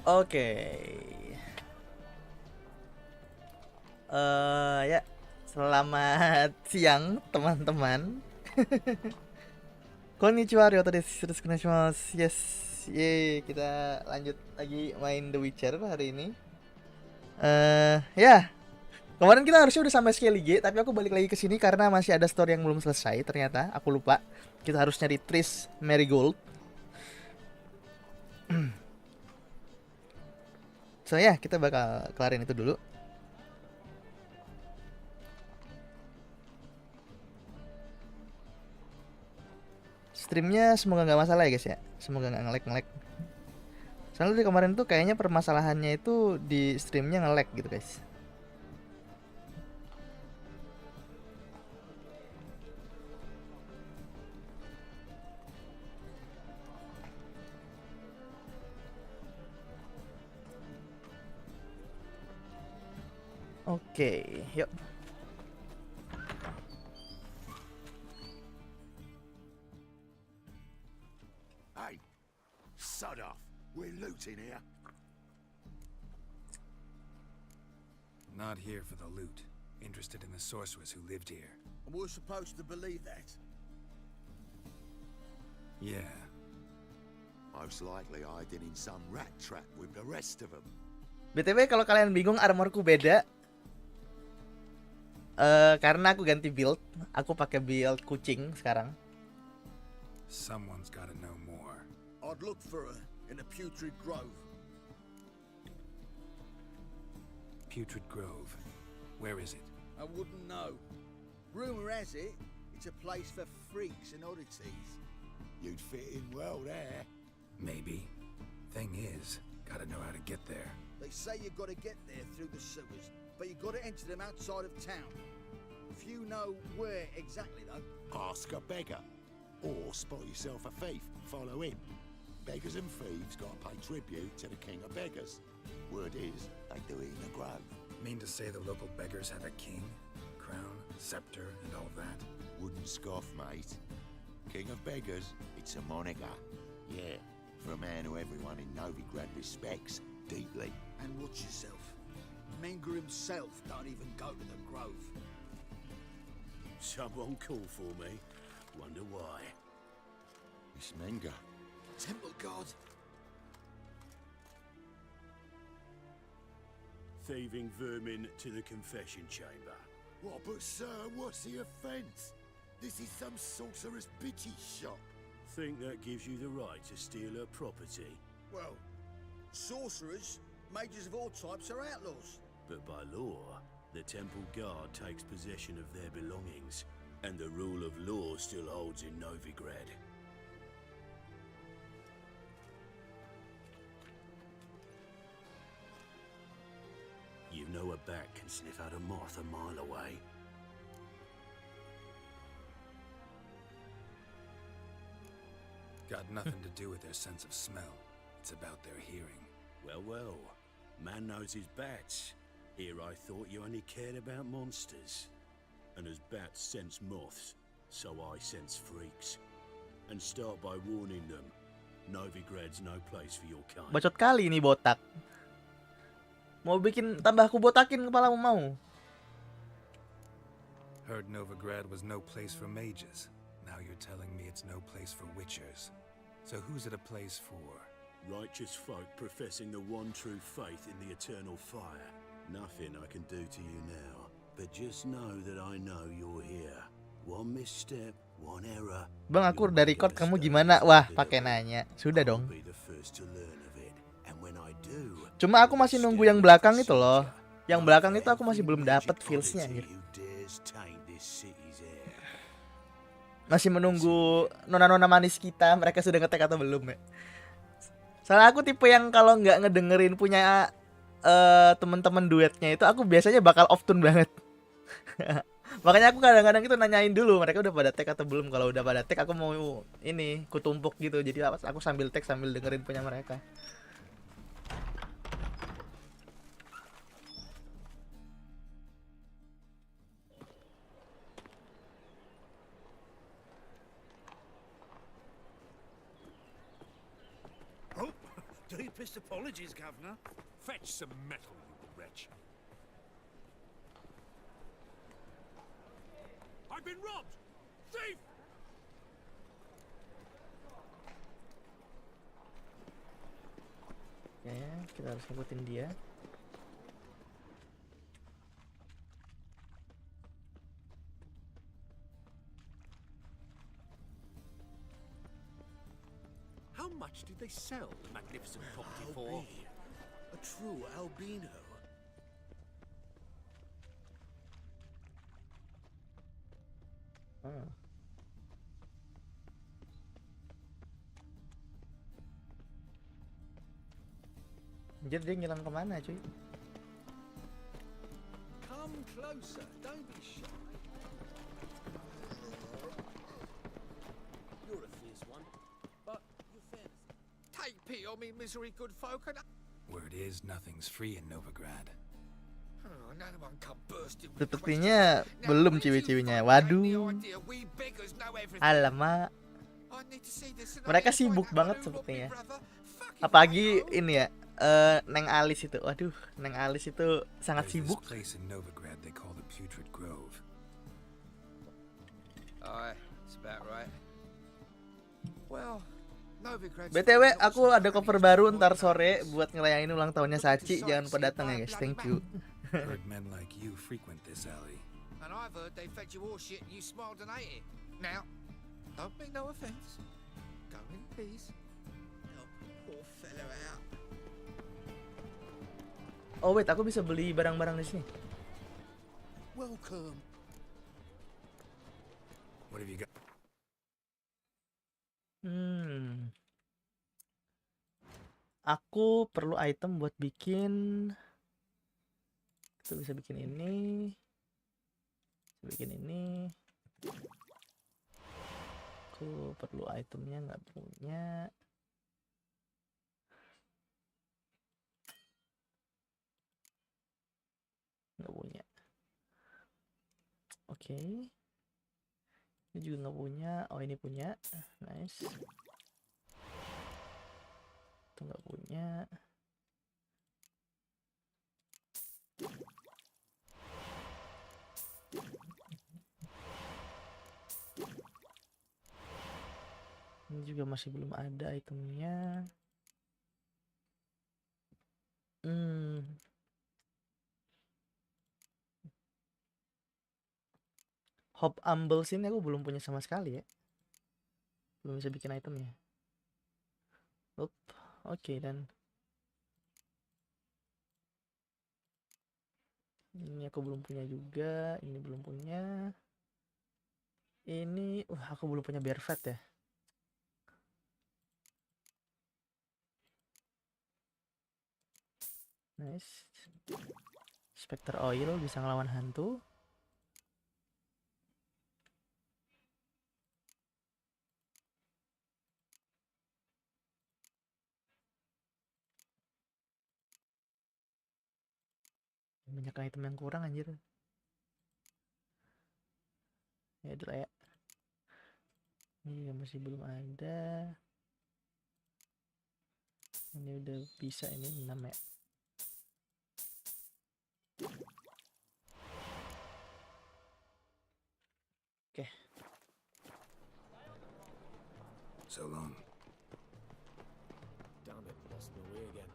Oke. Ya, selamat siang teman-teman. Konnichiwa, Ryota desu. Desu konnichimasu. Yes. Yeay, kita lanjut lagi main The Witcher hari ini. Ya. Kemarin kita harusnya udah sampai Skellige G, tapi aku balik lagi ke sini karena masih ada story yang belum selesai. Ternyata aku lupa. Kita harus nyari Triss Marigold. So ya, kita bakal kelarin itu dulu. Streamnya semoga nggak masalah ya guys ya. Semoga nggak nge-lag. Soalnya dari kemarin tuh kayaknya permasalahannya itu di streamnya nge-lag gitu guys. Oke, yuk. Hey, sod off. We're looting here. Not here for the loot. Interested in the sorcerers who lived here. And we're supposed to believe that. Yeah. Most likely hiding in some rat trap with the rest of them. BTW kalau kalian bingung armorku beda, karena aku ganti build. Aku pakai build kucing sekarang. Someone's gotta know more. I'd look for her in a putrid grove. Putrid Grove. Where is it? I wouldn't know. Rumor has it, it's a place for freaks and oddities. You'd fit in well there. Maybe. Thing is, gotta know how to get there. They say you've got to get there through the sewers, but you've got to enter them outside of town. Few know where exactly, though. Ask a beggar. Or spot yourself a thief, follow him. Beggars and thieves got to pay tribute to the king of beggars. Word is, they do it in the grove. Mean to say the local beggars have a king, crown, scepter, and all that? Wouldn't scoff, mate. King of beggars, it's a moniker. Yeah, for a man who everyone in Novigrad respects deeply. And watch yourself. Menger himself don't even go to the grove. Someone called for me. Wonder why. It's Menger. Temple God. Thieving vermin to the confession chamber. What, but sir, what's the offence? This is some sorcerer's bitchy shop. Think that gives you the right to steal her property? Well, sorcerers, mages of all types are outlaws. But by law, the temple guard takes possession of their belongings, and the rule of law still holds in Novigrad. You know a bat can sniff out a moth a mile away. Got nothing to do with their sense of smell. It's about their hearing. Well, man knows his bats. Here I thought you only cared about monsters. And as bats sense moths, so I sense freaks. And start by warning them, Novigrad's no place for your kind. Bacot kali ini botak. Mau bikin tambah aku botakin kepalamu mau. Heard Novigrad was no place for mages. Now you're telling me it's no place for witchers. So who's it a place for? Righteous folk professing the one true faith in the eternal fire. Nothing I can do to you now, but just know that I know you're here. One misstep, one error. Bang, aku udah record, kamu gimana? Wah, pakai nanya. Sudah dong. Cuma aku masih nunggu yang belakang itu loh. Yang belakang itu aku masih belum dapet feelsnya gitu. Masih menunggu nona-nona manis kita, mereka sudah ngetek atau belum ya. Soalnya aku tipe yang kalau nggak ngedengerin punya teman-teman duetnya itu, aku biasanya bakal off tune banget. Makanya aku kadang-kadang itu nanyain dulu mereka udah pada tag atau belum. Kalau udah pada tag aku mau ini kutumpuk gitu. Jadi aku sambil tag sambil dengerin punya mereka. Deepest apologies, Governor. Fetch some metal, you wretch. I've been robbed! Thief! Oke, kita harus ngikutin dia. How much did they sell the magnificent property for? Albino. A true albino. Hmm. Anjir, dia ngilang kemana cuy? Come closer. Don't be shy. You're a fierce one, but you're fair. Take pity on me, misery, good folk, and Word is, nothing's free in Novigrad. no one come bursting with Sepertinya questions. Now, belum where do you cewek-ceweknya. find Waduh. the idea we beggars know everything? Alamak. I need to see this and I Mereka need to find sibuk out banget who robbed me, sepertinya. brother. Fucking Apalagi hell. ini ya, Neng Alice itu. Waduh, Neng Alice itu sangat There's sibuk. this place in Novigrad they call the Putrid Grove. Aye, it's about right. Well, Novigrad's BTW, not aku so ada very cover baru important ntar sore nowadays. buat ngerayain ulang tahunnya Sachi. Jangan lupa datang ya guys. Thank you. Heard men like you frequent this alley. And I've heard they fed you all shit and you smiled and ate it. Now, don't make no offense. Go in peace. Help the poor fellow out. Oh wait, aku bisa beli barang-barang di sini. Welcome. What have you got? Aku perlu item buat bikin. Kita bisa bikin ini. Bisa bikin ini. Aku perlu itemnya, nggak punya. Nggak punya. Oke. Ini juga nggak punya. Oh, ini punya. Nice. Itu nggak punya. Ini juga masih belum ada itemnya. Hop Ambles ini aku belum punya sama sekali ya. Belum bisa bikin itemnya. Oke, dan ini aku belum punya juga. Ini belum punya. Ini, aku belum punya bear fat ya. Nice. Spectre oil bisa ngelawan hantu. Banyak item yang kurang anjir. Ya udah ya. Ini masih belum ada. Ini udah bisa, ini 6 ya. Oke. So long. Damn it, lost my way again.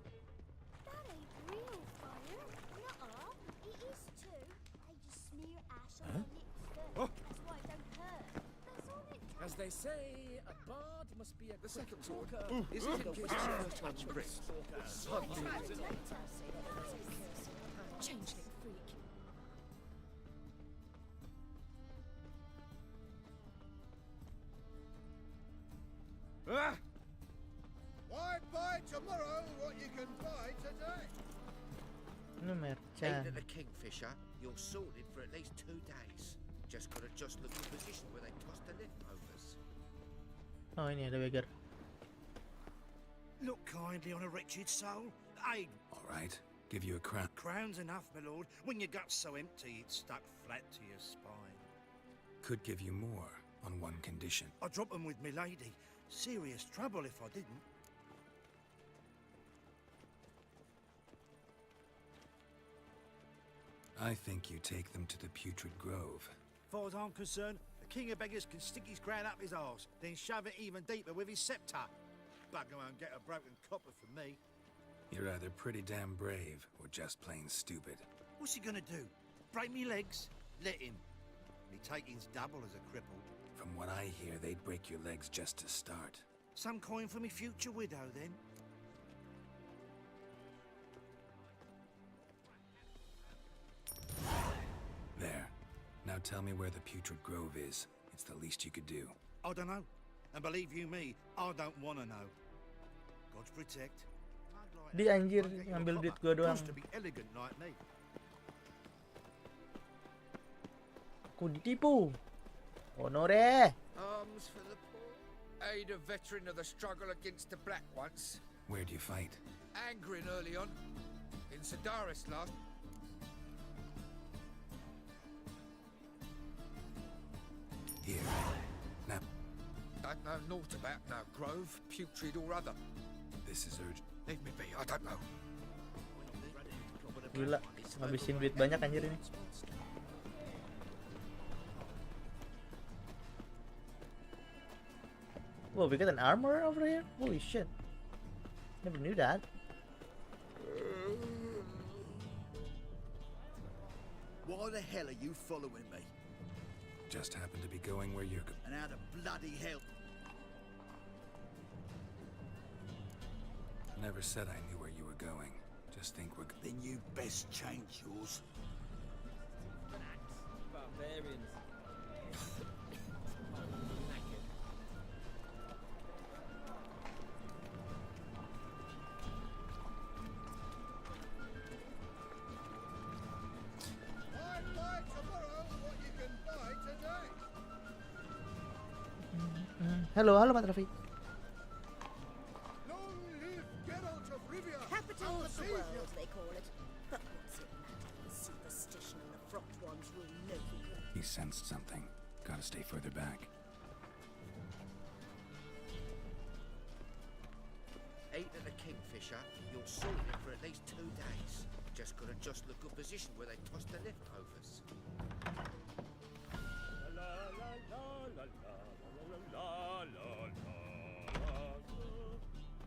That ain't real fire. Nuh-uh. It is too. They just smear ash on their lips first. Oh. That's why it don't hurt. That's all it takes. As they say, a bard must be a The quick second sword. talker. Isn't it his first touch prick? Changeling freak. Ah! Why buy tomorrow what you can buy today? Ini Ain't merchant. it the Kingfisher? You're sorted for at least 2 days. Just gotta just look the position where they tossed the leftovers. Oh, ini ada beggar. Look kindly on a wretched soul. Aid All right, give you a crown. crown's enough, my lord. When your gut's so empty, it's stuck flat to your spine. Could give you more on one condition. I'd drop 'em with me lady. Serious trouble if I didn't. I think you take them to the Putrid Grove. As far as I'm concerned, the king of beggars can stick his crown up his arse, then shove it even deeper with his scepter. Bugger won't get a broken copper from me. You're either pretty damn brave or just plain stupid. What's he gonna do? Break me legs? Let him. Me taking's double as a cripple. From what I hear, they'd break your legs just to start. Some coin for me future widow, then. There. Now tell me where the Putrid Grove is. It's the least you could do. I don't know. And believe you me, I don't wanna know. God's protect. Di anjir ngambil duit gua doang. To be elegant like me. Aku ditipu. Honore. Arms for the poor. Aid a veteran of the struggle against the Black once. Where do you fight? Angering early on. In Sedaris last. Here. Now, Don't know naught about no grove, putrid or other. this is urgent. Leave me be, I don't know. Gila, ngabisin duit banyak anjir ini. Whoa, we got an armor over here? Holy shit. Never knew that. Why the hell are you following me? Just happen to be going where you're And how the bloody hell? Never said I knew where you were going. Just think we're... Then you best change yours. Barbarians. Halo, halo Mas Raffi. Capital of the world, they call it. But what's it matter? Superstition and the frocked ones rule no people. He sensed something. Gotta stay further back. Eat at the Kingfisher, you'll sort it for at least 2 days. Just gotta just the good position where they toss the leftovers.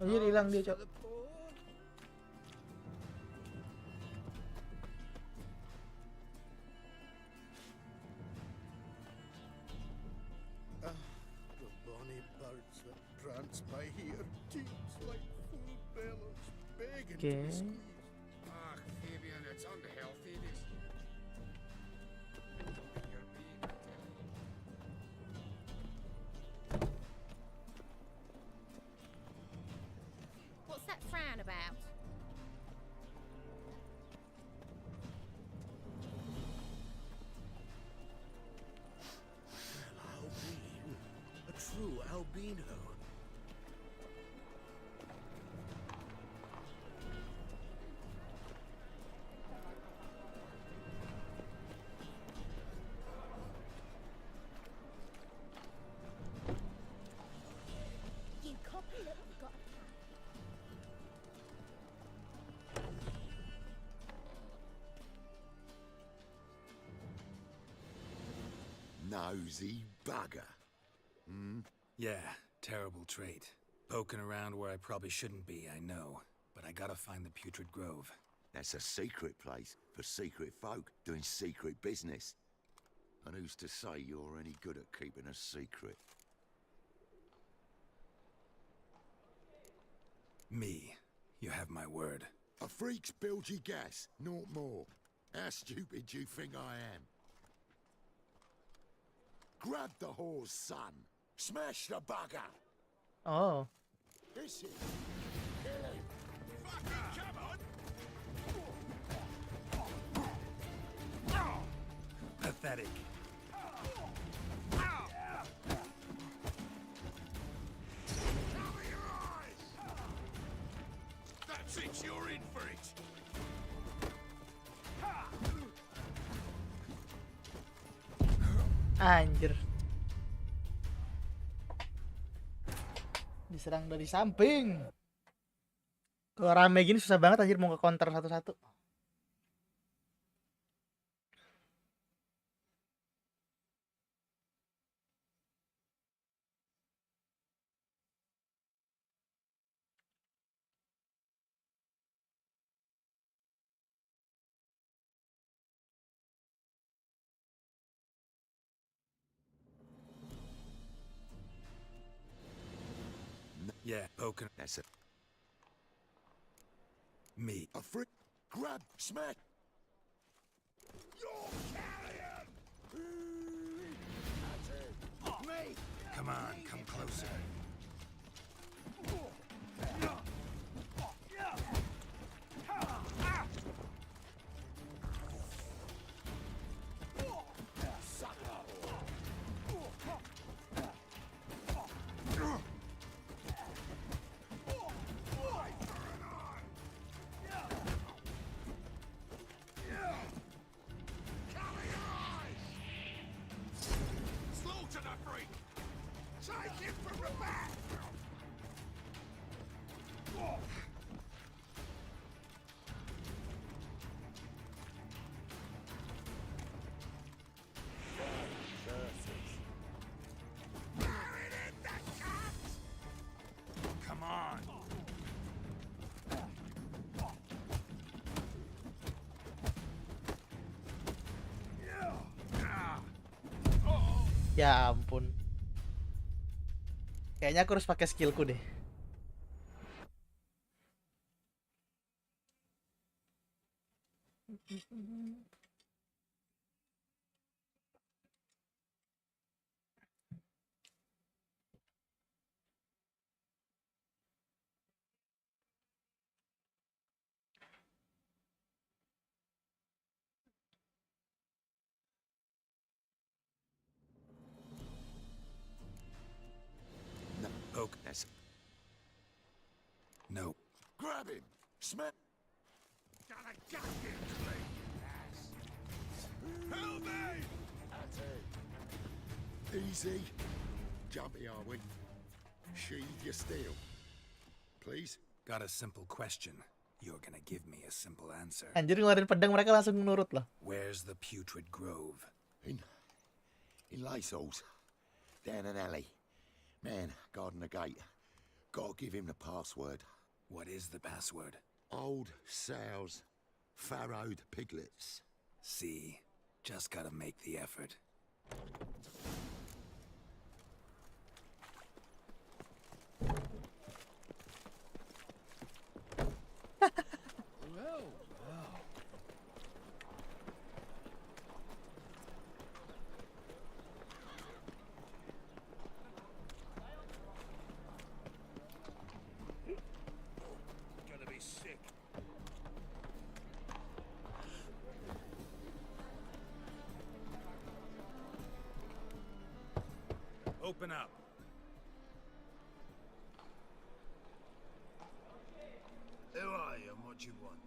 Anjir hilang dia, Cok. For the poor. The bonny birds that prance by here, teats like full bellows, begging to Okay. be squeezed. Ah, Fabian, it's unhealthy, this. You're being What's that frown about? Albino. A true albino. You copy, look, we've got a cat. Nosy bugger. Yeah, terrible trait. Poking around where I probably shouldn't be, I know. But I gotta find the Putrid Grove. That's a secret place for secret folk doing secret business. And who's to say you're any good at keeping a secret? Me. You have my word. A freak's bilgy gas, not more. How stupid do you think I am? Grab the whore's son. Smash the bugger. Oh. This is... Pathetic. That's it, you're in for it. Anjir. Diserang dari samping. Kalau rame gini susah banget anjir mau ke counter satu-satu. Yeah, poking That's a me. frick. Grab, smack. You're carrying. That's it. Me. Come on, come closer. Slaughter the freak. Take him from the back. Come on. Ya ampun. Kayaknya aku harus pakai skillku deh. Poke. That's No. grab him. Smack. Gotta gut him clean. Yes. Help me. That's it. Easy. Jumpy, are we? Sheathe your steel. Please. Got a simple question. You're gonna give me a simple answer. Anjir, ngeluarin pedang mereka langsung nurut loh. Where's the putrid grove? In Lacells. Down an alley. Man, guarding the gate. Gotta give him the password. What is the password? Old sows. Farrowed piglets. See? Just gotta make the effort. Gonna be sick. Open up. Who are you and what do you want?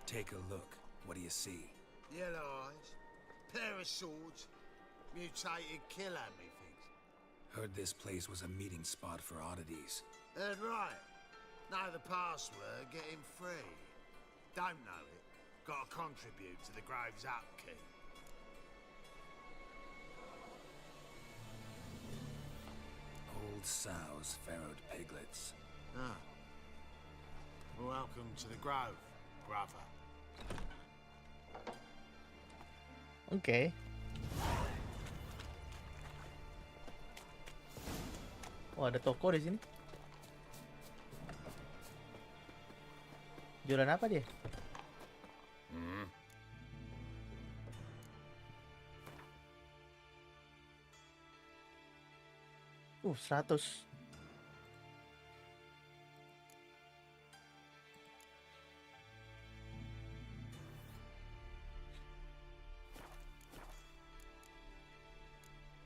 Take a look. What do you see? Yellow eyes, pair of swords, mutated killer, methinks. Heard this place was a meeting spot for oddities. Heard right. Know the password, get him free. Don't know it, gotta contribute to the Grove's upkeep. Old sows, farrowed piglets. Ah. Welcome to the Grove, brother. Oke. Oh, ada toko di sini. Jualan apa dia? Uh, 100.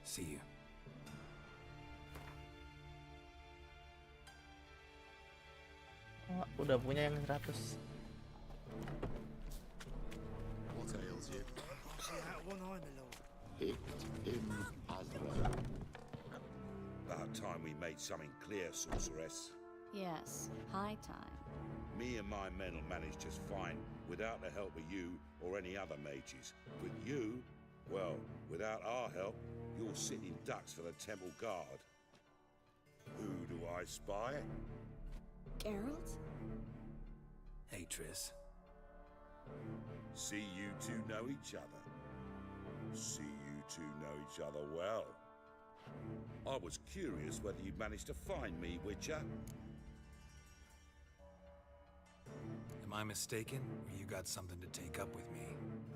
See you. Oh, udah punya yang 100. What ails you? See out one eye, my lord. Picked him as well. About time we made something clear, sorceress. Yes, high time. Me and my men will manage just fine without the help of you or any other mages. With you, well, without our help, you're sitting ducks for the temple guard. Who do I spy? Geralt? Hey, Triss. See you two know each other. See you two know each other well. I was curious whether you'd managed to find me, Witcher. Am I mistaken, or you got something to take up with me?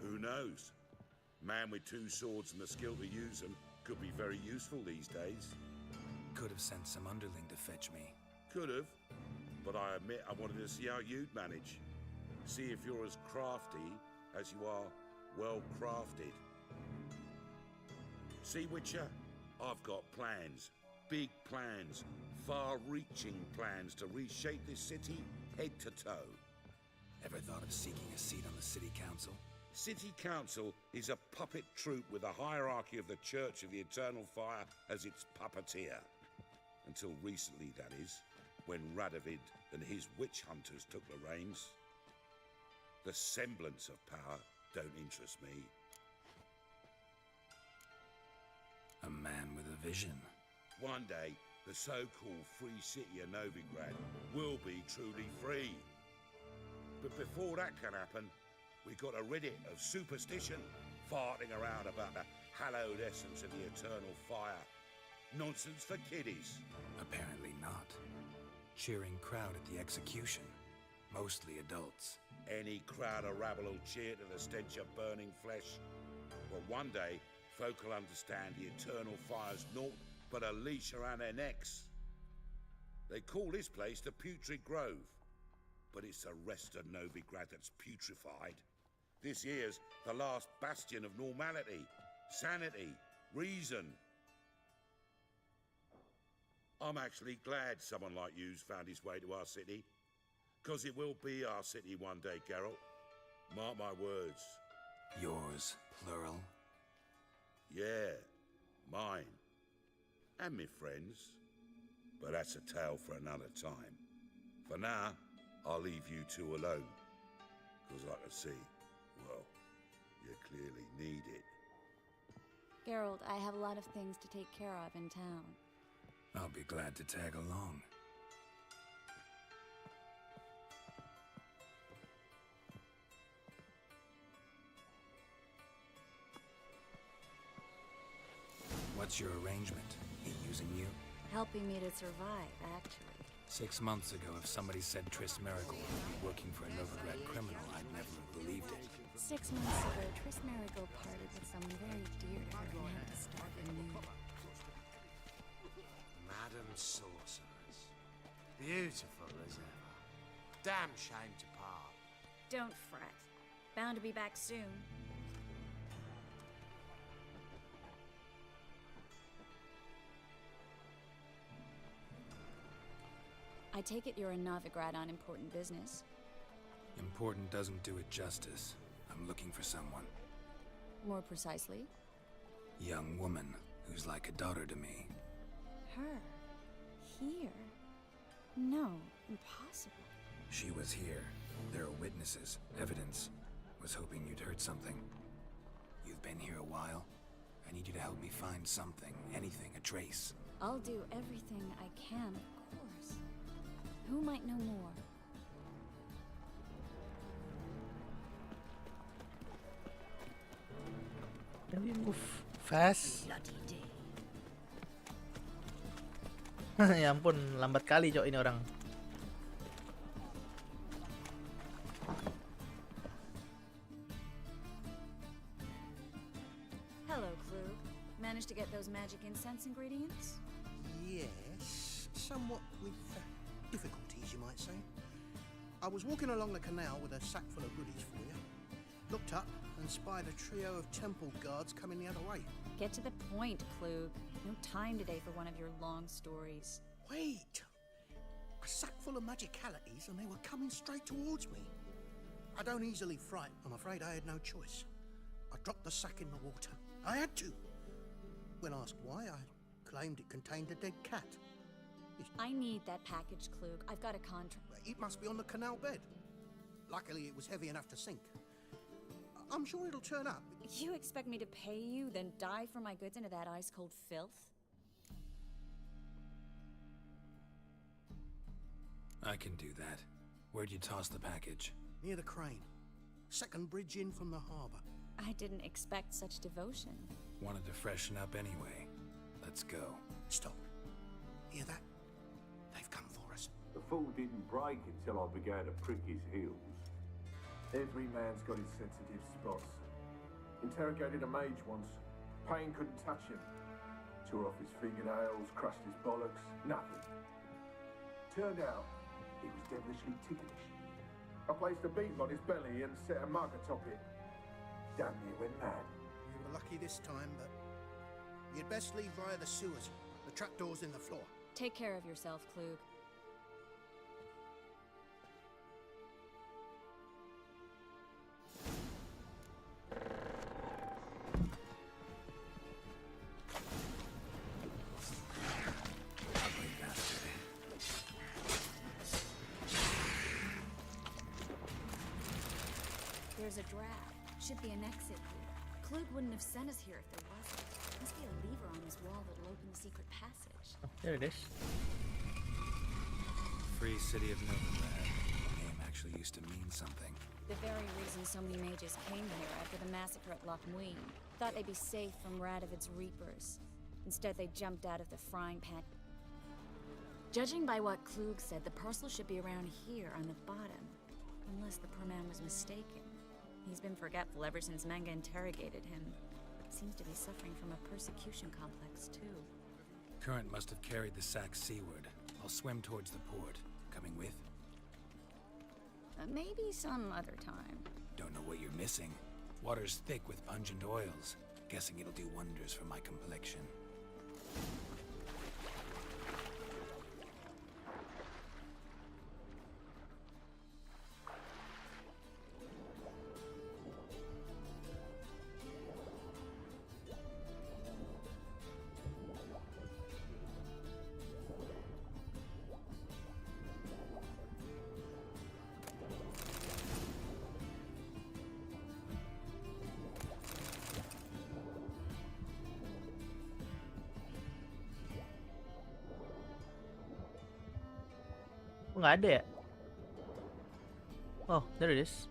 Who knows? Man with 2 swords and the skill to use them could be very useful these days. Could have sent some underling to fetch me. Could have, but I admit I wanted to see how you'd manage. See if you're as crafty as you are well crafted. See, Witcher, I've got plans. Big plans. Far-reaching plans to reshape this city head to toe. Ever thought of seeking a seat on the city council? City Council is a puppet troupe with a hierarchy of the Church of the Eternal Fire as its puppeteer. Until recently, that is, when Radovid and his witch hunters took the reins. The semblance of power don't interest me. A man with a vision. One day, the so-called free city of Novigrad will be truly free. But before that can happen, we got to rid it of superstition, farting around about the hallowed essence of the eternal fire. Nonsense for kiddies. Apparently not. Cheering crowd at the execution. Mostly adults. Any crowd of rabble will cheer to the stench of burning flesh. But one day, folk will understand the eternal fire's naught but a leash around their necks. They call this place the Putrid Grove, but it's the rest of Novigrad that's putrefied. This here's the last bastion of normality, sanity, reason. I'm actually glad someone like you's found his way to our city, 'cause it will be our city one day, Geralt. Mark my words. Yours, plural. Yeah, mine. And me friends. But that's a tale for another time. For now, I'll leave you two alone. 'Cause I can see, well, you clearly need it. Geralt, I have a lot of things to take care of in town. I'll be glad to tag along. What's your arrangement? He using you? Helping me to survive, actually. 6 months ago, if somebody said Triss Merigold would be working for a Novigrad criminal, I'd never have believed it. 6 months ago, Triss Merigold parted with someone very dear to her and had to start anew. Madam Sorceress. Beautiful as ever. Damn shame to part. Don't fret. Bound to be back soon. I take it you're in Novigrad on important business. Important doesn't do it justice. I'm looking for someone. More precisely? Young woman who's like a daughter to me. Her. Here. No, impossible. She was here. There are witnesses, evidence. Was hoping you'd heard something. You've been here a while. I need you to help me find something, anything, a trace. I'll do everything I can, of course. Who might know more? Can we move fast? Ya ampun, lambat kali cok ini orang. Hello, Klug. Managed to get those magic incense ingredients? Yes, somewhat with difficulties, you might say. I was walking along the canal with a sack full of goodies for you. Looked up and spied a trio of temple guards coming the other way. Get to the point, Klug. No time today for one of your long stories. Wait! A sack full of magicalities and they were coming straight towards me. I don't easily fright. I'm afraid I had no choice. I dropped the sack in the water. I had to. When asked why, I claimed it contained a dead cat. I need that package, Klug. I've got a contract. It must be on the canal bed. Luckily, it was heavy enough to sink. I'm sure it'll turn up. You expect me to pay you, then dive for my goods into that ice-cold filth? I can do that. Where'd you toss the package? Near the crane. Second bridge in from the harbour. I didn't expect such devotion. Wanted to freshen up anyway. Let's go. Stop. Hear that? They've come for us. The fall didn't break until I began to prick his heels. Every man's got his sensitive spots. Interrogated a mage once. Pain couldn't touch him. Tore off his fingernails, crushed his bollocks, nothing. Turned out, he was devilishly ticklish. I placed a beam on his belly and set a mug atop it. Damn near went mad. You were lucky this time, but you'd best leave via the sewers. The trapdoor's in the floor. Take care of yourself, Klug. Ugly bastard. There's a draft. Should be an exit here. Klug wouldn't have sent us here if there wasn't. Must be a lever on this wall that'll open the secret passage. There it is. Free City of Novigrad. The name actually used to mean something. The very reason so many mages came here after the massacre at Loch Muin. Thought they'd be safe from Radovid's reapers. Instead, they jumped out of the frying pan. Judging by what Klug said, the parcel should be around here on the bottom. Unless the poor man was mistaken. He's been forgetful ever since Manga interrogated him. Seems to be suffering from a persecution complex, too. Current must have carried the sack seaward. I'll swim towards the port. Coming with? Maybe some other time. Don't know what you're missing. Water's thick with pungent oils. Guessing it'll do wonders for my complexion. Oh, nggak ada ya? Oh, there it is.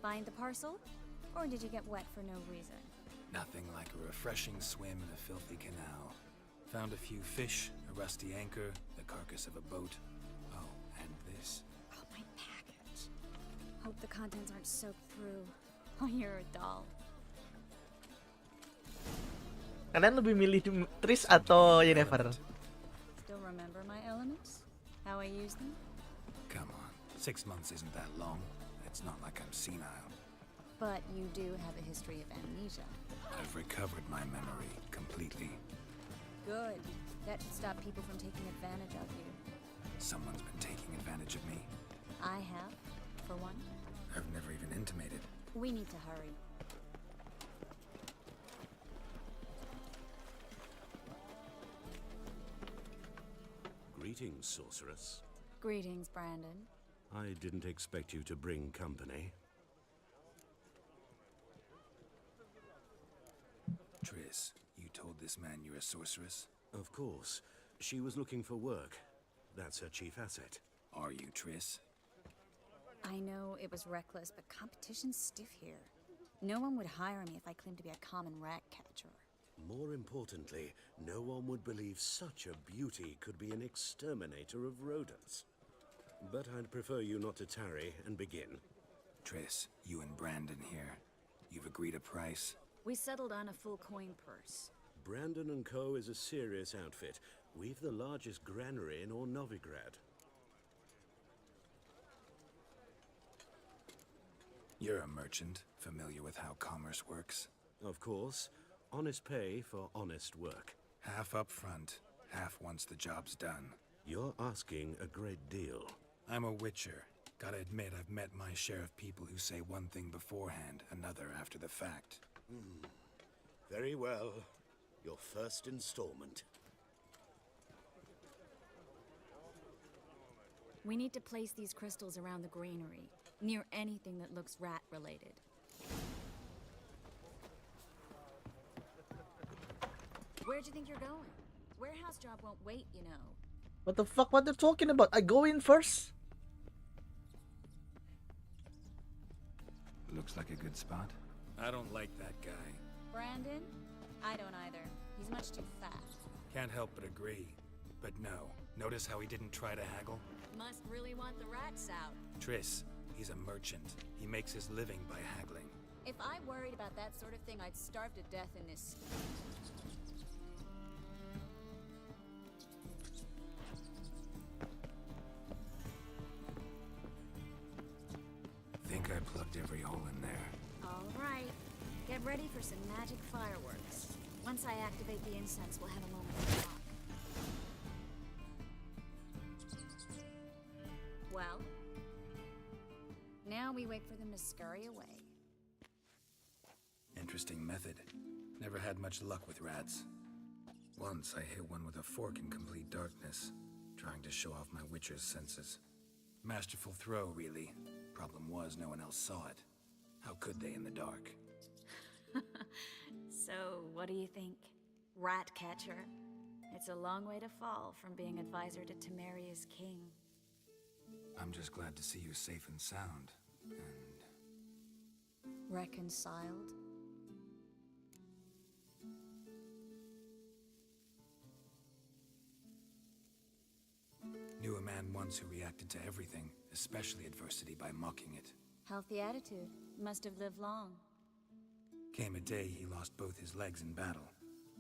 Find the parcel? Or did you get wet for no reason? Nothing like a refreshing swim in a filthy canal. Found a few fish, a rusty anchor, the carcass of a boat. Oh, and this. Oh, my package. Hope the contents aren't soaked through. Oh, you're a doll. Kalian lebih milih Tris atau Yennefer? Still remember my elements? How I use them? Come on, 6 months isn't that long. It's not like I'm senile. But you do have a history of amnesia. I've recovered my memory completely. Good. That should stop people from taking advantage of you. Someone's been taking advantage of me. I have, for one. I've never even intimated. We need to hurry. Greetings, sorceress. Greetings, Brandon. I didn't expect you to bring company. Triss, you told this man you're a sorceress? Of course. She was looking for work. That's her chief asset. Are you, Triss? I know it was reckless, but competition's stiff here. No one would hire me if I claimed to be a common rat catcher. More importantly, no one would believe such a beauty could be an exterminator of rodents. But I'd prefer you not to tarry and begin. Triss, you and Brandon here. You've agreed a price? We settled on a full coin purse. Brandon and Co. is a serious outfit. We've the largest granary in all Novigrad. You're a merchant, familiar with how commerce works? Of course. Honest pay for honest work. Half up front, half once the job's done. You're asking a great deal. I'm a witcher. Gotta admit, I've met my share of people who say one thing beforehand, another after the fact. Very well. Your first installment. We need to place these crystals around the granary, near anything that looks rat-related. Where'd you think you're going? Warehouse job won't wait, you know. What the fuck? What they're talking about? I go in first. Looks like a good spot. I don't like that guy. Brandon? I don't either. He's much too fat. Can't help but agree. But no. Notice how he didn't try to haggle? Must really want the rats out. Triss, he's a merchant. He makes his living by haggling. If I worried about that sort of thing, I'd starve to death in this. Think I plugged every hole in there. All right. Get ready for some magic fireworks. Once I activate the incense, we'll have a moment to talk. Well, now we wait for them to scurry away. Interesting method. Never had much luck with rats. Once I hit one with a fork in complete darkness, trying to show off my witcher's senses. Masterful throw, really. Problem was, no one else saw it. How could they in the dark? So, what do you think? Rat catcher? It's a long way to fall from being advisor to Temeria's king. I'm just glad to see you safe and sound. And Reconciled? knew a man once who reacted to everything, especially adversity, by mocking it. Healthy attitude. Must have lived long. Came a day he lost both his legs in battle.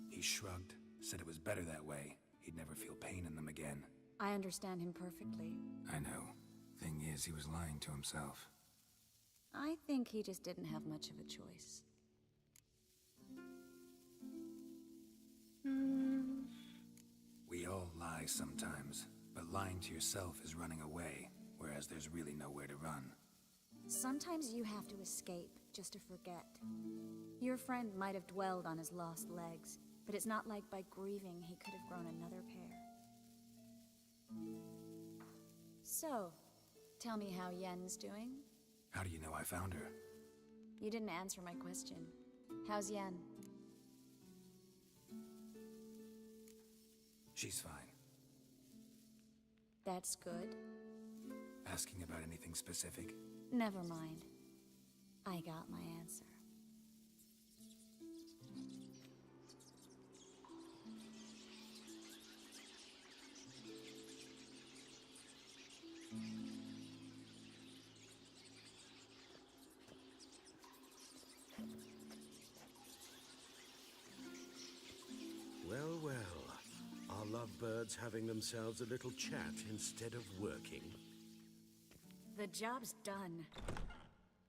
He shrugged, said it was better that way. He'd never feel pain in them again. I understand him perfectly. I know. Thing is, he was lying to himself. I think he just didn't have much of a choice. We all lie sometimes, but lying to yourself is running away, whereas there's really nowhere to run. Sometimes you have to escape, just to forget. Your friend might have dwelled on his lost legs, but it's not like by grieving he could have grown another pair. So, tell me how Yen's doing? How do you know I found her? You didn't answer my question. How's Yen? She's fine. That's good. Asking about anything specific? Never mind. I got my answer. Well, well. Are lovebirds having themselves a little chat instead of working? The job's done.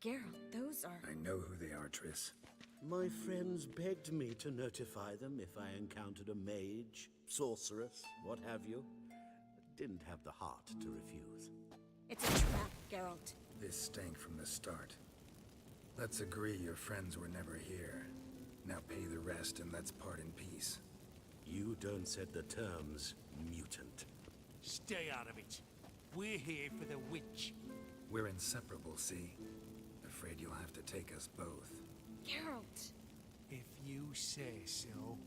Geralt, those are... I know who they are, Triss. My friends begged me to notify them if I encountered a mage, sorceress, what have you. Didn't have the heart to refuse. It's a trap, Geralt. This stank from the start. Let's agree your friends were never here. Now pay the rest and let's part in peace. You don't set the terms, mutant. Stay out of it. We're here for the witch. We're inseparable, see? Afraid you'll have to take us both. Geralt! If you say so.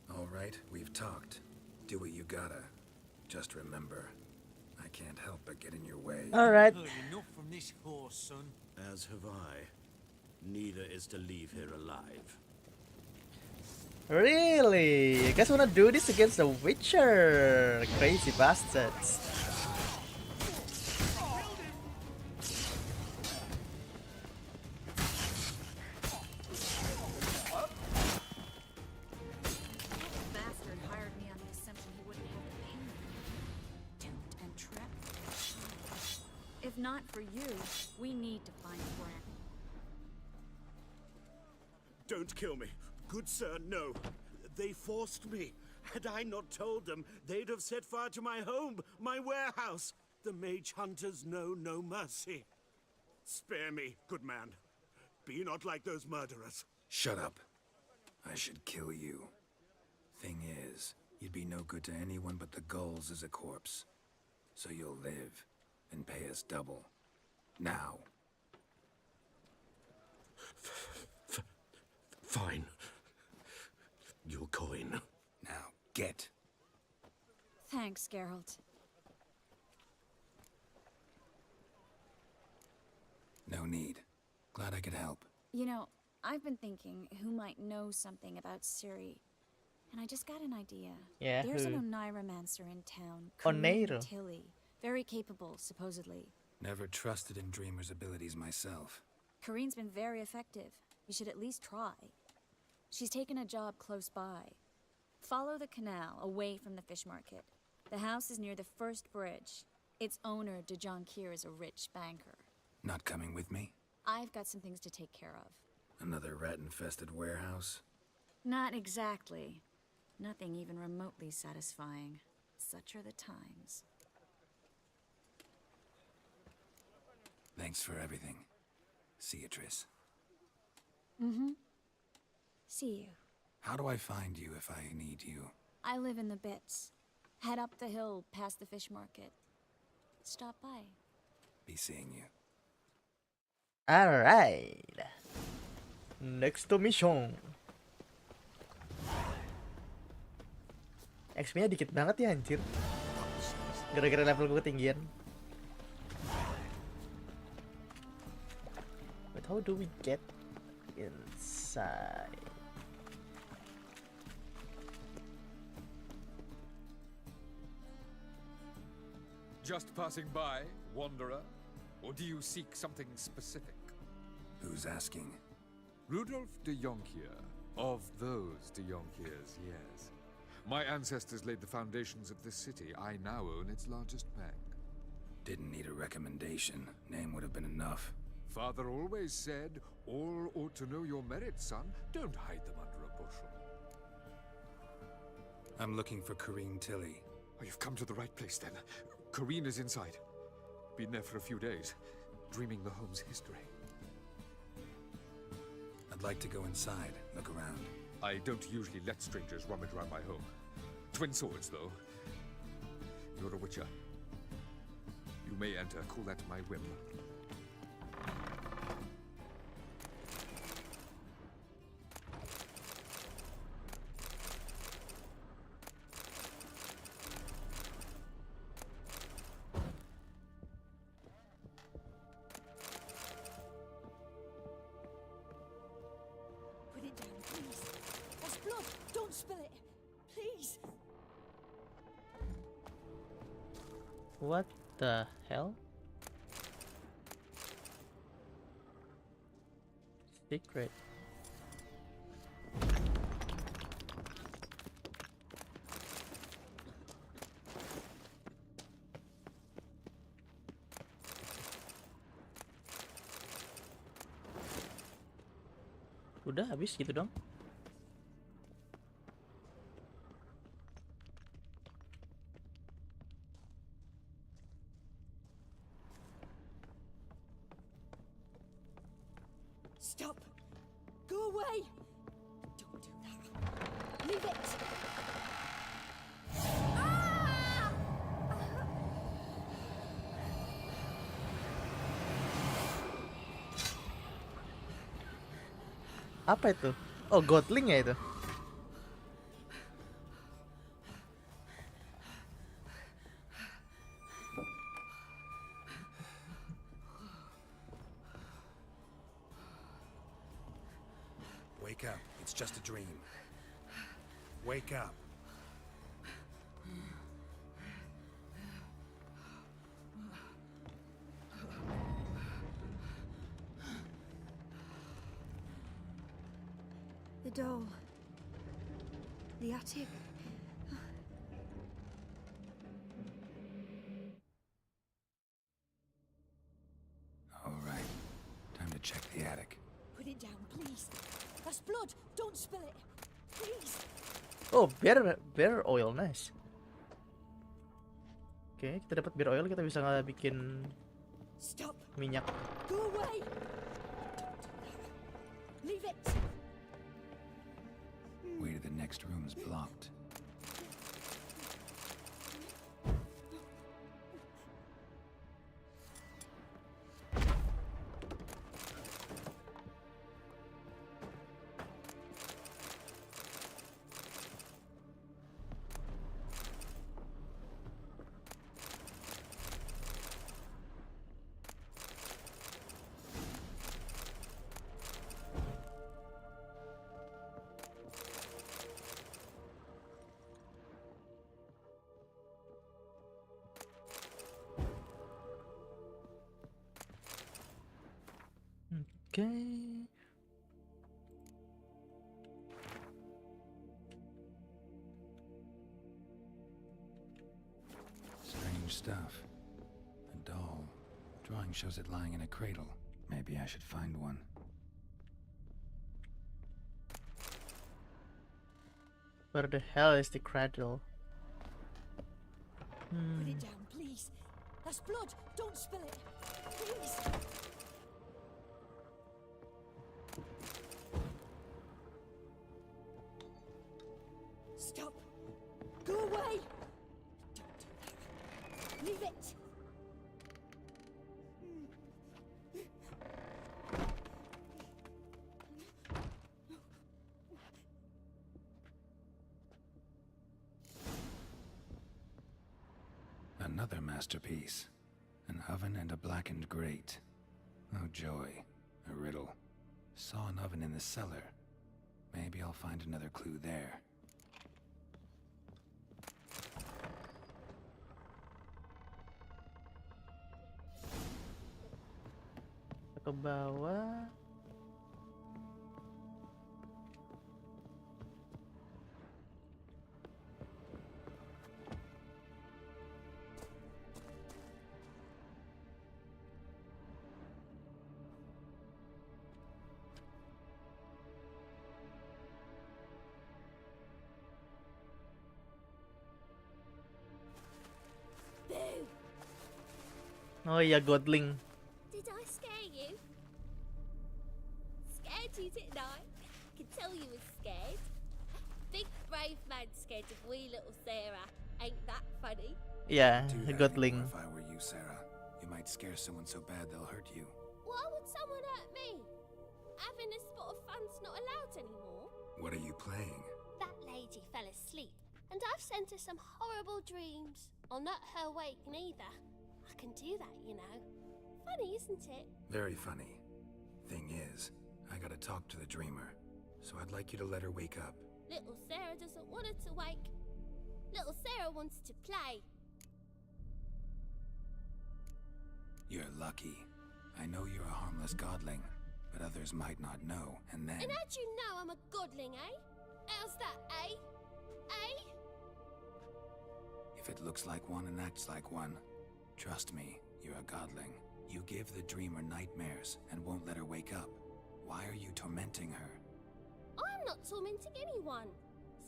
All right, we've talked. Do what you gotta. Just remember, I can't help but get in your way. All right. Heard enough from this horse, son. As have I. Neither is to leave here alive. Really? You guys wanna do this against the Witcher? Crazy bastards. Bastard hired me on the assumption he wouldn't have to pay me. Duped and trapped. If not for you, we need to find Brandon. Don't kill me. Good sir, no. They forced me. Had I not told them, they'd have set fire to my home, my warehouse. The mage hunters know no mercy. Spare me, good man. Be not like those murderers. Shut up. I should kill you. Thing is, you'd be no good to anyone but the gulls as a corpse. So you'll live, and pay us double. Now. Fine. Your coin. Get. Thanks, Geralt. No need. Glad I could help. You know, I've been thinking who might know something about Ciri. And I just got an idea. Yeah, There's an who? Oneiromancer in town. Oneiro? Tilly. Very capable, supposedly. Never trusted in Dreamer's abilities myself. Corinne's been very effective. You should at least try. She's taken a job close by. Follow the canal, away from the fish market. The house is near the first bridge. Its owner, De Jonquier, is a rich banker. Not coming with me? I've got some things to take care of. Another rat-infested warehouse? Not exactly. Nothing even remotely satisfying. Such are the times. Thanks for everything. See you, Triss. Mm-hmm. See you. How do I find you if I need you? I live in the Bits. Head up the hill past the fish market. Stop by. Be seeing you. Alright. Next mission. XP-nya dikit banget ya anjir. Gara-gara level gue ketinggian. But how do we get inside? Just passing by, wanderer? Or do you seek something specific? Who's asking? Rudolf de Jonquier. Of those de Jonquiers, yes. My ancestors laid the foundations of this city. I now own its largest bank. Didn't need a recommendation. Name would have been enough. Father always said, all ought to know your merits, son. Don't hide them under a bushel. I'm looking for Corinne Tilly. Oh, you've come to the right place, then. Corinne is inside. Been there for a few days, dreaming the home's history. I'd like to go inside, look around. I don't usually let strangers rummage around my home. Twin swords, though. You're a witcher. You may enter, call that my whim. Put it down, please. That's blood. Don't spill it. Please. What the hell? Secret. Udah habis gitu dong. Stop. Go away. Don't do that. Leave it. Ah! Apa itu? Oh, Godling ya itu. Wake up. It's just a dream. Wake up. The doll. The attic. All right. Time to check the attic. Put it down, please. That's blood. Don't spill it. Please. Oh, bear oil, nice. Oke, kita dapat bear oil, kita bisa bikin Stop. minyak. Go away. Don't do that. Leave it. Way to the next room's blocked. Oke. Strange stuff. A doll. Drawing shows it lying in a cradle. Maybe I should find one. Where the hell is the cradle? Put it down, please. That's blood. Don't spill it. Please. Stop. Go away. Don't do that. Leave it. Another masterpiece. An oven and a blackened grate. Oh joy. A riddle. Saw an oven in the cellar. Maybe I'll find another clue there. Ke bawah. Boo! Oh iya, Godling. Did I scare you? Scared you, didn't I? I can tell you were scared. Big brave man scared of wee little Sarah. Ain't that funny? Yeah, Do that Godling. anymore if I were you, Sarah. You might scare someone so bad they'll hurt you. Why would someone hurt me? Having a spot of fun's not allowed anymore. What are you playing? That lady fell asleep, and I've sent her some horrible dreams. I'll not her wake neither. I can do that, you know. Funny, isn't it? Very funny. Thing is, I gotta talk to the dreamer, so I'd like you to let her wake up. Little Sarah doesn't want her to wake. Little Sarah wants to play. You're lucky. I know you're a harmless godling, but others might not know, and then... And how'd you know I'm a godling, eh? How's that, eh? Eh? If it looks like one and acts like one, trust me, you're a godling. You give the dreamer nightmares and won't let her wake up. Why are you tormenting her? I'm not tormenting anyone.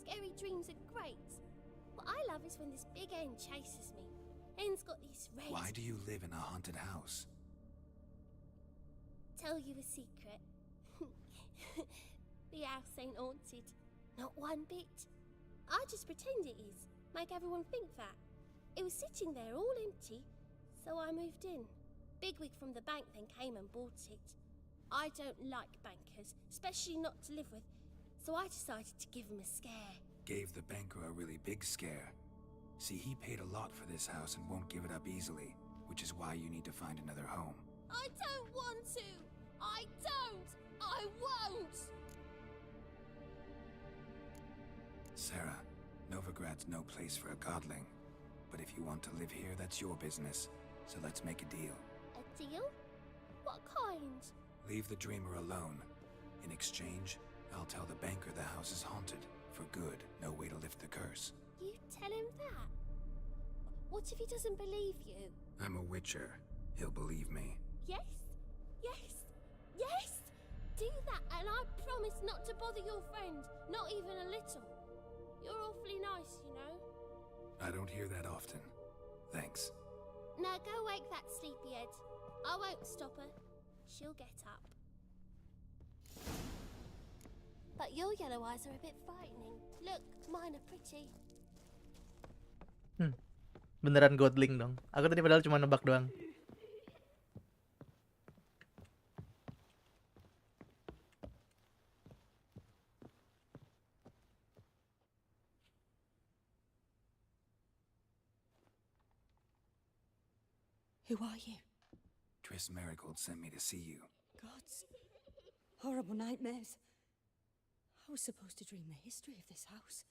Scary dreams are great. What I love is when this big hen chases me. Hen's got these red... Why do you live in a haunted house? Tell you a secret. The house ain't haunted. Not one bit. I just pretend it is. Make everyone think that. It was sitting there all empty, so I moved in. Bigwig from the bank then came and bought it. I don't like bankers, especially not to live with, so I decided to give him a scare. Gave the banker a really big scare. See, he paid a lot for this house and won't give it up easily, which is why you need to find another home. I don't want to! I don't! I won't! Sarah, Novigrad's no place for a godling. But if you want to live here, that's your business. So let's make a deal. A deal? What kind? Leave the dreamer alone. In exchange, I'll tell the banker the house is haunted. For good, no way to lift the curse. You tell him that? What if he doesn't believe you? I'm a witcher. He'll believe me. Yes? Yes? Yes! Do that and I promise not to bother your friend. Not even a little. You're awfully nice, you know. I don't hear that often. Thanks. Now go wake that sleepyhead. I won't stop her. She'll get up. But your yellow eyes are a bit frightening. Look, mine are pretty. Beneran Godling dong. Aku tadi padahal cuma nebak doang. Who are you? Triss Marigold sent me to see you. Gods. Horrible nightmares. I was supposed to dream the history of this house.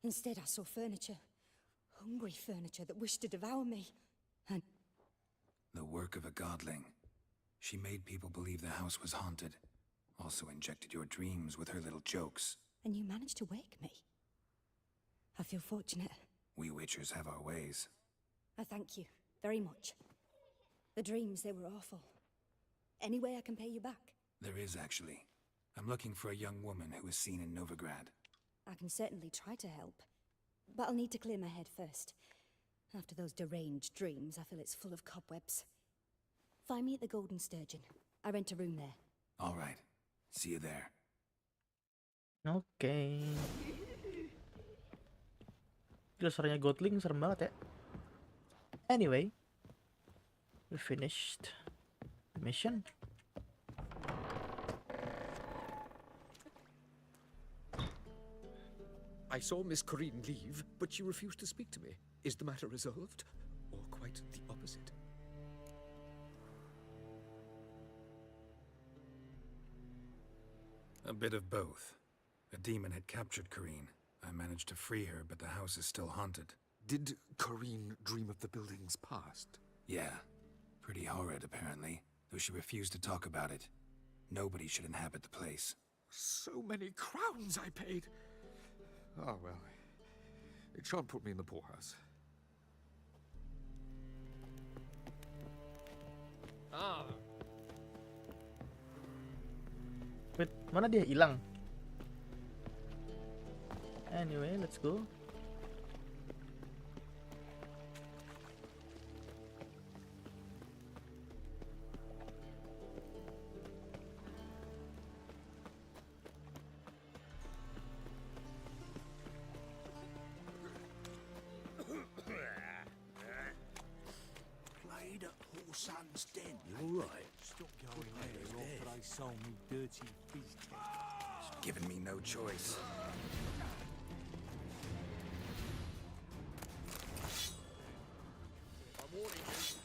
Instead, I saw furniture. Hungry furniture that wished to devour me. And The work of a godling. She made people believe the house was haunted. Also injected your dreams with her little jokes. And you managed to wake me. I feel fortunate. We witchers have our ways. I thank you very much. The dreams, they were awful. Any way I can pay you back? There is, actually. I'm looking for a young woman who was seen in Novigrad. I can certainly try to help. But I'll need to clear my head first. After those deranged dreams, I feel it's full of cobwebs. Find me at the Golden Sturgeon. I rent a room there. All right. See you there. Oke. Gila suaranya Gotling serem banget ya. Anyway, we finished the mission. I saw Miss Corinne leave, but she refused to speak to me. Is the matter resolved? Or quite the opposite? A bit of both. A demon had captured Corinne. I managed to free her, but the house is still haunted. Did Corinne dream of the building's past? Yeah. Pretty horrid, apparently, though she refused to talk about it. Nobody should inhabit the place. So many crowns I paid. Oh, well. It shan't put me in the poorhouse. Ah. Wait, mana dia hilang? Anyway, let's go. Played at poor son's den. You all right? Stop going there after they sold me dirty feet. It's given me no choice. I'm warning you.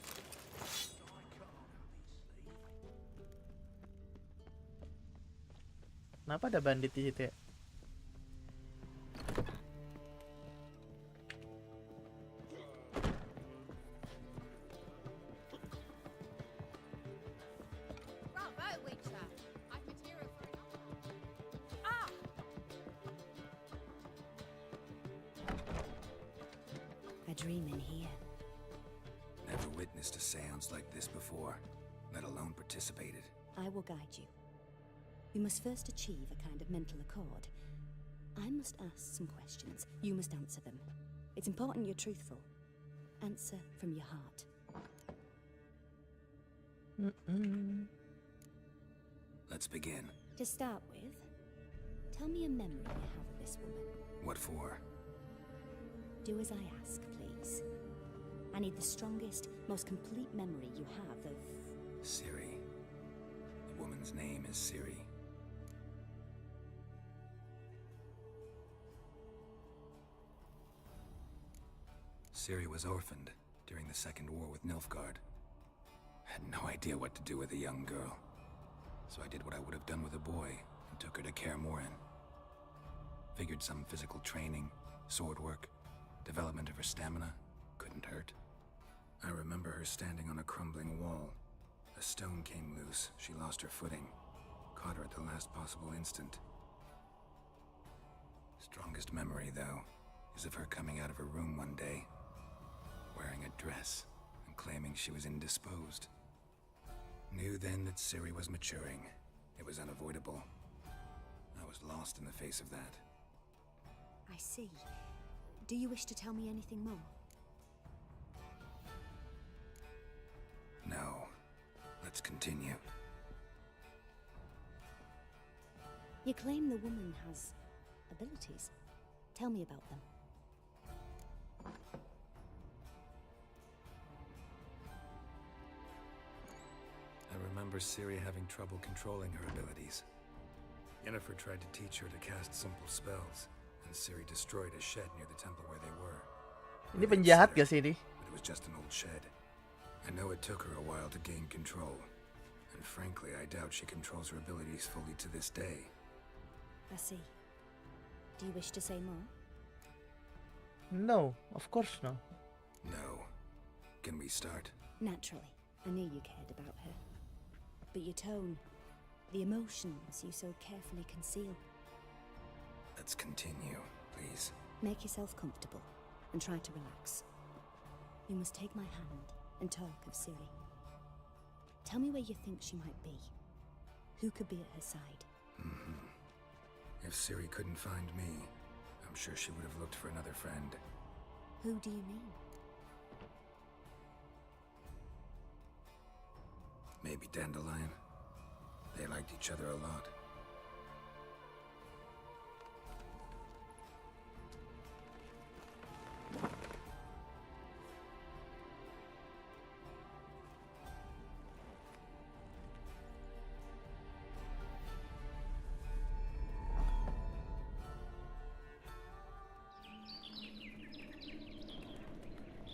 Kenapa ada bandit di situ ya? Bravo, Witcher! I've material for another. Ah! I dream in here. Never witnessed a seance like this before, let alone participated. I will guide you. We must first achieve a kind of mental accord. I must ask some questions. You must answer them. It's important you're truthful. Answer from your heart. Let's begin. To start with, tell me a memory you have of this woman. What for? Do as I ask, please. I need the strongest, most complete memory you have of... Ciri. The woman's name is Ciri. Ciri was orphaned during the Second War with Nilfgaard. Had no idea what to do with a young girl. So I did what I would have done with a boy and took her to Kaer Morhen. Figured some physical training, sword work, development of her stamina couldn't hurt. I remember her standing on a crumbling wall. A stone came loose, she lost her footing. Caught her at the last possible instant. Strongest memory, though, is of her coming out of her room one day, wearing a dress and claiming she was indisposed. Knew then that Ciri was maturing. It was unavoidable. I was lost in the face of that. I see. Do you wish to tell me anything more? No. Let's continue. You claim the woman has abilities. Tell me about them. I remember Ciri having trouble controlling her abilities. Yennefer tried to teach her to cast simple spells, and Ciri destroyed a shed near the temple where they were. Ini penjahat gak sih ini? But it was just an old shed. I know it took her a while to gain control, and frankly, I doubt she controls her abilities fully to this day. I see. Do you wish to say more? No, of course no. No. Can we start? Naturally. I knew you cared about her. but your tone, the emotions you so carefully conceal. Let's continue, please. Make yourself comfortable and try to relax. You must take my hand and talk of Ciri. Tell me where you think she might be. Who could be at her side? If Ciri couldn't find me, I'm sure she would have looked for another friend. Who do you mean? Maybe Dandelion. They liked each other a lot.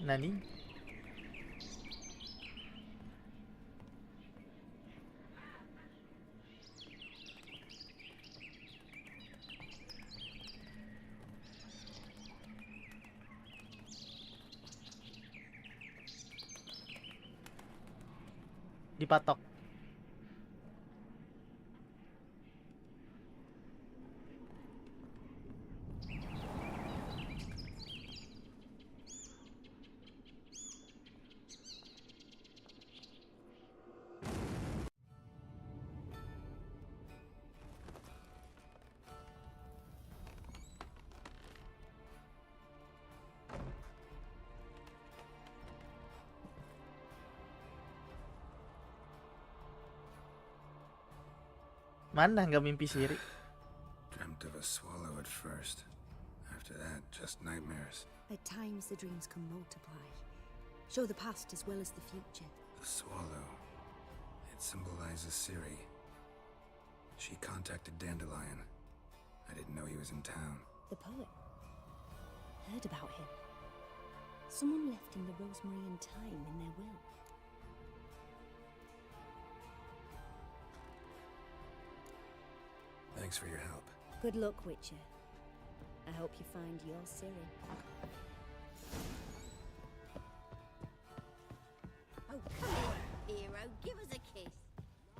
Nani? Dipatok. Mana nggak mimpi Ciri? Dreamt of a swallow at first. After that, just nightmares. At times the dreams can multiply. Show the past as well as the future. The swallow. It symbolizes Ciri. She contacted Dandelion. I didn't know he was in town. The poet. Heard about him. Someone left him the rosemary and thyme in their will. Thanks for your help. Good luck, Witcher. I hope you find your Ciri. Oh, come on, hero, give us a kiss.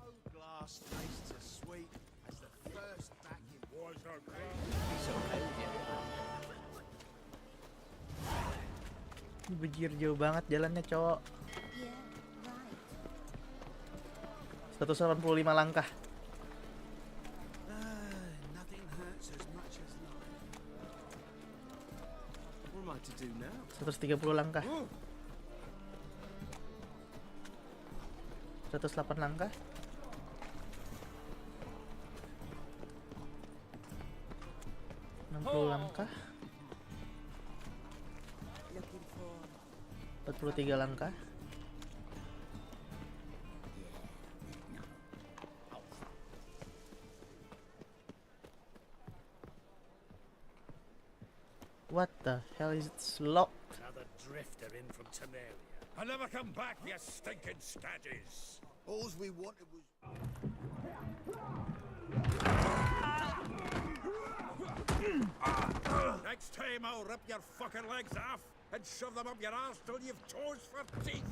No glass tastes as sweet as the first back in was a Bejir jauh banget jalannya, cowok. Yeah, right. 185 langkah. Nothing hurts as much as life. What am I to do now? 130 langkah. 108 langkah. 60 langkah. 43 langkah. What the hell is it locked? Another drifter in from Temeria. I never come back, you stinking staggies. All we wanted was... Next time I'll rip your fucking legs off and shove them up your arse till you've toes for teeth.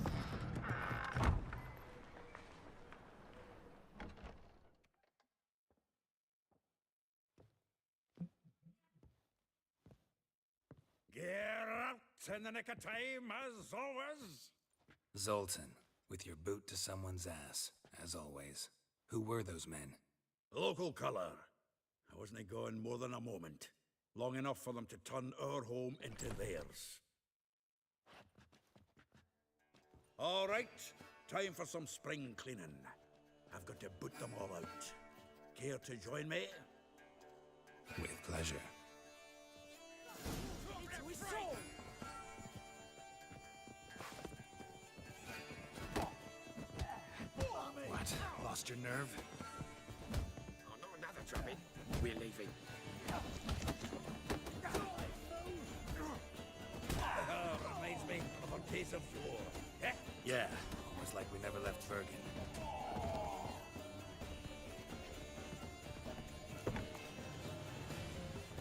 Gear out in the nick of time, as always. Zoltan, with your boot to someone's ass, as always. Who were those men? Local colour. I wasn't going more than a moment. Long enough for them to turn our home into theirs. All right, time for some spring cleaning. I've got to boot them all out. Care to join me? With pleasure. What? Lost your nerve? Oh, not another drubbing. We're leaving. Reminds me of a case of war. Eh? Yeah, almost like we never left Bergen.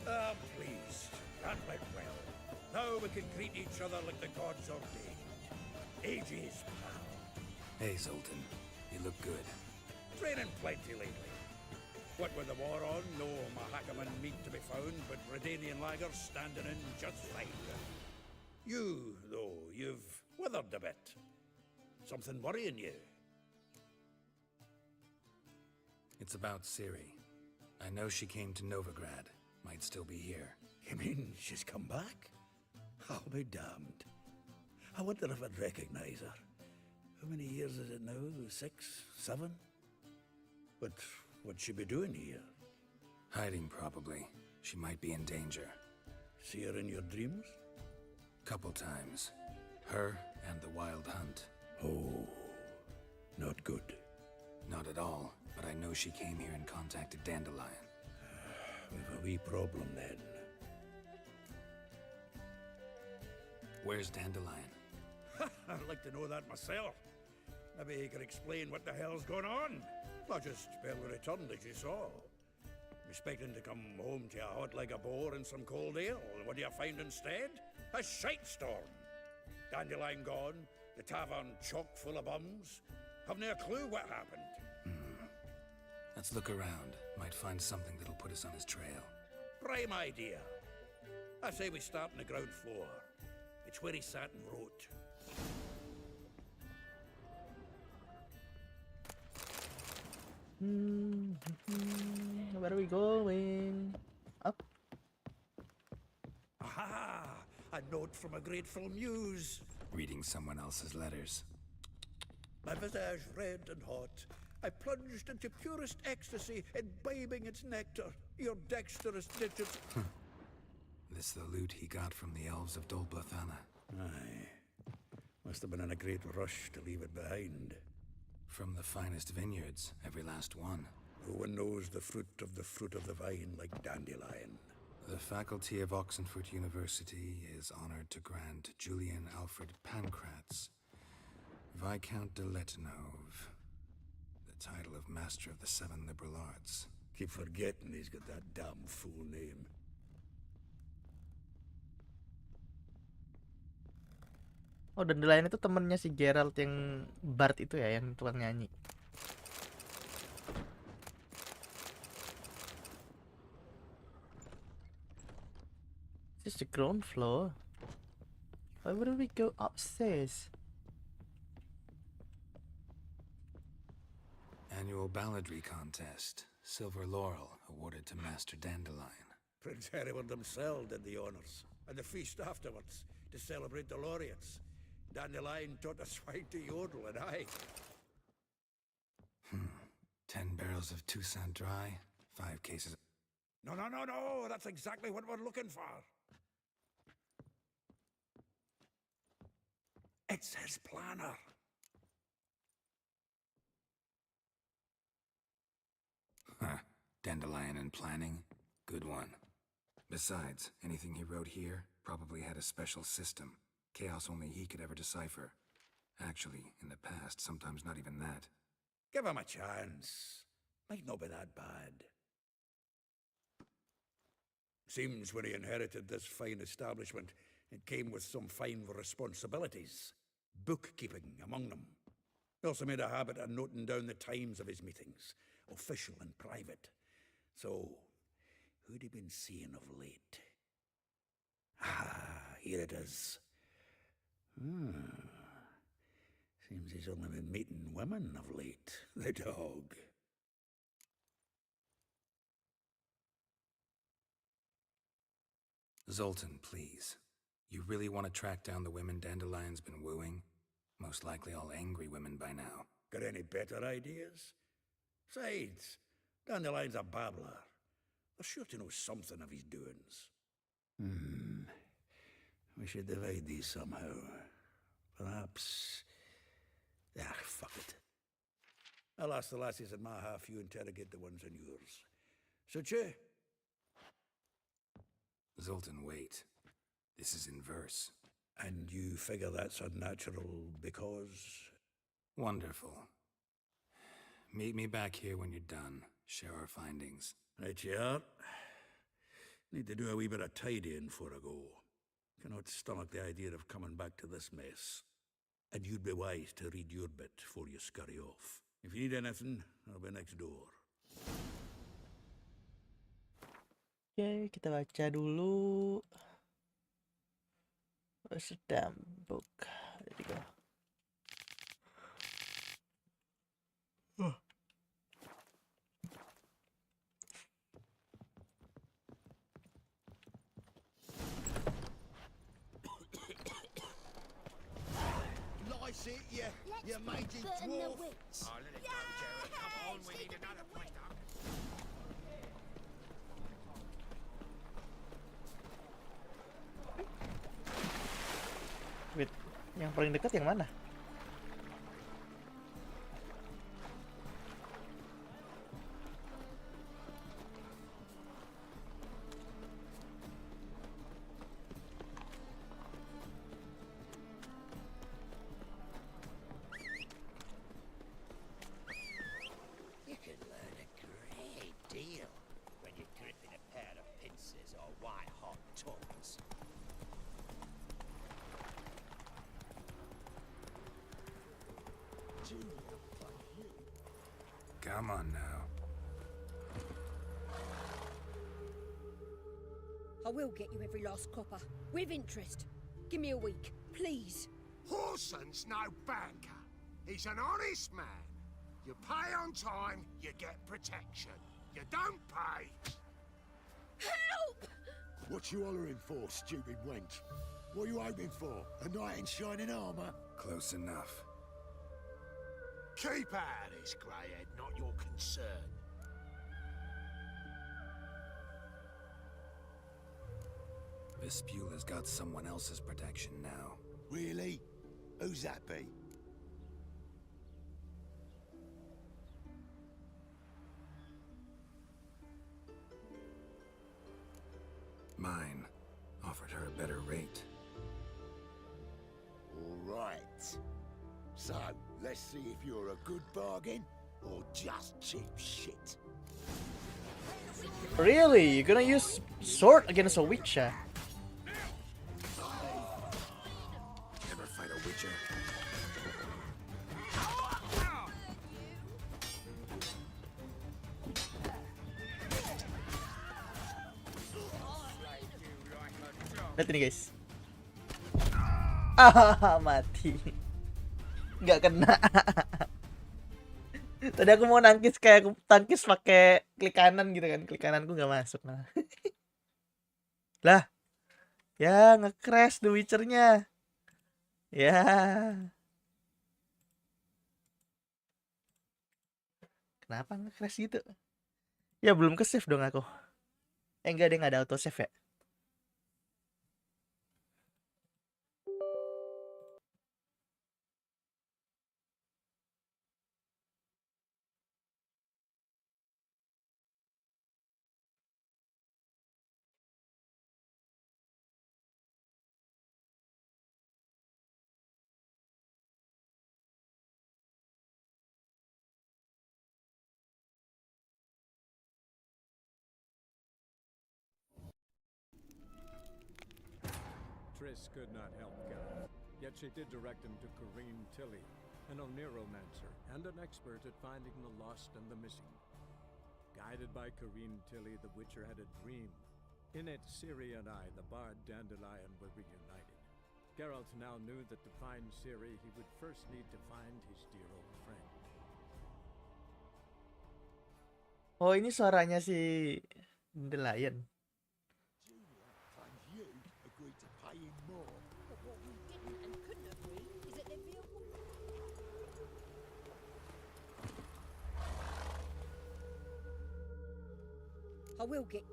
I'm pleased. That went well. Now we can greet each other like the gods ordained. Ages, pal. Hey, Zoltan. You look good. Raining plenty lately. What with the war on, no Mahakaman meat to be found, but Redanian lagers standing in just fine. You, though, you've withered a bit. Something worrying you? It's about Ciri. I know she came to Novigrad. Might still be here. You mean she's come back? I'll be damned. I wonder if I'd recognize her. How many years is it now? 6, 7? But what'd she be doing here? Hiding, probably. She might be in danger. See her in your dreams? Couple times. Her and the Wild Hunt. Oh, not good. Not at all, but I know she came here and contacted Dandelion. We've a wee problem then. Where's Dandelion? I'd like to know that myself. Maybe he could explain what the hell's going on. Not just barely returned as you saw. Expecting to come home to a hot like a boar and some cold ale. What do you find instead? A shite storm. Dandelion gone, the tavern chock full of bums. Haven't a clue what happened. Let's look around. Might find something that'll put us on his trail. Prime idea. I say we start on the ground floor. It's where he sat and wrote. Where are we going? Up. Aha! A note from a grateful muse. Reading someone else's letters. My visage red and hot, I plunged into purest ecstasy, imbibing its nectar. Your dexterous digits. This the loot he got from the elves of Dol Blathanna. Aye. Must have been in a great rush to leave it behind. From the finest vineyards, every last one. No one knows the fruit of the vine like Dandelion. The faculty of Oxenfurt University is honored to grant Julian Alfred Pancratz, Viscount de Letenove, the title of Master of the Seven Liberal Arts. Keep forgetting he's got that damn fool name. Oh, Dandelion itu temennya si Geralt yang Bard itu ya, yang tukang nyanyi. This is the ground floor. Why wouldn't we go upstairs? Annual balladry contest. Silver Laurel awarded to Master Dandelion. Prince Hereward himself did the honors, and the feast afterwards, to celebrate the laureates. Dandelion taught a swine to yodel, and I... 10 barrels of Toussaint Dry, 5 cases... No, that's exactly what we're looking for. It's his planner. Dandelion and planning? Good one. Besides, anything he wrote here probably had a special system. Chaos only he could ever decipher. Actually, in the past, sometimes not even that. Give him a chance. Might not be that bad. Seems when he inherited this fine establishment, it came with some fine responsibilities. Bookkeeping among them. He also made a habit of noting down the times of his meetings, official and private. So, who'd he been seeing of late? Ah, here it is. Seems he's only been meeting women of late, the dog. Zoltan, please. You really want to track down the women Dandelion's been wooing? Most likely all angry women by now. Got any better ideas? Besides, Dandelion's a babbler. They're sure to know something of his doings. We should divide these somehow. Perhaps... fuck it. I'll ask the lassies in my half, you interrogate the ones in yours. Suit you? Zoltan, wait. This is in verse. And you figure that's unnatural because... Wonderful. Meet me back here when you're done. Share our findings. Right you are. Need to do a wee bit of tidying before I go. Cannot stomach the idea of coming back to this mess. And you'd be wise to read your bit before you scurry off. If you need anything, I'll be next door. Oke, kita baca dulu. Sedang book. There you go. Lice it, you mangy dwarf. Oh, let it go, Gerald. Come on, we need another place to... Wait, yang paling dekat yang mana? You can learn a great deal when you're gripping a pair of pincers or white-hot tongues. Come on now. I will get you every last copper, with interest. Give me a week, please. Horson's no banker. He's an honest man. You pay on time, you get protection. You don't pay. Help! What you hollering for, stupid wench? What you hoping for? A knight in shining armour? Close enough. Keep out of this, greyhead, not your concern. Vespula's got someone else's protection now. Really? Who's that be? Mine offered her a better rate. All right. So, let's see if you're a good bargain or just cheap shit. Really? You're gonna use sword against a witcher? Never fight a witcher. Lihat ini guys. Ah, mati. Nggak kena. Tadi aku mau nangkis kayak aku tangkis pakai klik kanan gitu kan. Klik kananku nggak masuk nah. Lah. Ya, nge-crash The Witcher-nya. Ya. Kenapa nge-crash gitu? Ya belum ke-save dong aku. Enggak, dia nggak ada auto save ya. Triss could not help Geralt, yet she did direct him to Corrine Tilly, an oneromancer and an expert at finding the lost and the missing. Guided by Corrine Tilly, the Witcher had a dream. In it, Ciri and I, the bard Dandelion, were reunited. Geralt now knew that to find Ciri, he would first need to find his dear old friend. Oh, ini suaranya si Dandelion. I will get...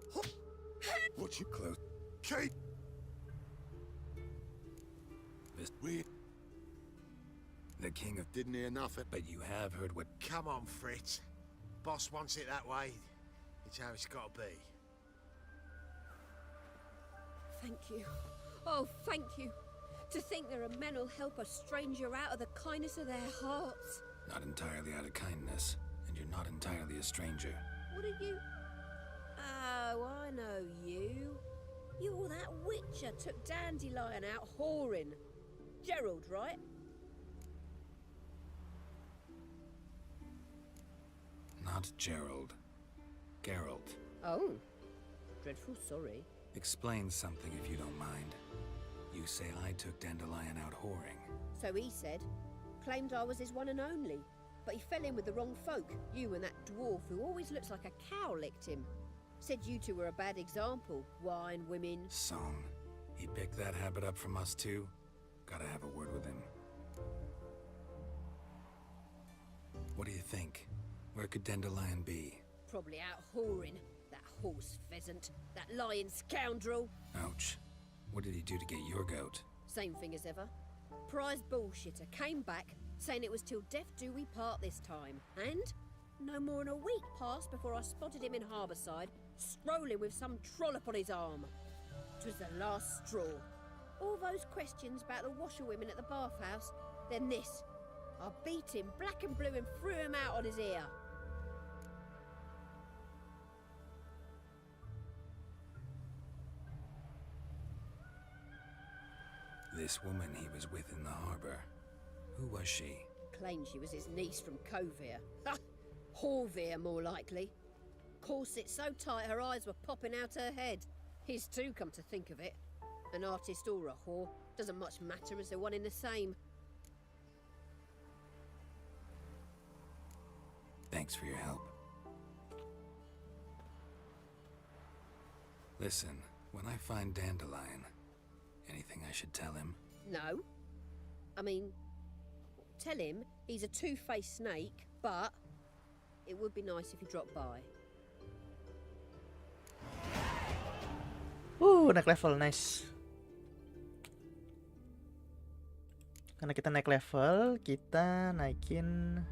What you close? Kate! The king of... Didn't hear nothing. But you have heard what... Come on, Fritz. Boss wants it that way. It's how it's got to be. Thank you. Oh, thank you. To think there are men who'll help a stranger out of the kindness of their hearts. Not entirely out of kindness, and you're not entirely a stranger. What are you... Oh, I know you. You're that witcher took Dandelion out whoring. Gerald, right? Not Gerald. Geralt. Oh, dreadful sorry. Explain something if you don't mind. You say I took Dandelion out whoring. So he said. Claimed I was his one and only. But he fell in with the wrong folk. You and that dwarf who always looks like a cow licked him. Said you two were a bad example. Wine, women. Song. He picked that habit up from us too? Gotta have a word with him. What do you think? Where could Dandelion be? Probably out whoring. That horse pheasant. That lying scoundrel. Ouch. What did he do to get your goat? Same thing as ever. Prize bullshitter came back, saying it was till death do we part this time. And no more than a week passed before I spotted him in Harbourside, strolling with some trollop on his arm. 'Twas the last straw. All those questions about the washerwomen at the bathhouse, then this. I beat him black and blue and threw him out on his ear. This woman he was with in the harbor. Who was she? Claimed she was his niece from Kovir. Ha! Horvir, more likely. Corset so tight her eyes were popping out her head. His too, come to think of it. An artist or a whore. Doesn't much matter as they're one in the same. Thanks for your help. Listen, when I find Dandelion, anything I should tell him? No. I mean, tell him he's a two-faced snake, but it would be nice if he dropped by. Naik level, nice. Karena kita naik level, kita naikin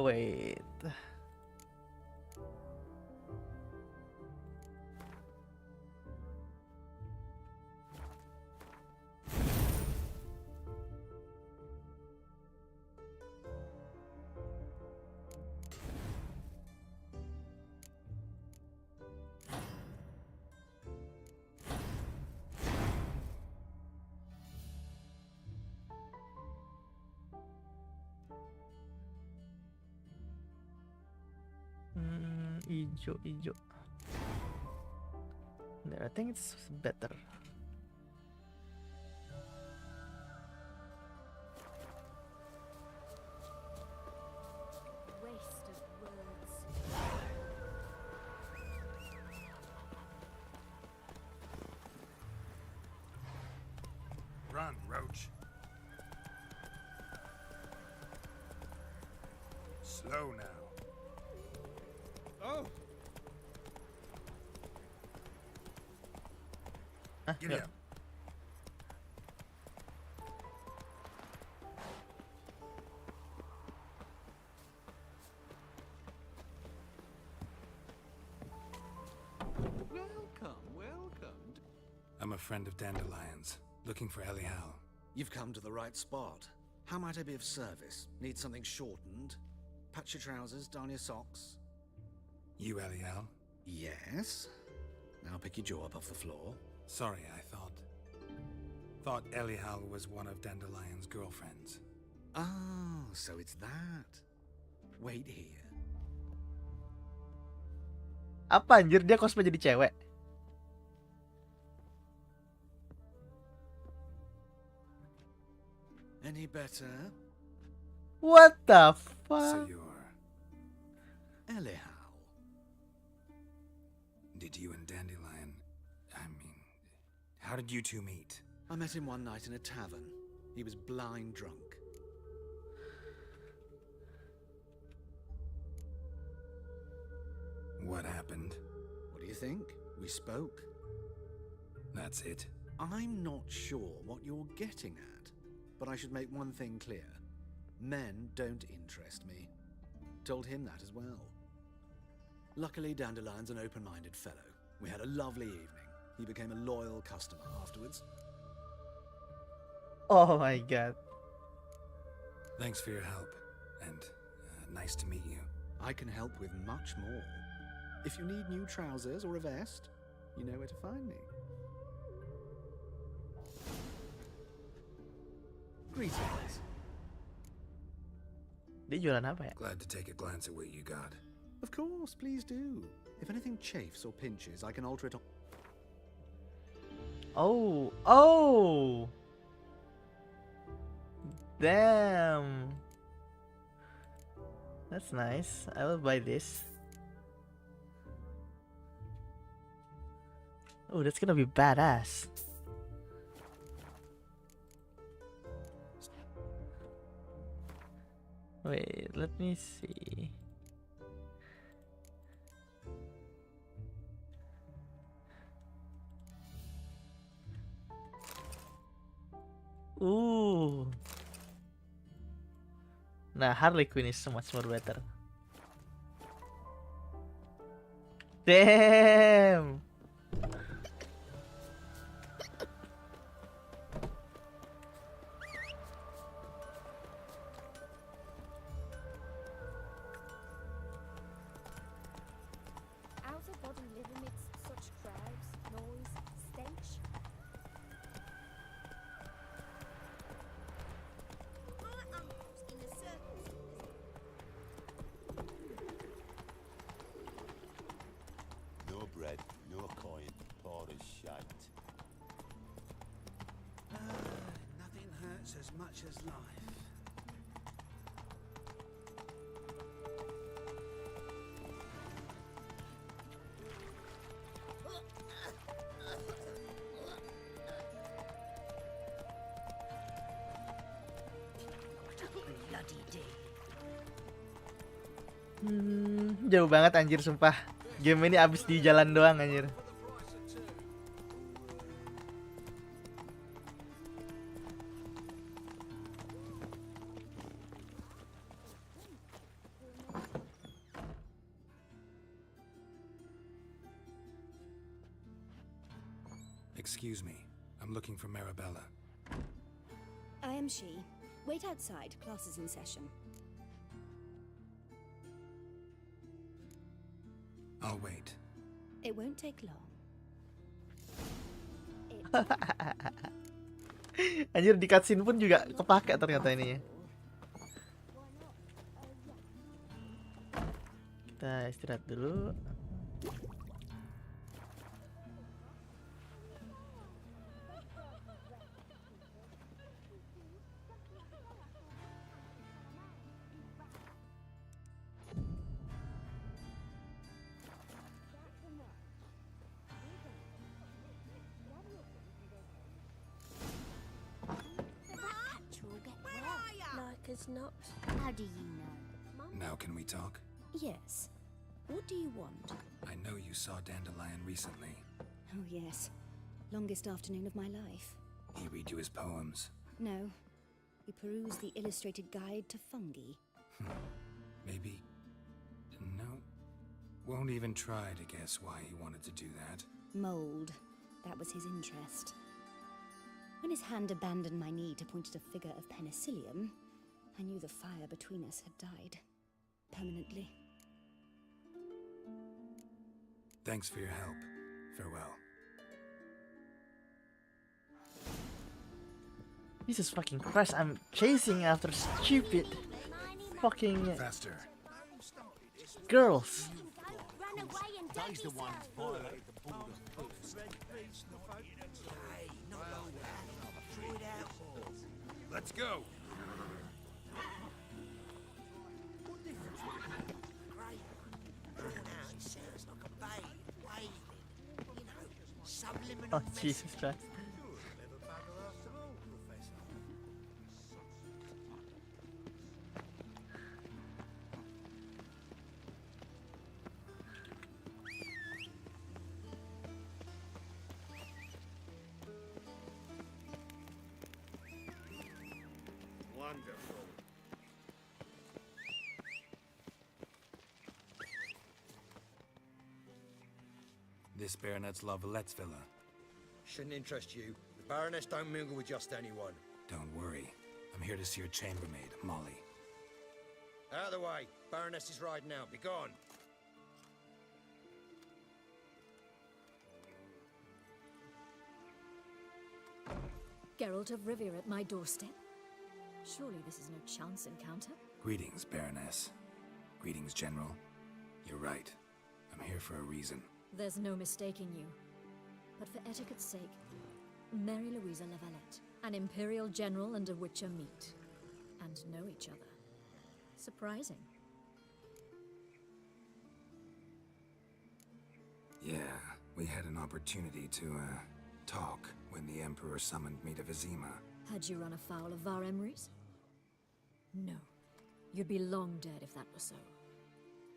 wait. Ijo. There, I think it's better. Waste of words. Run, Roach. Slow now. Oh! Giddy up. Welcome. I'm a friend of Dandelion's, looking for Elial. You've come to the right spot. How might I be of service? Need something shortened? Patch your trousers, darn your socks? You, Elial? Yes. Now pick your jaw up off the floor. Sorry, I thought Elihal was one of Dandelion's girlfriends. Oh, so it's that. Wait here. Apa anjir dia cosplay jadi cewek? Any better? What the So fuck? you're Elihal. Did you and Dandelion... how did you two meet? I met him one night in a tavern. He was blind drunk. What happened? What do you think? We spoke. That's it? I'm not sure what you're getting at, but I should make one thing clear. Men don't interest me. Told him that as well. Luckily, Dandelion's an open-minded fellow. We had a lovely evening. He became a loyal customer afterwards. Oh my god. Thanks for your help, and nice to meet you. I can help with much more. If you need new trousers or a vest, you know where to find me. Greetings. Dia jualan apa ya? Glad to take a glance at what you got. Of course, please do. If anything chafes or pinches, I can alter it on... Oh. Damn. That's nice. I will buy this. Oh, that's gonna be badass. Wait, let me see. Ooh. Nah, Harley Quinn is so much more better. Damn. Out-of-body live amidst such crowds, noise, stench. My uncle's in the circus. No bread, no coin, poor as shite. Nothing hurts as much as life. Jauh banget anjir sumpah. Game ini abis di jalan doang anjir. Excuse me. I'm looking for Marabella. I am she. Wait outside. Class is in session. I'll wait. It won't take long. Anjir di cutscene pun juga kepake ternyata ininya. Kita istirahat dulu. Like as not. How do you know? Now can we talk? Yes. What do you want? I know you saw Dandelion recently. Oh, yes. Longest afternoon of my life. He read you his poems. No. We perused the illustrated guide to fungi. Maybe... No. Won't even try to guess why he wanted to do that. Mold. That was his interest. When his hand abandoned my knee to point at a figure of penicillium, I knew the fire between us had died. Permanently. Thanks for your help. Farewell. Jesus fucking Christ, I'm chasing after stupid fucking Faster. girls. They's the ones violated the border first. Let's go. Oh, Jesus Christ. Wonderful. This Baronet's La Vallette's villa. Shouldn't interest you. The Baroness don't mingle with just anyone. Don't worry. I'm here to see her chambermaid, Molly. Out of the way. Baroness is riding out. Be gone. Geralt of Rivia at my doorstep? Surely this is no chance encounter. Greetings, Baroness. Greetings, General. You're right. I'm here for a reason. There's no mistaking you. But for etiquette's sake, Mary Louisa La Valette, an Imperial General and a Witcher meet. And know each other. Surprising. Yeah, we had an opportunity to, talk when the Emperor summoned me to Vizima. Had you run afoul of Var Emrys? No. You'd be long dead if that were so.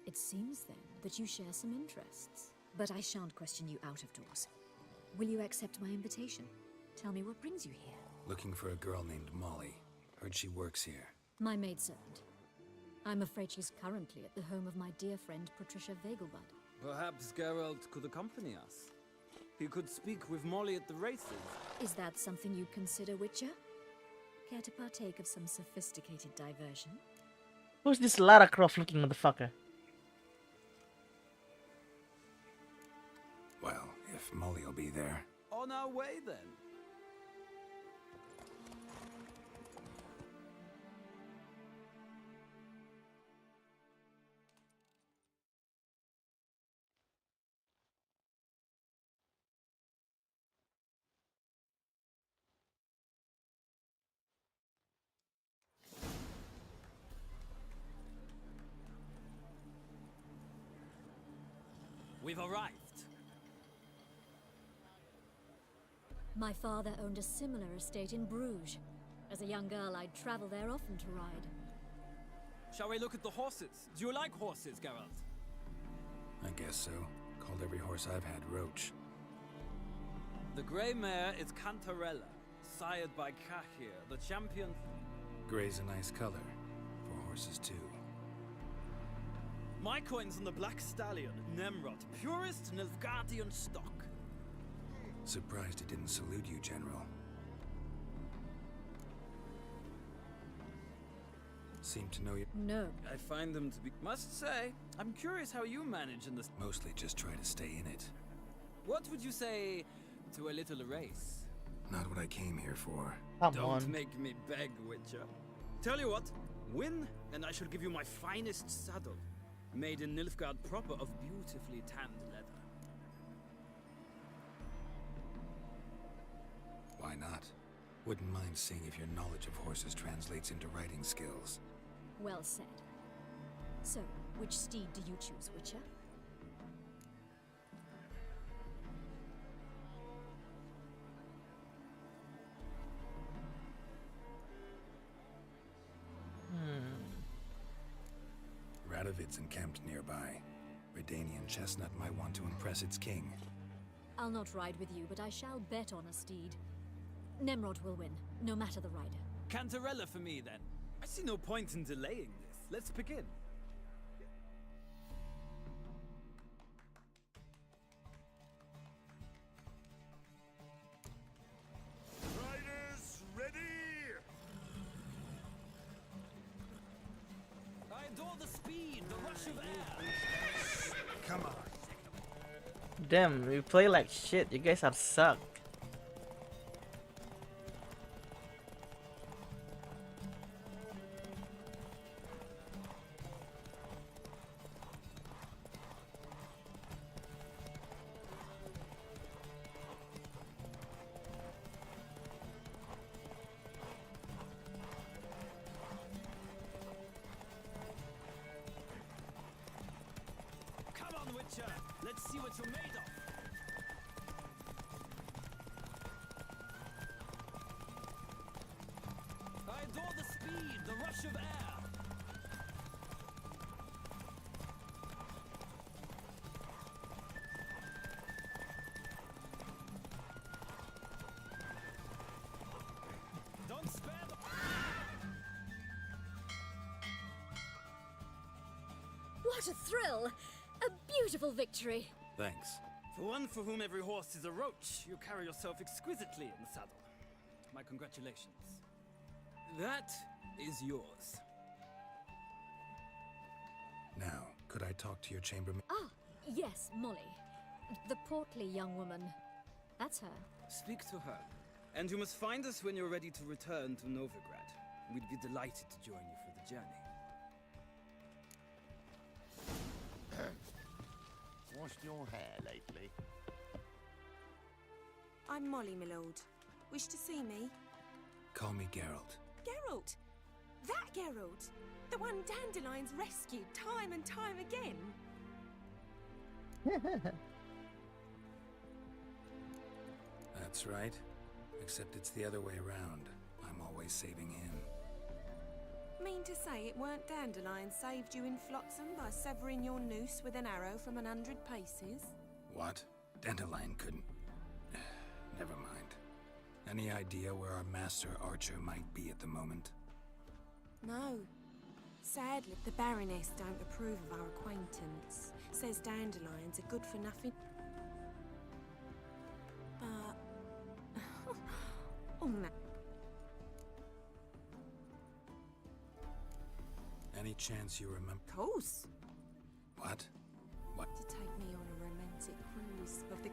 It seems, then, that you share some interests. But I shan't question you out of doors. Will you accept my invitation? Tell me what brings you here. Looking for a girl named Molly. Heard she works here. My maidservant. I'm afraid she's currently at the home of my dear friend Patricia Vegelbud. Perhaps Geralt could accompany us. He could speak with Molly at the races. Is that something you'd consider, Witcher? Care to partake of some sophisticated diversion? Who's this Lara Croft looking motherfucker? Well, if Molly'll be there. On our way, then. We've arrived. My father owned a similar estate in Bruges. As a young girl, I'd travel there often to ride. Shall we look at the horses? Do you like horses, Geralt? I guess so. Called every horse I've had Roach. The grey mare is Cantarella, sired by Kahir, the champion. Grey's a nice color. For horses, too. My coin's on the black stallion, Nemrod, purest Nilfgaardian stock. Surprised it didn't salute you, General. Seem to know you. No. I find them to be... Must say, I'm curious how you manage in this... Mostly just try to stay in it. What would you say to a little race? Not what I came here for. Don't make me beg, Witcher. Tell you what, win, and I shall give you my finest saddle. Made in Nilfgaard proper of beautifully tanned leather. Why not? Wouldn't mind seeing if your knowledge of horses translates into riding skills. Well said. So, which steed do you choose, Witcher? Radovid's encamped nearby. Redanian chestnut might want to impress its king. I'll not ride with you, but I shall bet on a steed. Nemrod will win, no matter the rider. Cantarella for me, then. I see no point in delaying this. Let's begin. Riders, ready! I adore the speed, the rush of air. Come on. Damn, we play like shit. You guys are suck. Witcher. Let's see what you're made of. I adore the speed, the rush of air. Don't spare the... What a thrill! A beautiful victory. Thanks. For one for whom every horse is a roach, you carry yourself exquisitely in the saddle. My congratulations. That is yours. Now, could I talk to your chambermaid? Ah, yes, Molly. The portly young woman. That's her. Speak to her. And you must find us when you're ready to return to Novigrad. We'd be delighted to join you for the journey. Washed your hair lately? I'm Molly, my lord. Wish to see me? Call me Geralt. Geralt! That Geralt! The one Dandelions rescued time and time again! That's right. Except it's the other way around. I'm always saving him. Mean to say it weren't Dandelion saved you in Flotsam by severing your noose with an arrow from 100 paces? What? Dandelion couldn't... Never mind. Any idea where our master archer might be at the moment? No. Sadly, the Baroness don't approve of our acquaintance. Says Dandelions are good for nothing. But... on that... Any chance you remember? Course. What? What? To take me on a romantic cruise of the...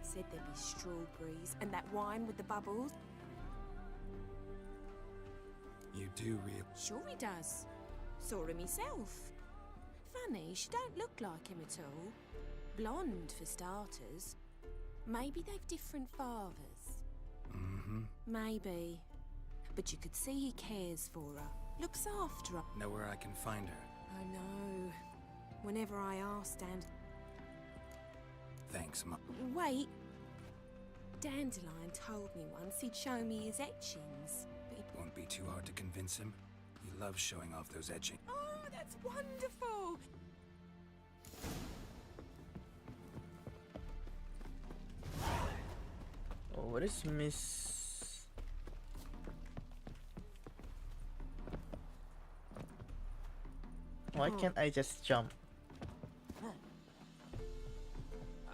Said there'd be strawberries and that wine with the bubbles. You do real... Sure he does. Saw him myself. Funny, she don't look like him at all. Blonde, for starters. Maybe they've different fathers. Mm-hmm. Maybe. But you could see he cares for her. Looks after her. Know where I can find her? I know. Whenever I ask Thanks, Mom. Wait. Dandelion told me once he'd show me his etchings. But he... Won't be too hard to convince him. He loves showing off those etchings. Oh, that's wonderful! Oh, what is Miss... Why can't I just jump?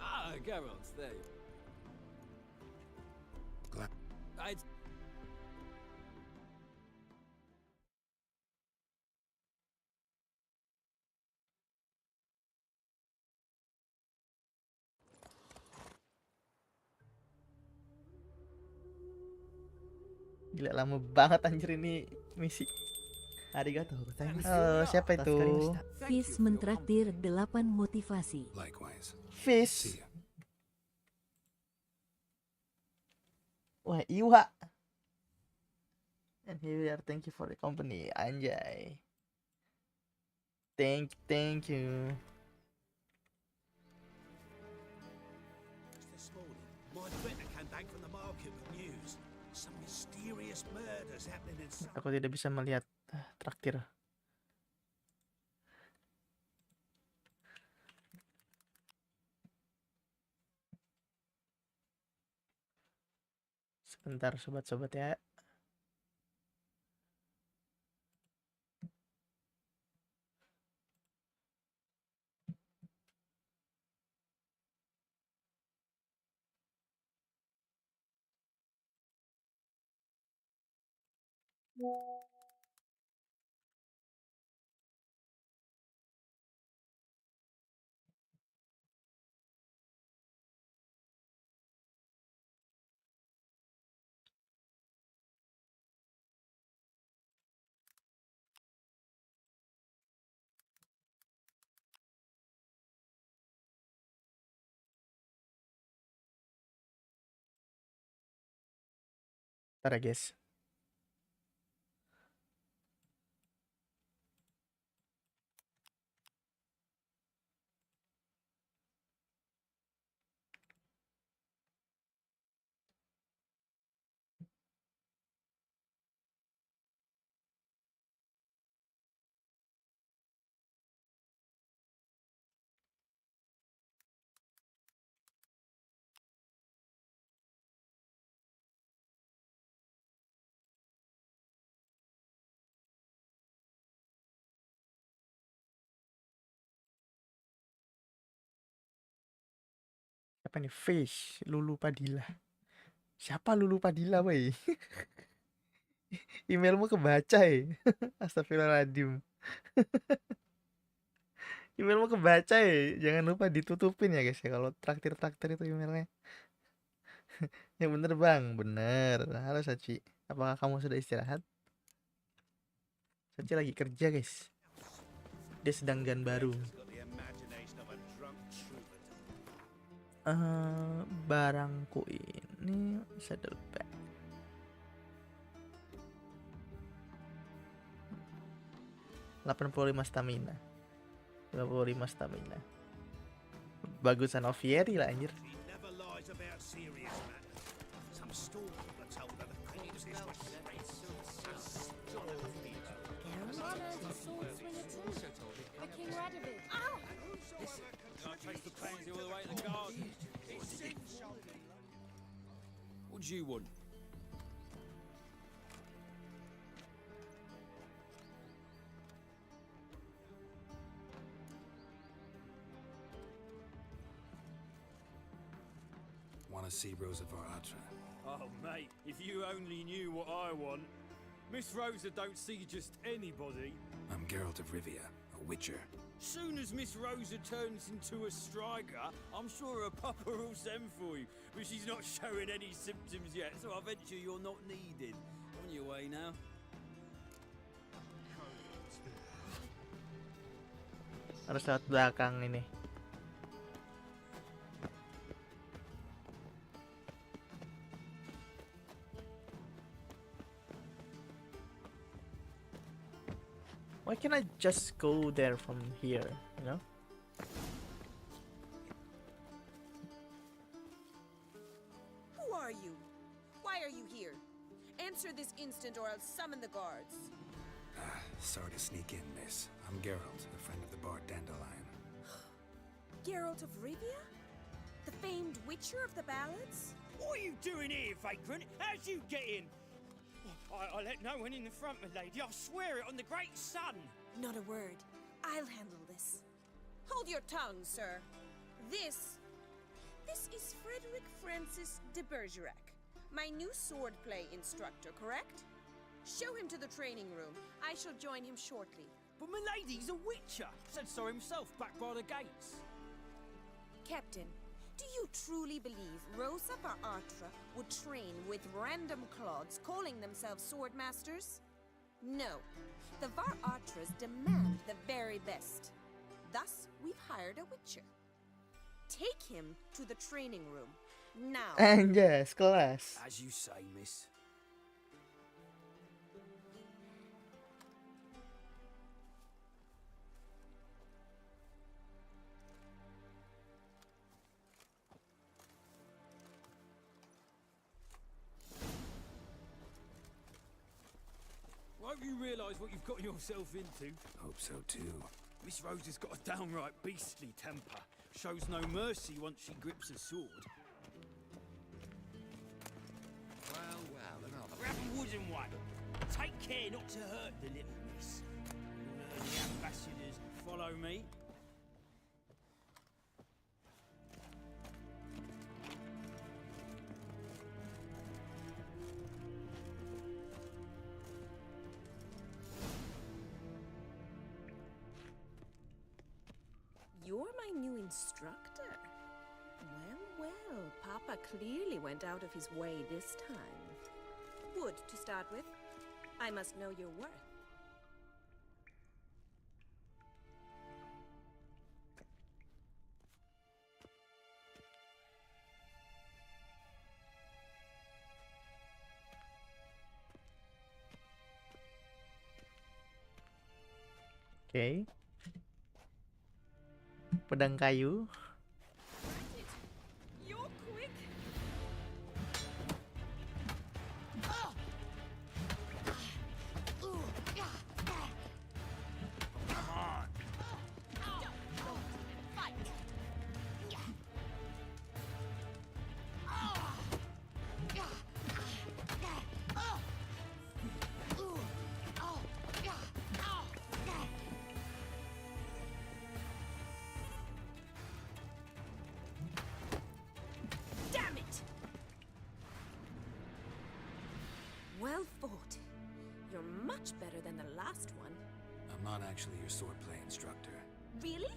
Ah, Geralt, there you Glad. I'd... Gila lama banget anjir ini misi. Arigato gozaimasu. Halo, siapa itu? Fizz mentraktir 8 motivasi. Likewise. Fizz. Wah, Iwa. And here we are. Thank you for the company. Anjay. Thank you. This morning, my butler came back from the market with news. Some mysterious murders happening in some... Aku tidak bisa melihat traktir. Sebentar sobat-sobat ya. Ntar ya guys. Apa nih? Fish, Lulu Padilla. Siapa Lulu Padilla, woi? Emailmu kebaca ya? Astagfirullahaladzim. Emailmu kebaca ya? Jangan lupa ditutupin ya guys ya kalau traktir-traktir itu emailnya. Ya bener bang, bener. Halo Sachi, apakah kamu sudah istirahat? Sachi lagi kerja guys. Dia sedang gan baru. Barangku ini saddle bag. ...85 stamina. 55 stamina. Bagusan Ovieri lah anjir. What do you want? Want to see Rosa Varatra? Oh, mate, if you only knew what I want. Miss Rosa don't see just anybody. I'm Geralt of Rivia, a witcher. Soon as Miss Rosa turns into a striker, I'm sure her papa will send for you. But she's not showing any symptoms yet, so I venture you're not needed. On your way now. Harus lewat belakang ini. Why can't I just go there from here, you know? Who are you? Why are you here? Answer this instant or I'll summon the guards. Sorry to sneak in, miss. I'm Geralt, a friend of the bard Dandelion. Geralt of Rivia? The famed witcher of the ballads? What are you doing here, vagrant? How'd you get in? I let no one in the front, my lady. I swear it on the great sun. Not a word. I'll handle this. Hold your tongue, sir. This is Frederick Francis de Bergerac, my new swordplay instructor, correct? Show him to the training room. I shall join him shortly. But my lady's a witcher. Said so himself back by the gates. Captain, do you truly believe Rosa Varatra would train with random clods calling themselves swordmasters? No. The Varatras demand the very best. Thus, we've hired a witcher. Take him to the training room. Now. Anjas, kelas. As you say, miss. Hope you realise what you've got yourself into. Hope so too. Miss Rosa's got a downright beastly temper. Shows no mercy once she grips a sword. Well, another. Grab a wooden one. Take care not to hurt the little miss. The ambassadors follow me. You're my new instructor. Well, Papa clearly went out of his way this time. Wood, to start with. I must know your worth. Oke. Pedang kayu. You're quick. not actually your swordplay instructor. Really?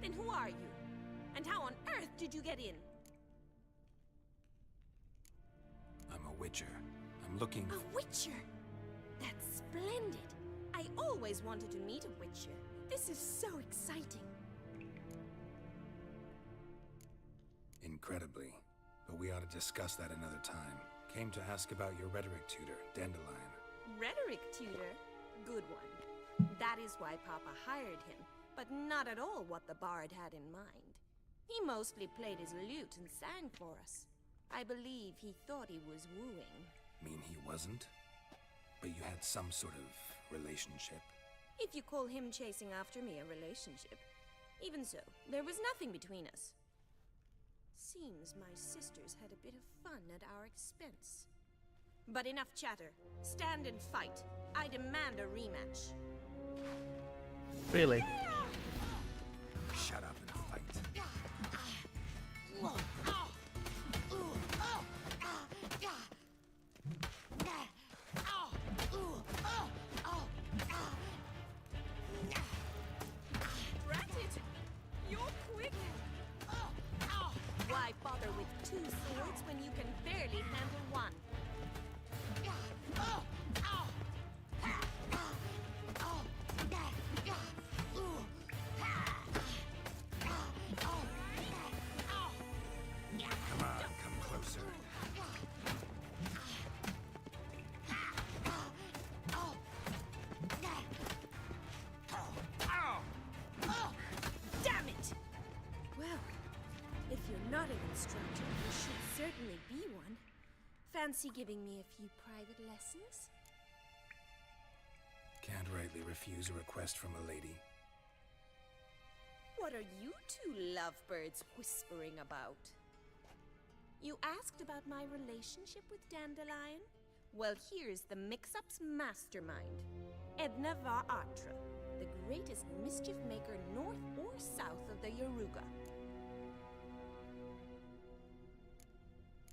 Then who are you? And how on earth did you get in? I'm a witcher. I'm looking... A witcher? That's splendid. I always wanted to meet a witcher. This is so exciting. Incredibly. But we ought to discuss that another time. Came to ask about your rhetoric tutor, Dandelion. Rhetoric tutor? Good one. That is why Papa hired him, but not at all what the bard had in mind. He mostly played his lute and sang for us. I believe he thought he was wooing. Mean he wasn't? But you had some sort of relationship? If you call him chasing after me a relationship. Even so, there was nothing between us. Seems my sisters had a bit of fun at our expense. But enough chatter. Stand and fight. I demand a rematch. Really? Shut up and fight. Rat it! You're quick! Why bother with two swords when you can barely handle one? Come on, come closer. Damn it! Well, if you're not an instructor, you should certainly be one. Fancy giving me a few private lessons? Can't rightly refuse a request from a lady. What are you two lovebirds whispering about? You asked about my relationship with Dandelion? Well, here's the mix-up's mastermind. Edna var Atra, the greatest mischief maker north or south of the Yaruga.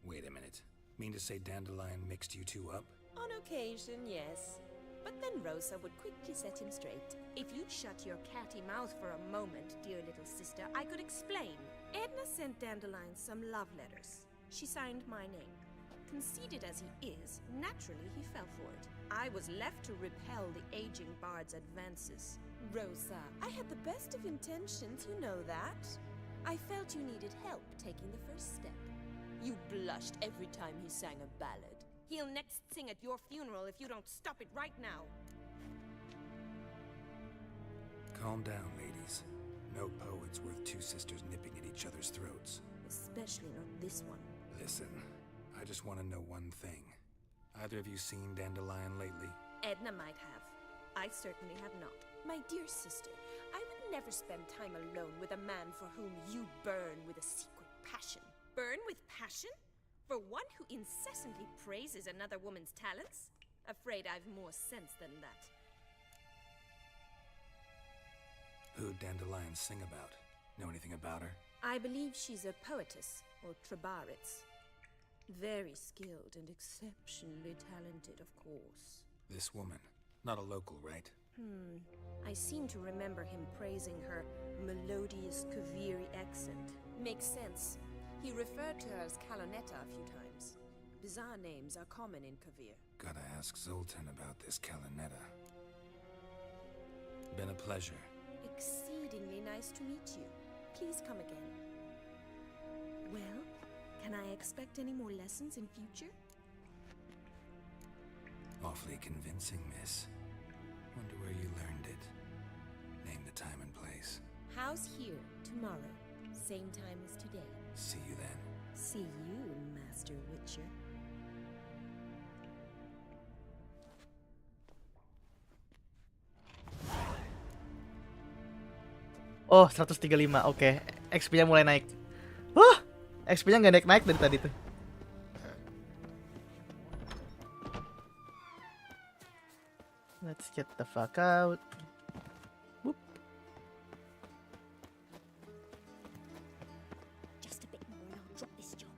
Wait a minute. Mean to say Dandelion mixed you two up? On occasion, yes. But then Rosa would quickly set him straight. If you'd shut your catty mouth for a moment, dear little sister, I could explain. Edna sent Dandelion some love letters. She signed my name. Conceited as he is, naturally he fell for it. I was left to repel the aging bard's advances. Rosa, I had the best of intentions, you know that. I felt you needed help taking the first step. You blushed every time he sang a ballad. He'll next sing at your funeral if you don't stop it right now. Calm down, ladies. No poet's worth two sisters nipping at each other's throats. Especially not this one. Listen, I just want to know one thing. Either of you seen Dandelion lately? Edna might have. I certainly have not. My dear sister, I would never spend time alone with a man for whom you burn with a secret passion. Burn with passion? For one who incessantly praises another woman's talents? Afraid I've more sense than that. Who'd Dandelion sing about? Know anything about her? I believe she's a poetess, or trabaritz. Very skilled and exceptionally talented, of course. This woman. Not a local, right? I seem to remember him praising her melodious Kaviri accent. Makes sense. He referred to her as Kalonetta a few times. Bizarre names are common in Kavir. Gotta ask Zoltan about this Kalonetta. Been a pleasure. Exceedingly nice to meet you. Please come again. Well, can I expect any more lessons in future? Awfully convincing, miss. Wonder where you learned it. Name the time and place. House here, tomorrow. Same time as today. See you then. See you, Master Witcher. Oh, 135. Oke. XP-nya mulai naik. XP-nya nggak naik-naik dari tadi tuh. Let's get the fuck out. Whoop. Just a bit more and I'll drop this job.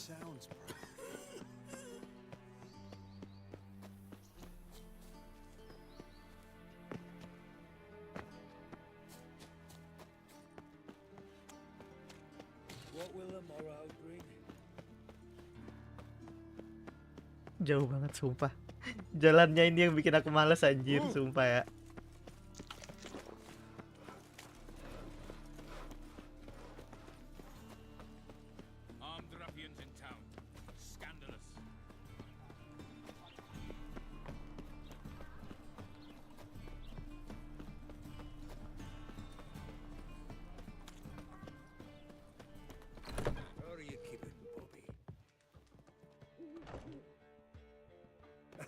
sounds, bro. What will the morrow bring? Jauh banget sumpah. Jalannya ini yang bikin aku males anjir, sumpah ya. Armed ruffians in town. Scandalous. How are you keeping, Bobby?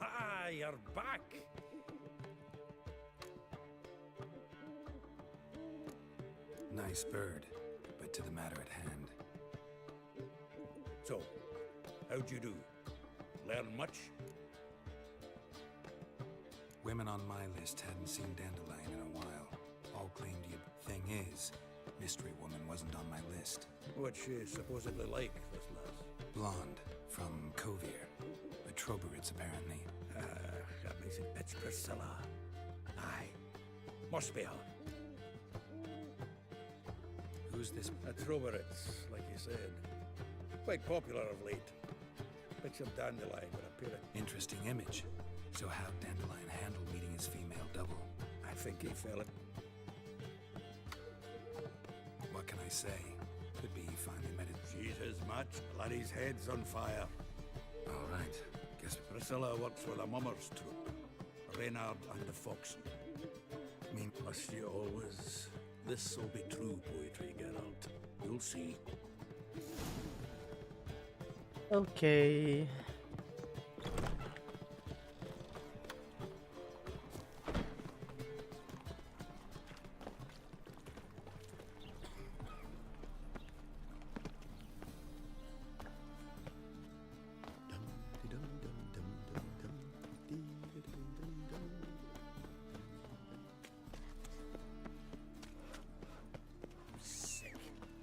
Ah, you're back! Nice bird, but to the matter at hand. So, how'd you do? Learn much? Women on my list hadn't seen Dandelion in a while. All claimed you. Thing is, Mystery Woman wasn't on my list. What's she supposedly like, this lass? Blonde, from Kovier. A Troberits, apparently. That makes it. It's Priscilla. Aye. Must be her. Who's this? A Troberits, like you said. Quite popular of late. Picture Dandelion with a pair of... Interesting image. So how'd Dandelion handle meeting his female double? I think he fell it. What can I say? Could be he finally met it. She's his match. Laddie's head's on fire. All right. Guess Priscilla works with a mummers troupe. Reynard and the Fox. Must you always? This'll be true poetry, Geralt. You'll see. Okay.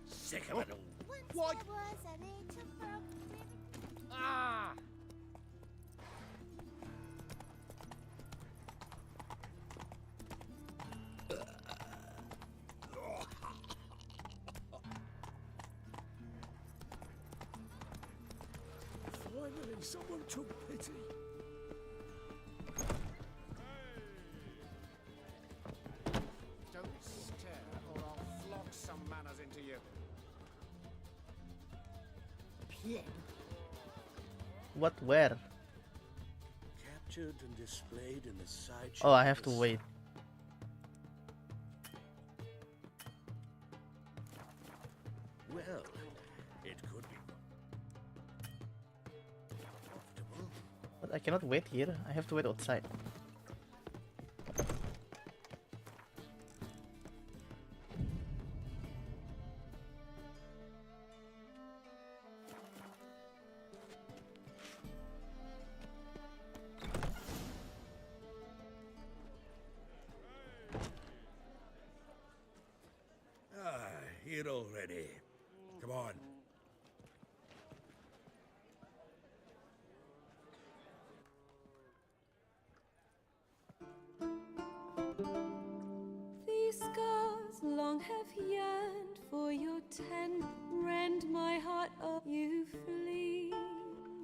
Sick of it all. What? There was a little frog. Ah! Finally, someone took pity. Don't stare, or I'll flog some manners into you. What? Where? Captured and displayed in the sideshow. Oh, I have to wait. Well, it could be comfortable. But I cannot wait here. I have to wait outside. Here already. Come on. These scars long have yearned for your tent, rend my heart up, you flee,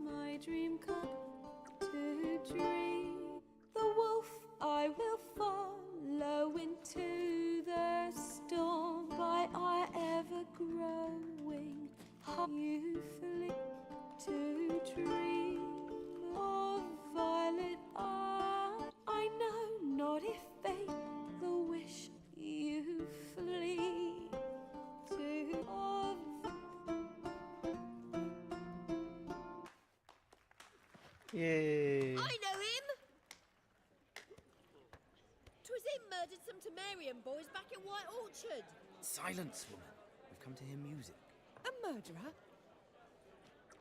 my dream come to dream. The wolf I will follow into the storm by our ever-growing heart, you flee to dream of violet eye. I know not if fate the wish you flee to of. Yay. I know him! 'Twas him murdered some Temerian boys back at White Orchard. Silence, woman. We've come to hear music. A murderer?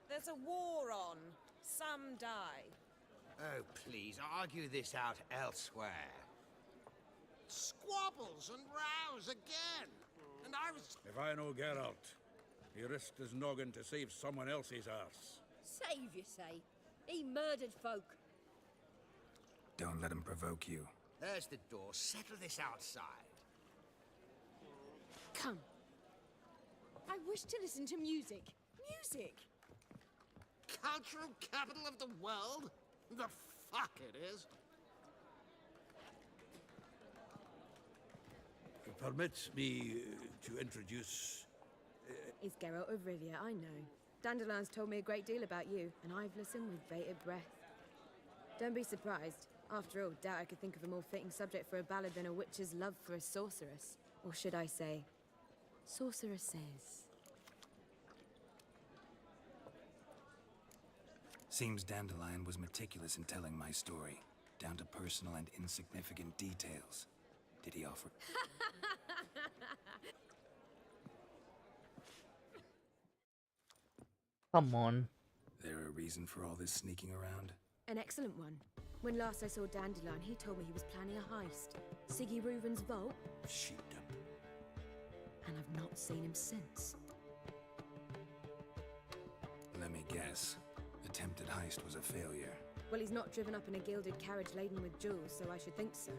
There's a war on. Some die. Oh, please, argue this out elsewhere. Squabbles and rows again. And I was... If I know Geralt, He risked his noggin to save someone else's arse. Save, you say? He murdered folk. Don't let him provoke you. There's the door. Settle this outside. Come. I wish to listen to music. Music! Cultural capital of the world? The fuck it is. Permit me to introduce... It's Geralt of Rivia, I know. Dandelion's told me a great deal about you, and I've listened with bated breath. Don't be surprised. After all, doubt I could think of a more fitting subject for a ballad than a witch's love for a sorceress. Or should I say, sorceresses. Seems Dandelion was meticulous in telling my story, down to personal and insignificant details. Did he offer... Come on. There a reason for all this sneaking around? An excellent one. When last I saw Dandelion, he told me he was planning a heist. Siggy Reuven's vault. Sheepdom. And I've not seen him since. Let me guess. Attempted heist was a failure. Well, he's not driven up in a gilded carriage laden with jewels, so I should think so.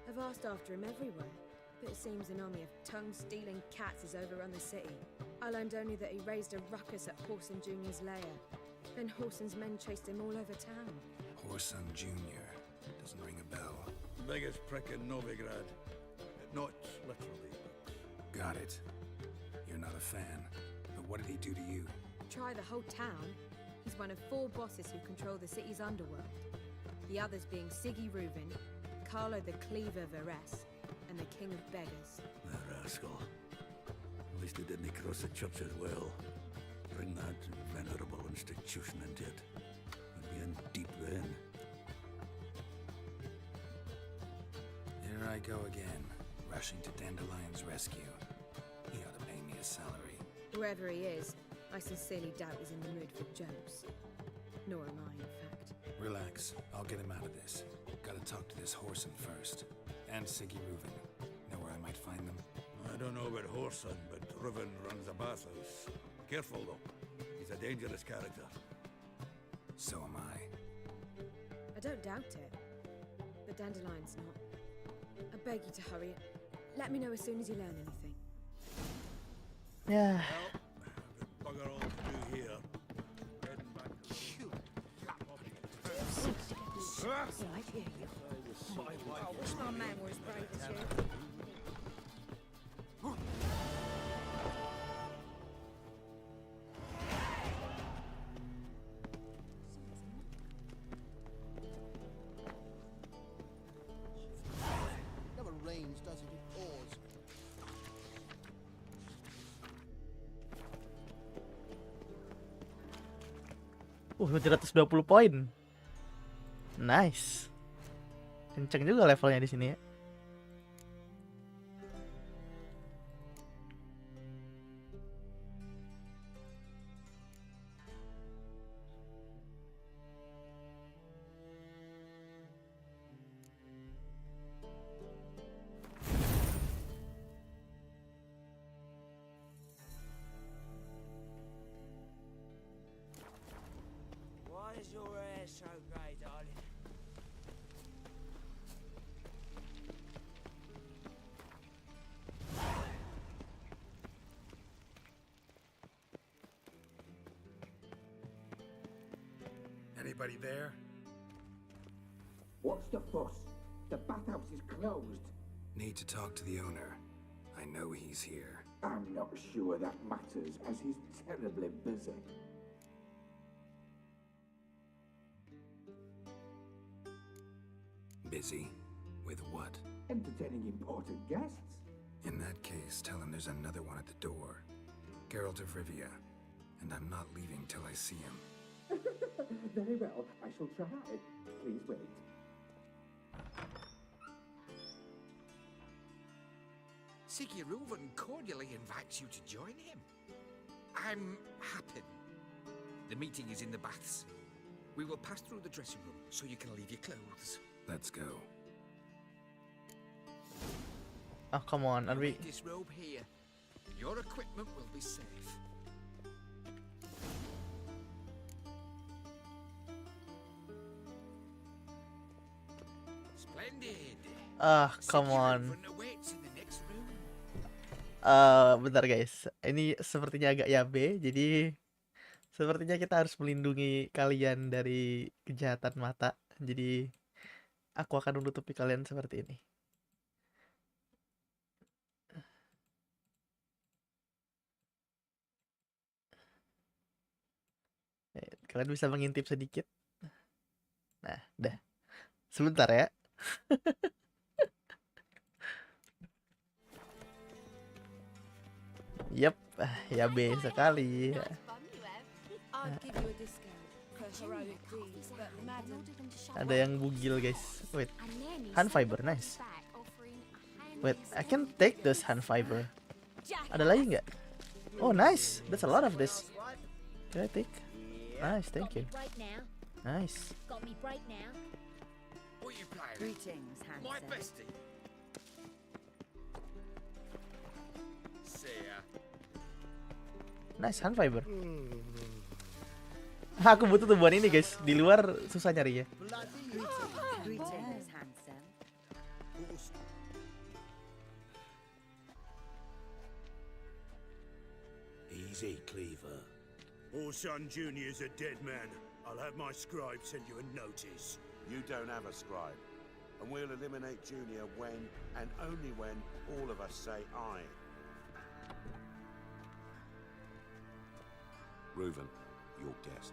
I've asked after him everywhere, but it seems an army of tongue-stealing cats has overrun the city. I learned only that he raised a ruckus at Whoreson Jr.'s lair. Then Whoreson's men chased him all over town. Whoreson Jr. Doesn't ring a bell. Biggest prick in Novigrad. Not literally, but... Got it. You're not a fan. But what did he do to you? Try the whole town. He's one of 4 bosses who control the city's underworld. The others being Siggy Reuven, Carlo the Cleaver Varese, and the King of Beggars. The rascal. At least he didn't cross the church as well. Bring that venerable institution into it. We'd be in deep then. Here I go again, rushing to Dandelion's rescue. He ought to pay me a salary. Whoever he is, I sincerely doubt he's in the mood for jokes. Nor am I, in fact. Relax. I'll get him out of this. Gotta talk to this Whoreson first. And Siggy Reuven. Know where I might find them? I don't know about Whoreson, but Reuven runs a bathhouse. Careful, though. He's a dangerous character. So am I. I don't doubt it. But Dandelion's not. I beg you to hurry. Let me know as soon as you learn anything. Yeah. Well, bugger all to do here. Heading back to I hear you. I wish my man were as brave as you. Never rains, does it? It pours. Ratus 720 poin. Nice. Kenceng juga levelnya di sini ya. Why is your hair so grey, darling? Anybody there? What's the fuss? The bathhouse is closed. Need to talk to the owner. I know he's here. I'm not sure that matters, as he's terribly busy. Busy? With what? Entertaining important guests. In that case, tell him there's another one at the door. Geralt of Rivia. And I'm not leaving till I see him. Very well, I shall try. Please wait. Siggy Reuven cordially invites you to join him. I'm Happen. The meeting is in the baths. We will pass through the dressing room so you can leave your clothes. Let's go. Oh, come on. Are we... Disrobe here. Your equipment will be safe. Splendid. Come on. Awaits in the next room. Bentar guys. Ini sepertinya agak yabe, jadi sepertinya kita harus melindungi kalian dari kejahatan mata. Jadi aku akan menutupi kalian seperti ini. Kalian bisa mengintip sedikit. Nah, dah. Sebentar ya. Yep, yabe sekali. I'd give you a discount for heroic deeds, but madam... Ada yang bugil guys. Wait, hand fiber, nice. Wait, I can take this hand fiber. Ada lagi nggak? Oh nice, that's a lot of this. Can I take? Nice, thank you. Nice. Got me break now. What are you playing? Greetings, handsome. My bestie. See ya. Nice hand fiber. Aku butuh tumbuhan ini guys. Di luar susah nyarinya. Greetings, handsome. Easy, Cleaver. Orson Jr.'s a dead man. I'll have my scribe send you a notice. You don't have a scribe. And we'll eliminate Junior when, and only when, all of us say aye. Reuven, your guest.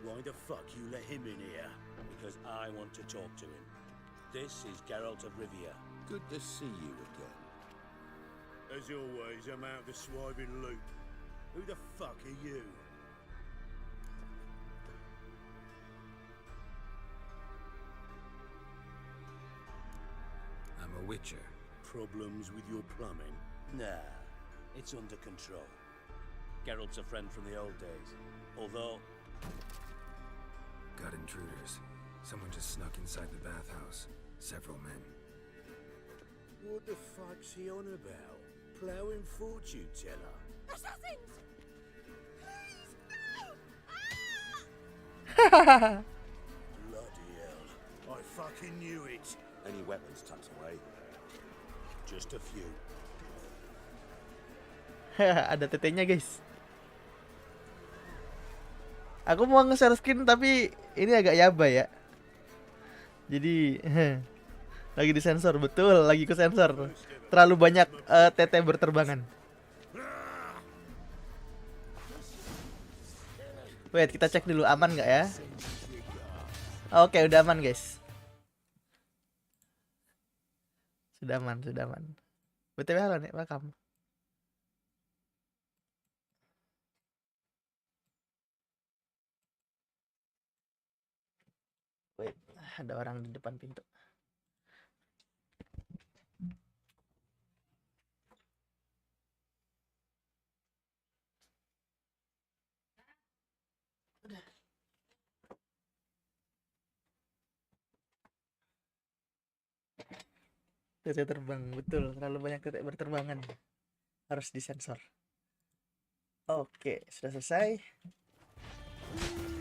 Why the fuck you let him in here? Because I want to talk to him. This is Geralt of Rivia. Good to see you again. As always, I'm out the swiving loop. Who the fuck are you? I'm a witcher. Problems with your plumbing? Nah, it's under control. Geralt's a friend from the old days. Although... Got intruders. Someone just snuck inside the bathhouse. Several men. What the fuck's he on about? Plowing fortune teller? Assassins! Please, no! Bloody hell. I fucking knew it. Any weapons tucked away? Just a few. Ada tetenya guys. Aku mau nge-share screen tapi ini agak yaba ya. Jadi lagi disensor, betul, lagi ke sensor. Terlalu banyak tete berterbangan. Wait, kita cek dulu aman nggak ya? Oke, udah aman guys. Sudah aman, sudah aman. BTW halo nih, welcome. Wait, ada orang di depan pintu. Tete terbang, betul. Terlalu banyak tete berterbangan. Harus disensor. Oke, sudah selesai.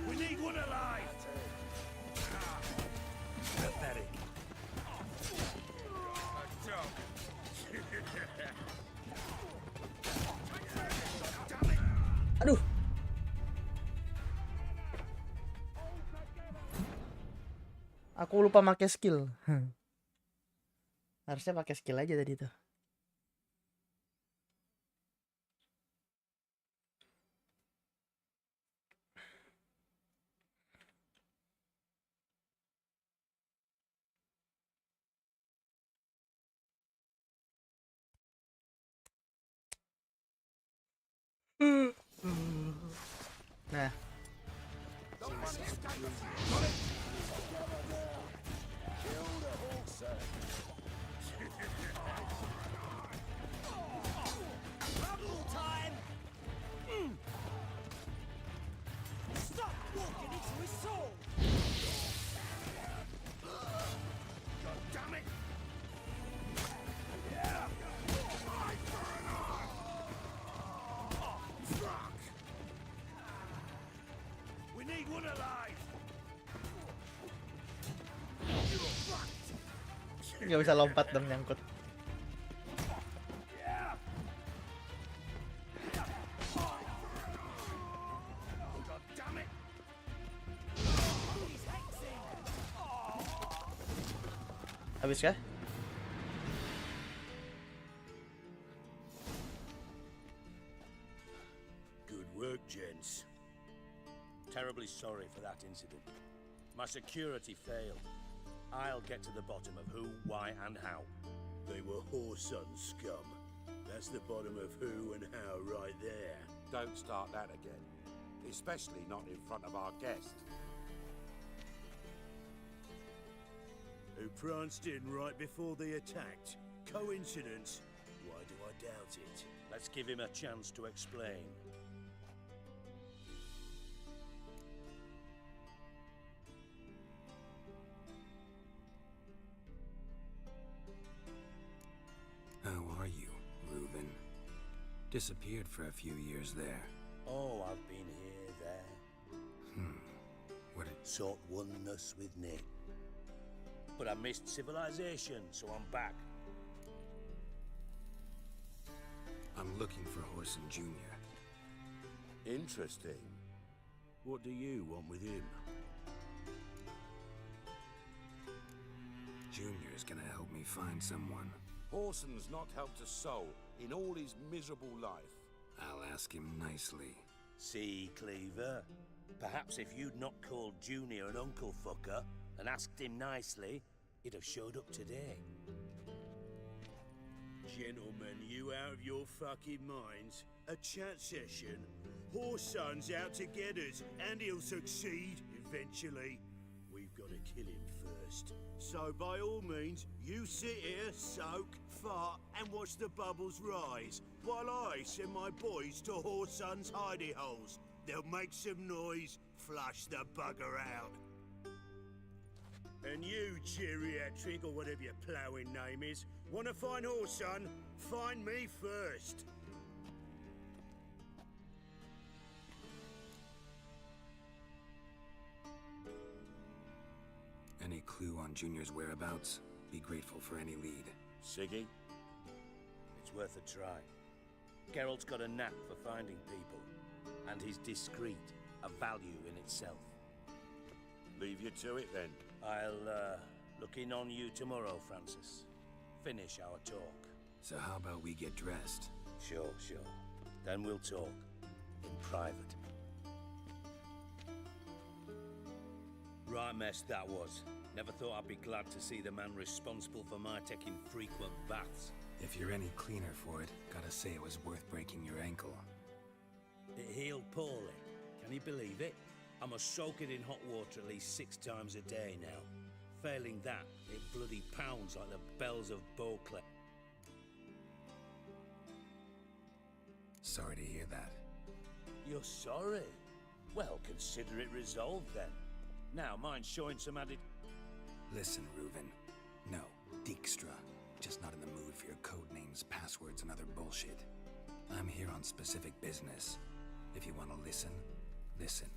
We need one alive! Pathetic. Aduh. Aku lupa pakai skill. Harusnya pakai skill aja tadi tuh. Nah. Stop walking into his soul! God damn it! One alive. Nggak bisa lompat dan nyangkut. Habis kah? Good work, gents. Terribly sorry for that incident. My security failed. I'll get to the bottom of who, why, and how. They were whoreson scum. That's the bottom of who and how right there. Don't start that again. Especially not in front of our guest. Who pranced in right before they attacked. Coincidence? Why do I doubt it? Let's give him a chance to explain. How are you, Reuben? Disappeared for a few years there. Oh, I've been here, there. What did... Sought oneness with Nick. But I missed civilization, so I'm back. I'm looking for Horson Jr. Interesting. What do you want with him? Junior's gonna help me find someone. Horson's not helped a soul in all his miserable life. I'll ask him nicely. See, Cleaver? Perhaps if you'd not called Junior an uncle fucker and asked him nicely, he'd have showed up today. Gentlemen, you out of your fucking minds? A chat session? Horson's out to get us, and he'll succeed eventually. We've got to kill him first. So by all means, you sit here, soak, fart, and watch the bubbles rise, while I send my boys to Horson's hidey holes. They'll make some noise, flush the bugger out. And you, geriatric, or whatever your ploughing name is, want to find Horson? Find me first. Any clue on Junior's whereabouts? Be grateful for any lead. Siggy? It's worth a try. Geralt's got a knack for finding people, and he's discreet, a value in itself. Leave you to it then. I'll look in on you tomorrow, Francis. Finish our talk. So how about we get dressed? Sure. Then we'll talk. In private. Right mess that was. Never thought I'd be glad to see the man responsible for my taking frequent baths. If you're any cleaner for it, gotta say it was worth breaking your ankle. It healed poorly. Can you believe it? I must soak it in hot water at least 6 times a day now. Failing that, it bloody pounds like the bells of Beauclerc. Sorry to hear that. You're sorry? Well, consider it resolved then. Now, mind showing some added... Listen, Reuben. No, Dijkstra. Just not in the mood for your code names, passwords, and other bullshit. I'm here on specific business. If you want to listen, listen.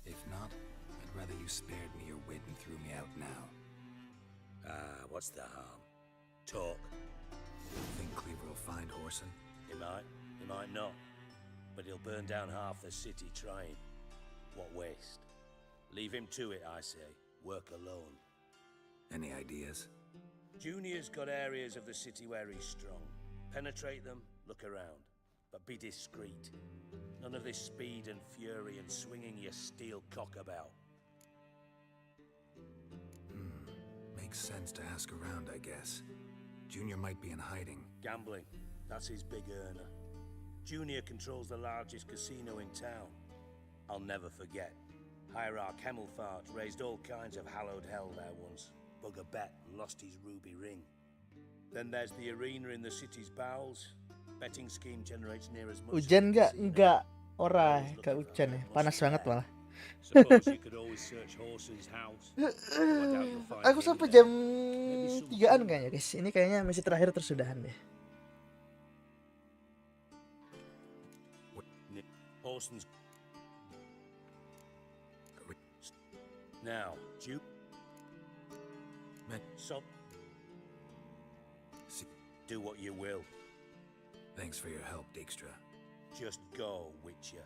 If not, I'd rather you spared me your wit and threw me out now. What's the harm? Talk. Think Cleaver will find Horson? He might not. But he'll burn down half the city trying. What waste. Leave him to it, I say. Work alone. Any ideas? Junior's got areas of the city where he's strong. Penetrate them, look around. But be discreet. None of this speed and fury and swinging your steel cock about. Makes sense to ask around, I guess. Junior might be in hiding. Gambling. That's his big earner. Junior controls the largest casino in town. I'll never forget. Hierarch Hemmelfart raised all kinds of hallowed hell there once. Bug a bet and lost his ruby ring. Then there's the arena in the city's bowels. Betting scheme generates near as much... Hujan nggak ora, gak hujan ya, panas banget malah. Suppose you could always search Horson's house. Aku sampai jam 3-an kayaknya guys. Ini kayaknya misi terakhir tersudahan deh. Horson's... Now, Duke. So, do what you will. Thanks for your help, Dijkstra. Just go, Witcher.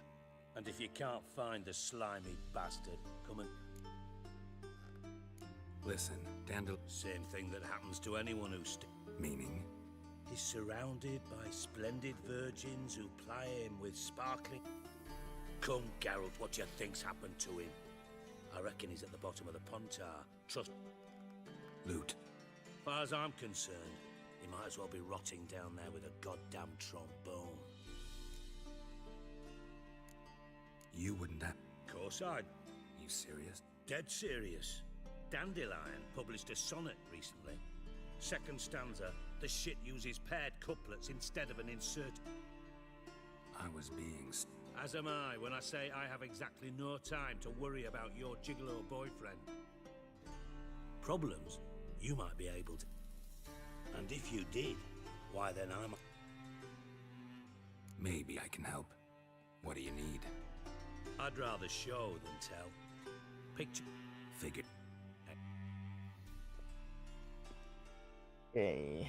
And if you can't find the slimy bastard, come and... Listen, Dandel... Same thing that happens to anyone who's... Meaning? He's surrounded by splendid virgins who ply him with sparkling... Come, Geralt, what do you think's happened to him? I reckon he's at the bottom of the Pontar. Trust... Loot. Far as I'm concerned, he might as well be rotting down there with a goddamn trombone. You wouldn't have... Of course I'd. You serious? Dead serious. Dandelion published a sonnet recently. Second stanza, the shit uses paired couplets instead of an insert. I was being... As am I when I say I have exactly no time to worry about your gigolo boyfriend. Problems, you might be able to. And if you did, why then I'm... Maybe I can help. What do you need? I'd rather show than tell. Picture... Figured. Okay.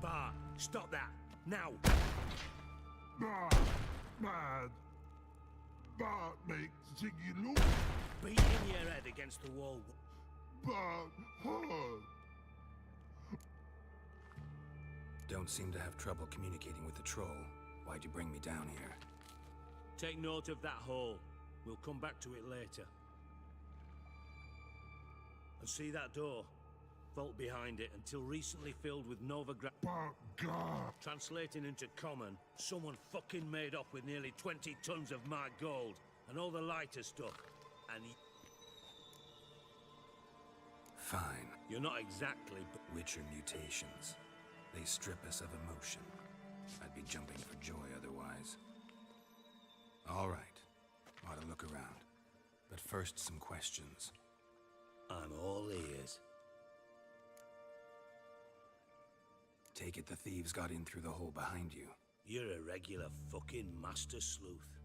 Bart, stop that! Now! Bad. Bart makes Ziggy look Beating your head against the wall. bad hard. Don't seem to have trouble communicating with the troll. Why'd you bring me down here? Take note of that hole. We'll come back to it later. And see that door? Vault behind it, until recently filled with Novigrad. Translating into common, someone fucking made off with nearly 20 tons of my gold and all the lighter stuff. And Fine. you're not exactly. Witcher mutations. They strip us of emotion. I'd be jumping for joy otherwise. All right. Ought to look around. But first, some questions. I'm all ears. Take it the thieves got in through the hole behind you. You're a regular fucking master sleuth.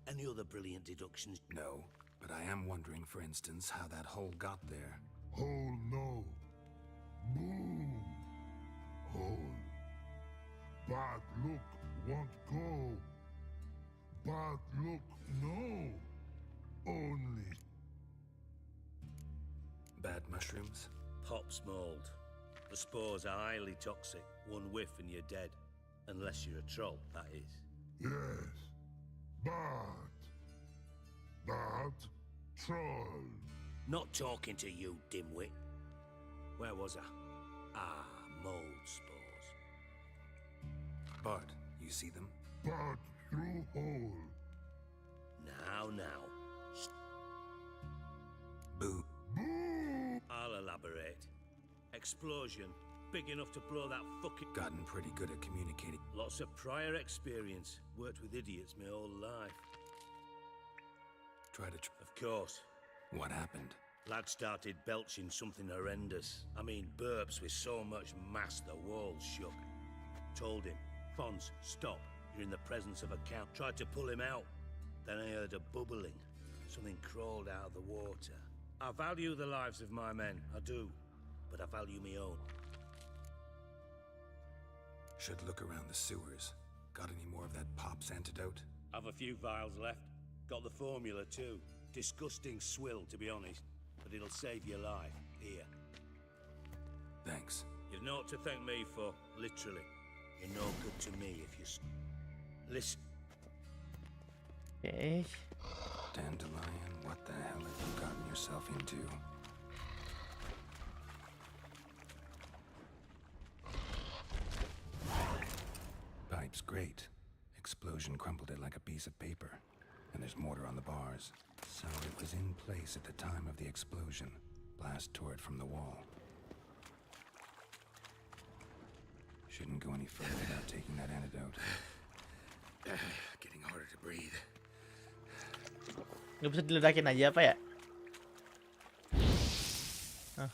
Any other brilliant deductions? No, but I am wondering, for instance, how that hole got there. Hole no. Boom. Hole. Bad look won't go. Bad look no. Only. Bad mushrooms? Pop's mold. The spores are highly toxic. One whiff and you're dead. Unless you're a troll, that is. Yes. Bad. Bad troll. Not talking to you, dimwit. Where was I? Ah, mold spores. Bud, you see them? Bad through hole. Now. Boo. I'll elaborate. Explosion. Big enough to blow that fucking... Gotten pretty good at communicating. Lots of prior experience. Worked with idiots my whole life. Try to... Of course. What happened? Lad started belching something horrendous. I mean, burps with so much mass the walls shook. Told him, Fons, stop. You're in the presence of a count. Tried to pull him out. Then I heard a bubbling. Something crawled out of the water. I value the lives of my men, I do. But I value my own. Should look around the sewers. Got any more of that Pop's antidote? I've a few vials left. Got the formula too. Disgusting swill, to be honest. But it'll save your life. Here. Thanks. You've naught to thank me for, literally. You're no good to me if you... Listen. Okay. Dandelion, what the hell have you gotten yourself into? Pipe's great. Explosion crumpled it like a piece of paper. And there's mortar on the bars. So it was in place at the time of the explosion. Blast tore it from the wall. Shouldn't go any further without taking that antidote. Getting harder to breathe. Nggak bisa diledakin aja apa ya?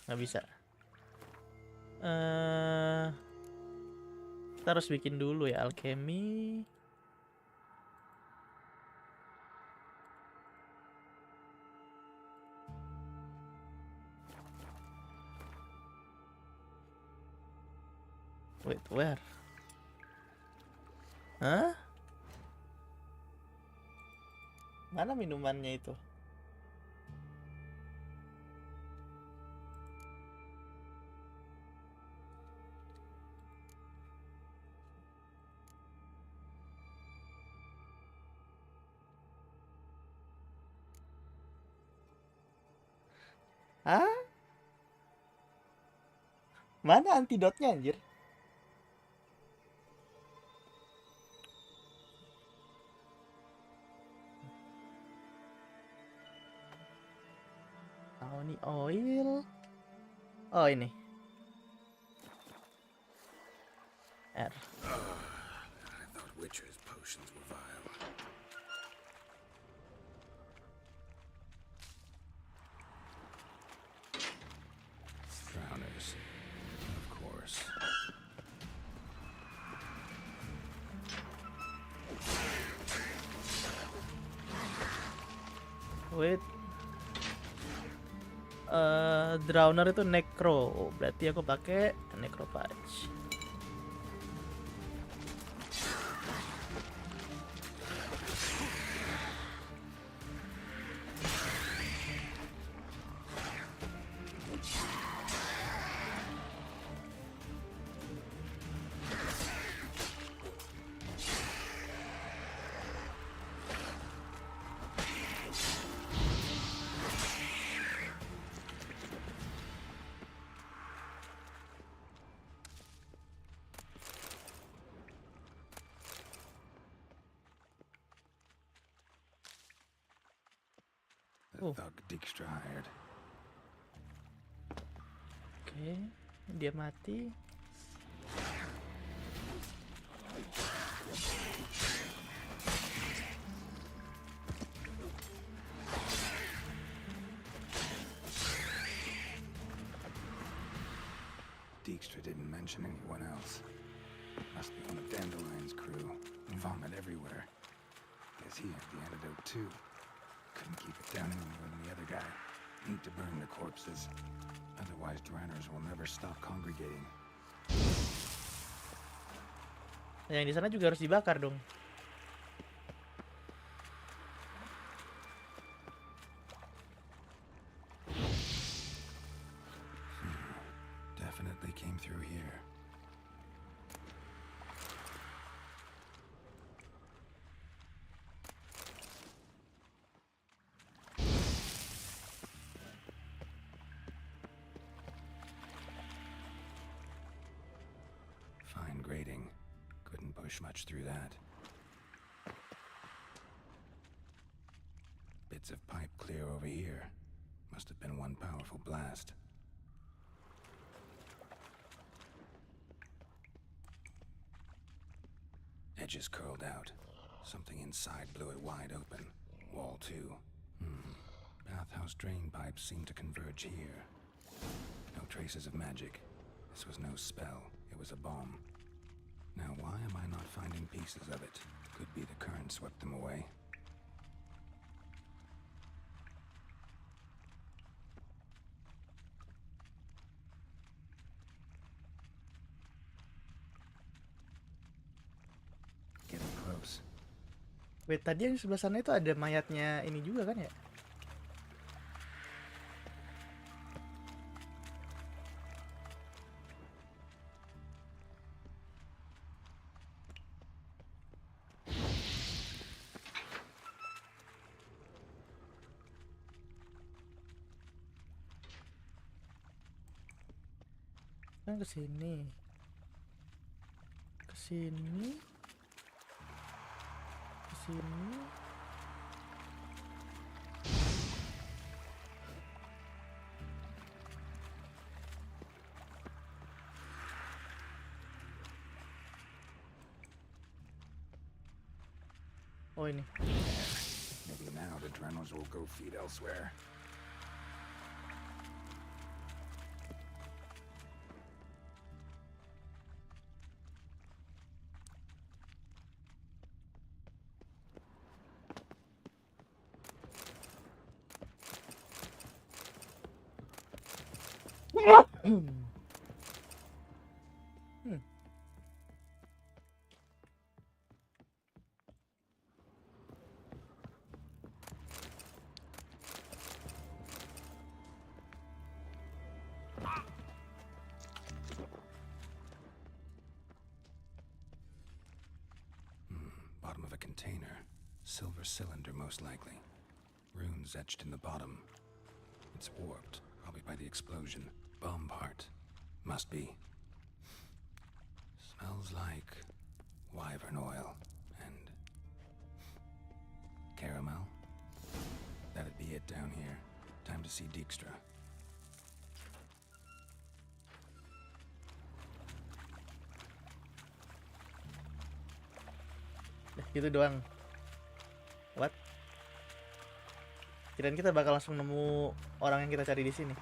Nggak bisa. Kita harus bikin dulu ya alchemy. Wait, where? Hah? Mana minumannya itu? Hah? Mana antidotnya anjir? Ini oil. Oh ini. R. I thought Witcher's potions were vile. Drowners. Of course. Wait. Drowner itu necro. Berarti aku pakai necropage. The thug Dijkstra hired. Oke, dia mati. Dijkstra didn't mention anyone else. Must be one of Dandelion's crew. Vomit everywhere. Guess he had the antidote too. Couldn't keep it down any more than the other guy. Need to burn the corpses. Otherwise, drowners will never stop congregating. Yang di sana juga harus dibakar dong. Definitely came through here. Fine grating. Couldn't push much through that. Bits of pipe clear over here. Must have been one powerful blast. Edges curled out. Something inside blew it wide open. Wall too. Bathhouse drain pipes seem to converge here. No traces of magic. This was no spell. It was a bomb. Now why am I not finding pieces of it? Could be the current swept them away. Getting close. Wait, tadi yang sebelah sana itu ada mayatnya ini juga kan ya? Kan ke sini. Ke sini. Ke sini. Oh ini. Maybe now the Drenos will go feed elsewhere. Bottom of a container. Silver cylinder, most likely. Runes etched in the bottom. It's warped, probably by the explosion. Bomb part. Must be. Smells like wyvern oil and caramel. That'd be it down here. Time to see Dijkstra. Gitu doang. What? Kirain kita bakal langsung nemu orang yang kita cari di sini.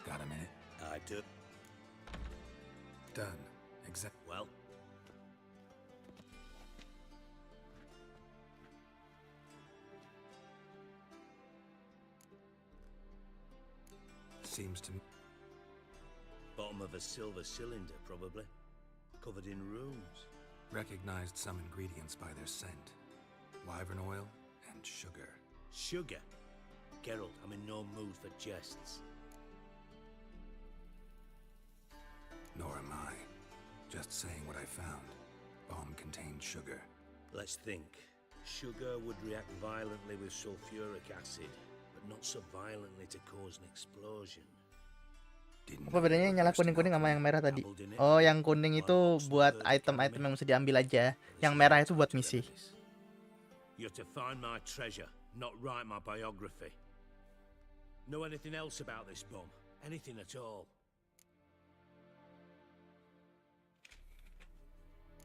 Got a minute? I do. Done. Exact. Well, Seems to me. bottom of a silver cylinder, probably. Covered in runes. Recognized some ingredients by their scent. Wyvern oil and sugar. Sugar? Geralt, I'm in no mood for jests. Nor am I. Just saying what I found. Bomb contained sugar. Let's think. Sugar would react violently with sulfuric acid, but not so violently to cause an explosion. Apa bedanya yang nyala kuning-kuning sama yang merah tadi? Oh, yang kuning itu buat item-item yang mesti diambil aja. Yang merah itu buat misi. You're to find my treasure, not write my biography. Know anything else about this bomb? Anything at all?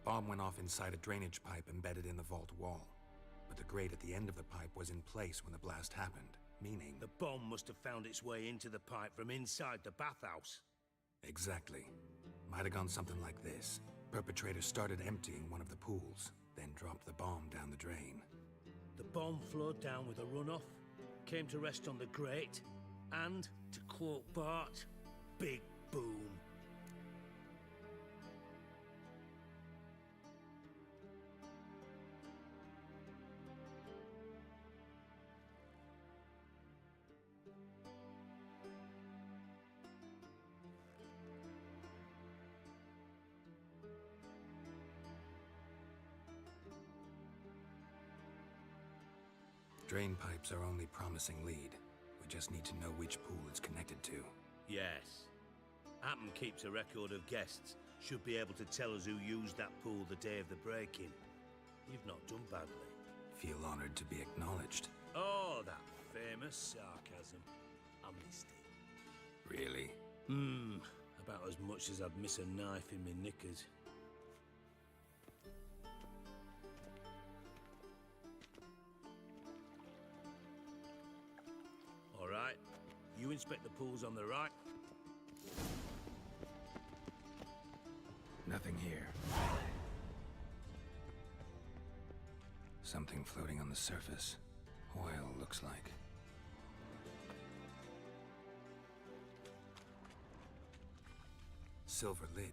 Bomb went off inside a drainage pipe embedded in the vault wall. But the grate at the end of the pipe was in place when the blast happened, meaning... The bomb must have found its way into the pipe from inside the bathhouse. Exactly. Might have gone something like this. Perpetrator started emptying one of the pools, then dropped the bomb down the drain. The bomb flowed down with a runoff, came to rest on the grate, and, to quote Bart, big boom. Drain pipes are only promising lead. We just need to know which pool it's connected to. Yes. Appen keeps a record of guests. Should be able to tell us who used that pool the day of the break-in. You've not done badly. Feel honored to be acknowledged. Oh, that famous sarcasm. I missed it. Really? About as much as I'd miss a knife in my knickers. All right. You inspect the pools on the right. Nothing here. Something Something floating on the surface. Oil, looks like. Silver lid.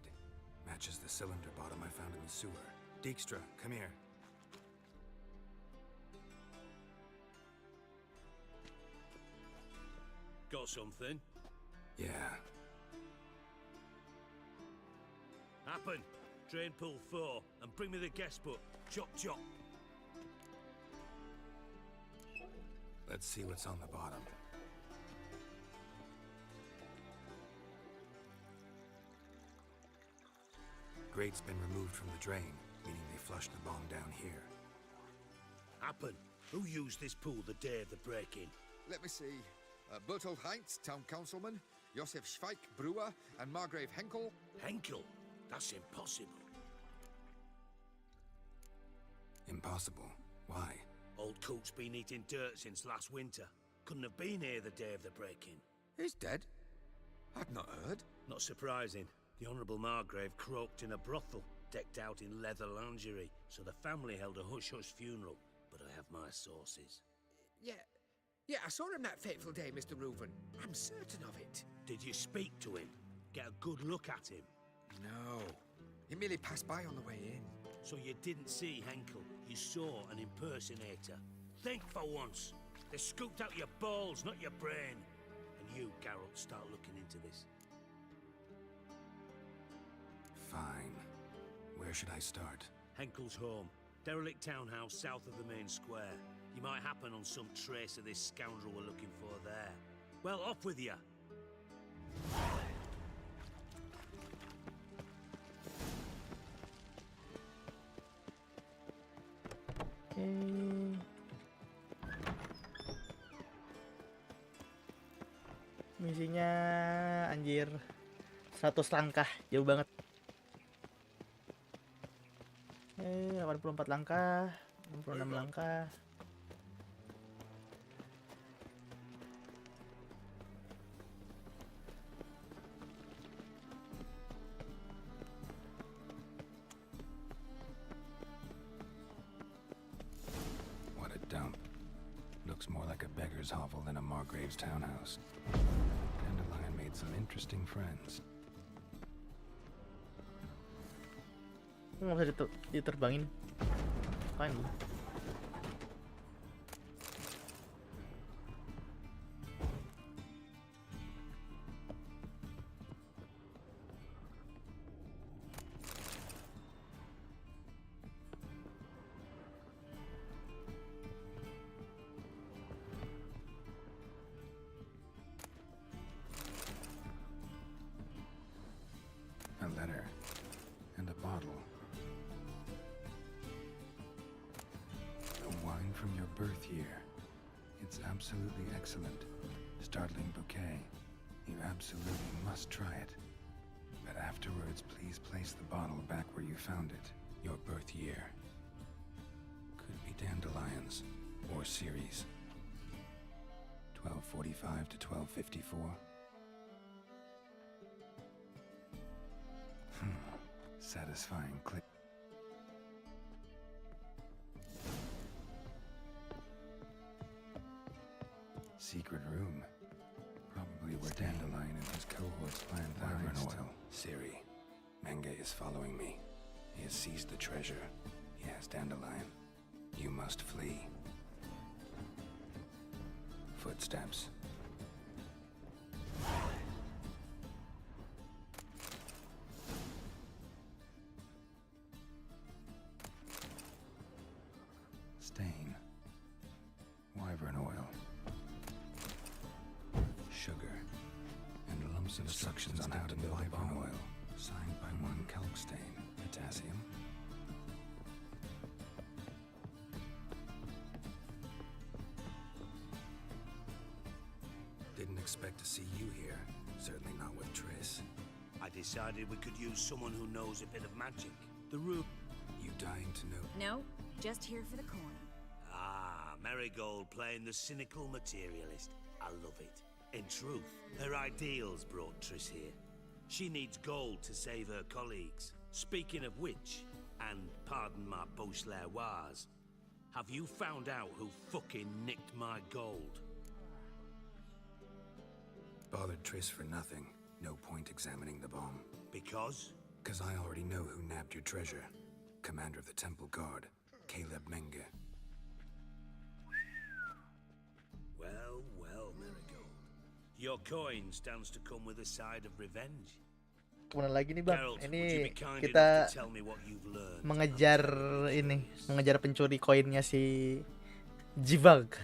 Matches the cylinder bottom I found in the sewer. Dijkstra, come here. Got something? Yeah. Happen. Drain pull 4 and bring me the guest book. Chop chop. Let's see what's on the bottom. Grate's been removed from the drain, meaning they flushed the bomb down here. Happen. Who used this pool the day of the break-in? Let me see. Bertolt Heinz, town councilman, Josef Schweik, brewer, and Margrave Henkel. Henkel? That's impossible. Impossible? Why? Old Coot's been eating dirt since last winter. Couldn't have been here the day of the break-in. He's dead? I'd not heard. Not surprising. The Honourable Margrave croaked in a brothel, decked out in leather lingerie, so the family held a hush-hush funeral. But I have my sources. Yeah, I saw him that fateful day, Mr. Reuven. I'm certain of it. Did you speak to him? Get a good look at him? No. He merely passed by on the way in. So you didn't see Henkel? You saw an impersonator? Think for once. They scooped out your balls, not your brain. And you, Geralt, start looking into this. Fine. Where should I start? Henkel's home. Derelict townhouse south of the main square. You might happen on some trace of this scoundrel we're looking for there. Well, off with you. Misinya anjir 100 langkah, jauh banget. 84 langkah, 66 langkah. What a dump. Looks more like a beggar's hovel than a Margrave's townhouse. Dandelion made some interesting friends. Nggak bisa diterbangin. Kan? A letter. And a bottle. A wine from your birth year. It's absolutely excellent. Startling bouquet. You absolutely must try it. But afterwards, please place the bottle back where you found it. Your birth year. Could be dandelions. Or series. 1245 to 1254. Satisfying click. Secret room. Probably where Dandelion and his cohorts planned Wyvern oil. Ciri. Menge is following me. He has seized the treasure. He has Dandelion. You must flee. Footsteps. Stain. Wyvern oil. Sugar. And lumps of instructions on how to build wyvern oil. Signed by one Kalkstain. Potassium. Didn't expect to see you here. Certainly not with Triss. I decided we could use someone who knows a bit of magic. The room. You dying to know? No, just here for the coin. Ah, Marigold playing the cynical materialist. I love it. In truth, her ideals brought Triss here. She needs gold to save her colleagues. Speaking of which, and pardon my Beauclervoise, Have you found out who fucking nicked my gold? Bothered Triss for nothing. No point examining the bomb. Because? Because I already know who nabbed your treasure. Commander of the Temple Guard, Caleb Menge. Well, well, Marigold. Your coin stands to come with a side of revenge. Kemana lagi nih bang? Geralt, Ini would you be kind kita enough to tell me what you've learned? mengejar pencuri koinnya si Jivag.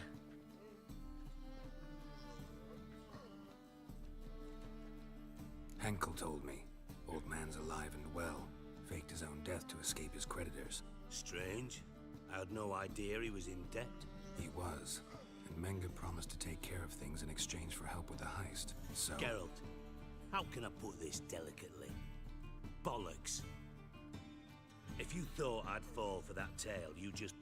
Henkel told me. Old man's alive and well. Faked his own death to escape his creditors. Strange. I had no idea he was in debt. He was. And Menge promised to take care of things in exchange for help with the heist. So... Geralt, how can I put this delicately? Bollocks. If you thought I'd fall for that tale, you just...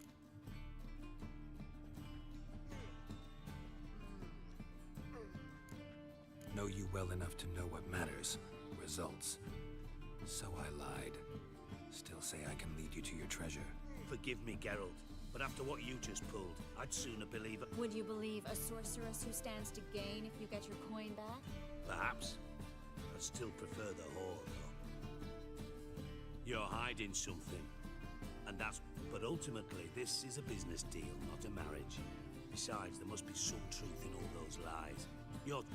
Know you well enough to know what matters. Results. So I lied. Still say I can lead you to your treasure. Forgive me, Geralt, but after what you just pulled, I'd sooner believe it. Would you believe a sorceress who stands to gain if you get your coin back? Perhaps. I'd still prefer the whore, though. You're hiding something. And that's... But ultimately, this is a business deal, not a marriage. Besides, there must be some truth in all those lies. You're...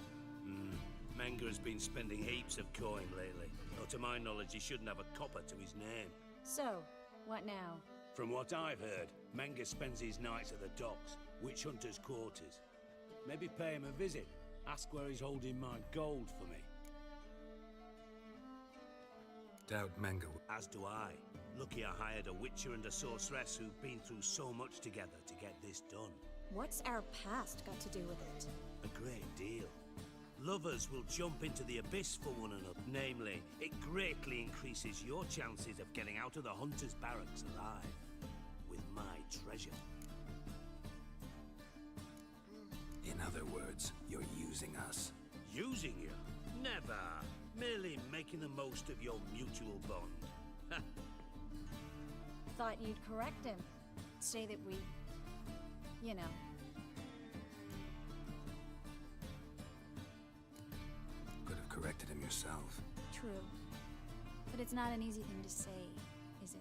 Menge has been spending heaps of coin lately. Though to my knowledge, he shouldn't have a copper to his name. So, what now? From what I've heard, Menge spends his nights at the docks, witch hunters' quarters. Maybe pay him a visit. Ask where he's holding my gold for me. Doubt Menge. As do I. Lucky I hired a witcher and a sorceress who've been through so much together to get this done. What's our past got to do with it? A great deal. Lovers will jump into the abyss for one another. Namely, it greatly increases your chances of getting out of the hunter's barracks alive. With my treasure. In other words, you're using us. Using you? Never. Merely making the most of your mutual bond. Thought you'd correct him. Say that we... you know... Corrected him yourself. True. But it's not an easy thing to say, is it?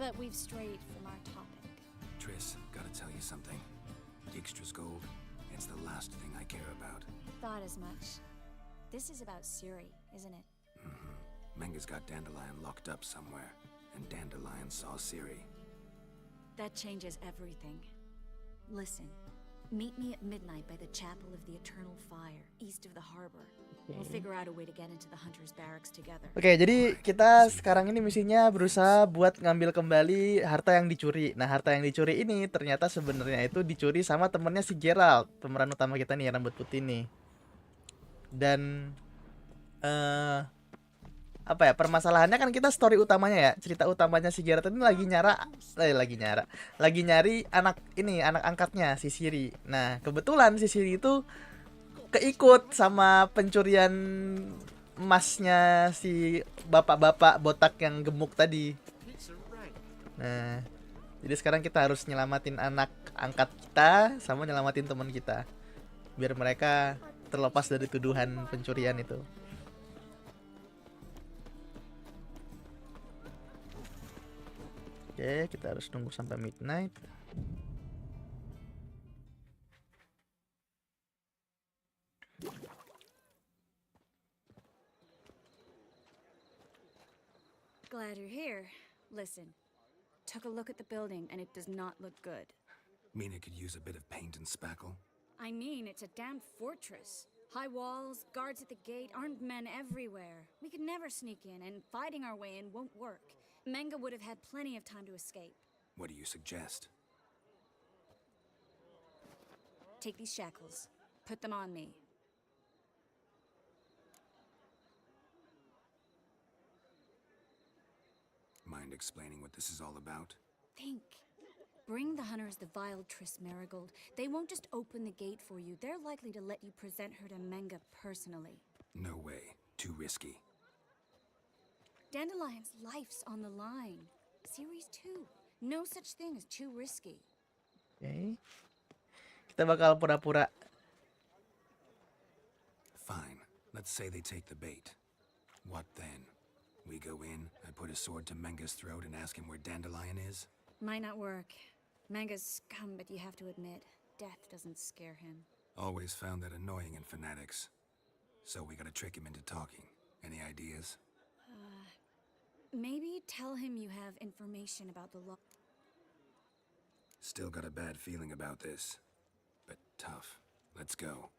But we've strayed from our topic. Triss, gotta tell you something. Dijkstra's gold, it's the last thing I care about. Thought as much. This is about Ciri, isn't it? Mm-hmm. Menge's got Dandelion locked up somewhere, and Dandelion saw Ciri. That changes everything. Listen, meet me at midnight by the Chapel of the Eternal Fire, east of the harbor. We'll figure out a way to get into the Hunter's Barracks together. Oke, jadi kita sekarang ini misinya berusaha buat ngambil kembali harta yang dicuri. Nah, harta yang dicuri ini ternyata sebenarnya itu dicuri sama temennya si Geralt, pemeran utama kita nih, rambut putih nih. Dan apa ya, permasalahannya kan kita story utamanya ya, cerita utamanya si Geralt ini lagi nyari anak angkatnya si Ciri. Nah, kebetulan si Ciri itu keikut sama pencurian emasnya si bapak-bapak botak yang gemuk tadi. Nah, jadi sekarang kita harus nyelamatin anak angkat kita sama nyelamatin teman kita biar mereka terlepas dari tuduhan pencurian itu. Oke, kita harus nunggu sampai midnight. Glad you're here. Listen, took a look at the building and it does not look good. Mean it could use a bit of paint and spackle? I mean, it's a damn fortress. High walls, guards at the gate, armed men everywhere. We could never sneak in, and fighting our way in won't work. Menge would have had plenty of time to escape. What do you suggest? Take these shackles. Put them on me. Mind explaining what this is all about? Think. Bring the hunters the vile Triss Marigold. They won't just open the gate for you. They're likely to let you present her to Menge personally. No way. Too risky. Dandelion's life's on the line. Ciri's too. No such thing as too risky. Oke. Kita bakal pura-pura. Fine. Let's say they take the bait. What then? We go in, I put a sword to Menga's throat and ask him where Dandelion is? Might not work. Manga's scum, but you have to admit, death doesn't scare him. Always found that annoying in fanatics. So we gotta trick him into talking. Any ideas? Maybe tell him you have information about the law. Still got a bad feeling about this. But tough. Let's go.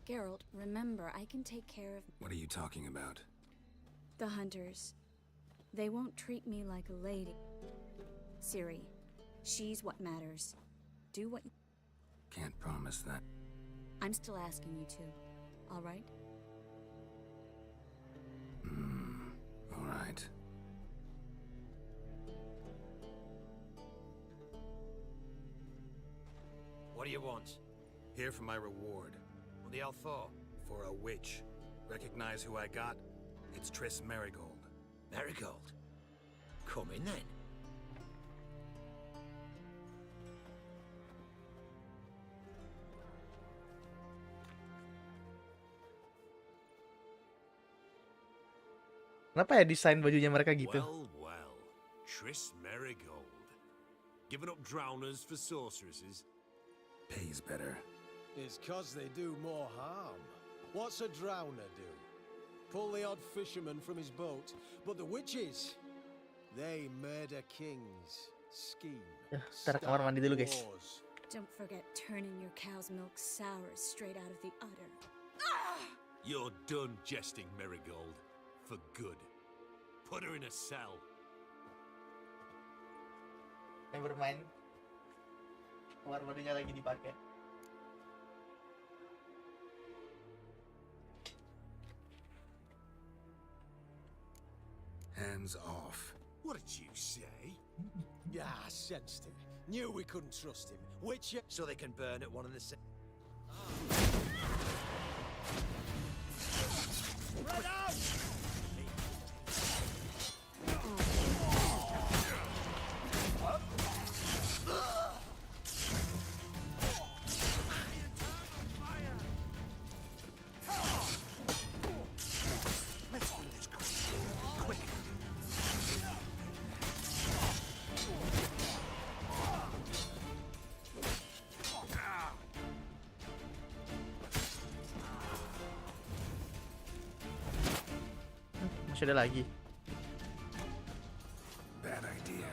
Geralt, remember, I can take care of What are you talking about? the hunters. They won't treat me like a lady. Ciri, she's what matters. Do what you... Can't promise that. I'm still asking you to. All right? All right. What do you want? Here for my reward. What the hell for? For a witch. Recognize who I got? It's Triss Merigold. Marigold. Come in then. Kenapa ya desain bajunya mereka gitu? Well, well. Triss Merigold. Giving up drowners for sorceresses? Pays better. It's 'cause they do more harm. What's a drowner do? Pull the odd fisherman from his boat. But the witches, they murder kings, scheme, Ntar kamar mandi dulu guys. wars. Don't forget turning your cow's milk sour straight out of the udder. You're done jesting, Merigold. For good. Put her in a cell. Yang bermain. Kamar mandinya lagi dipakai. Hands off. What did you say? Yeah, I sensed it. Knew we couldn't trust him. Which... So they can burn at one and the same. Spread out! Let's do this quick. Masih ada lagi. Bad idea.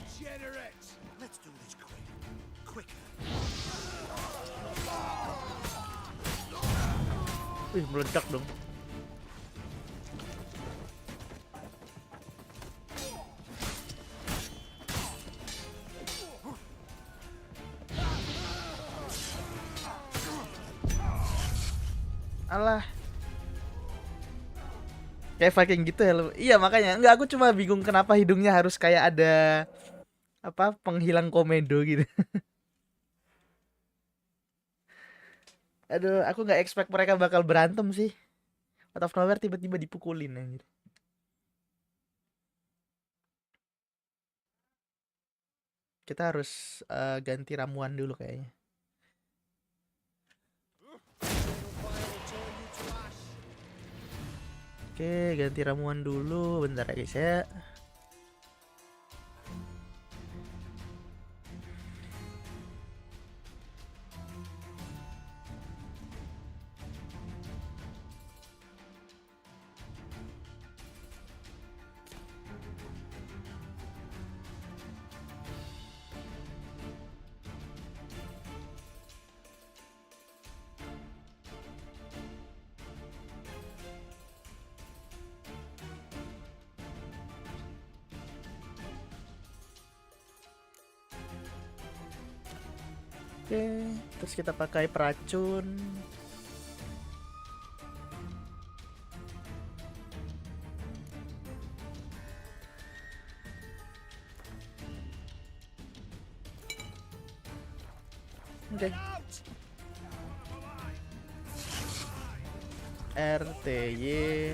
Degenerate! Let's do this quick. Wih, meledak dong. Alah. Kayak Viking gitu ya lu. Iya makanya. Enggak, aku cuma bingung kenapa hidungnya harus kayak ada apa penghilang komedo gitu. Aduh, aku nggak expect mereka bakal berantem sih. Out of nowhere tiba-tiba dipukulin anjir. Kita harus ganti ramuan dulu kayaknya. Oke, ganti ramuan dulu. Bentar ya guys ya. Oke, terus kita pakai peracun. Oke. RTY.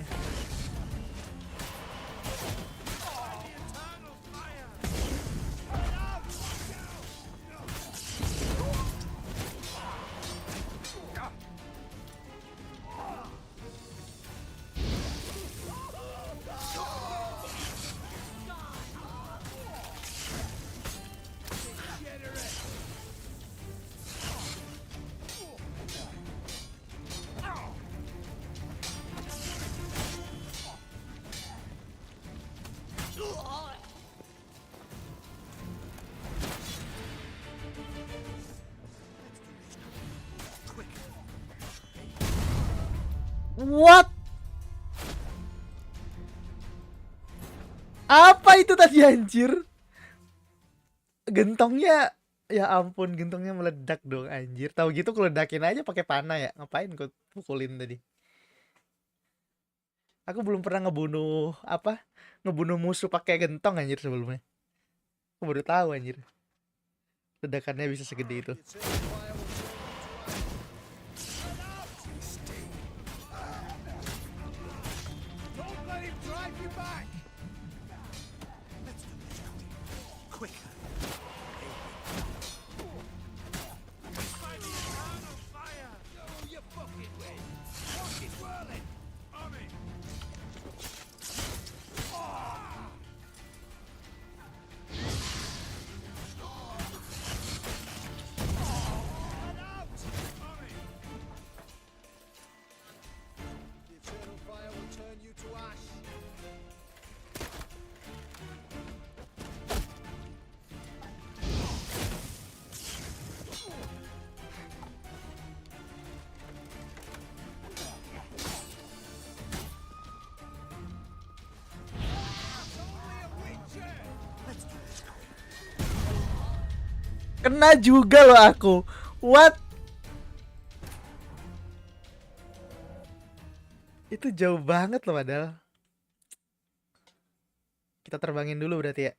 What? Apa itu tadi anjir? Gentongnya, ya ampun, gentongnya meledak dong anjir. Tahu gitu kalau ledakin aja pakai panah ya. Ngapain kau pukulin tadi? Aku belum pernah ngebunuh ngebunuh musuh pakai gentong anjir sebelumnya. Aku baru tahu anjir. Ledakannya bisa segede itu. Kena juga loh aku. What? Itu jauh banget loh padahal. Kita terbangin dulu berarti ya.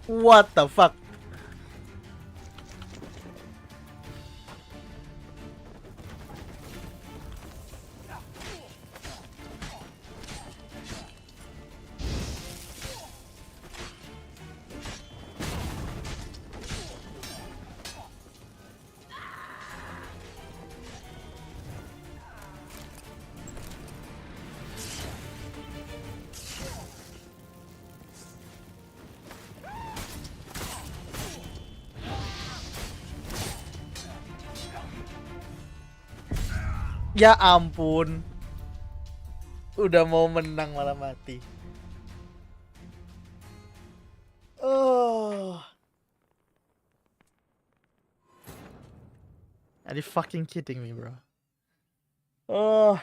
What the fuck? Ya ampun. Udah mau menang malah mati. Oh. Are you fucking kidding me, bro? Oh.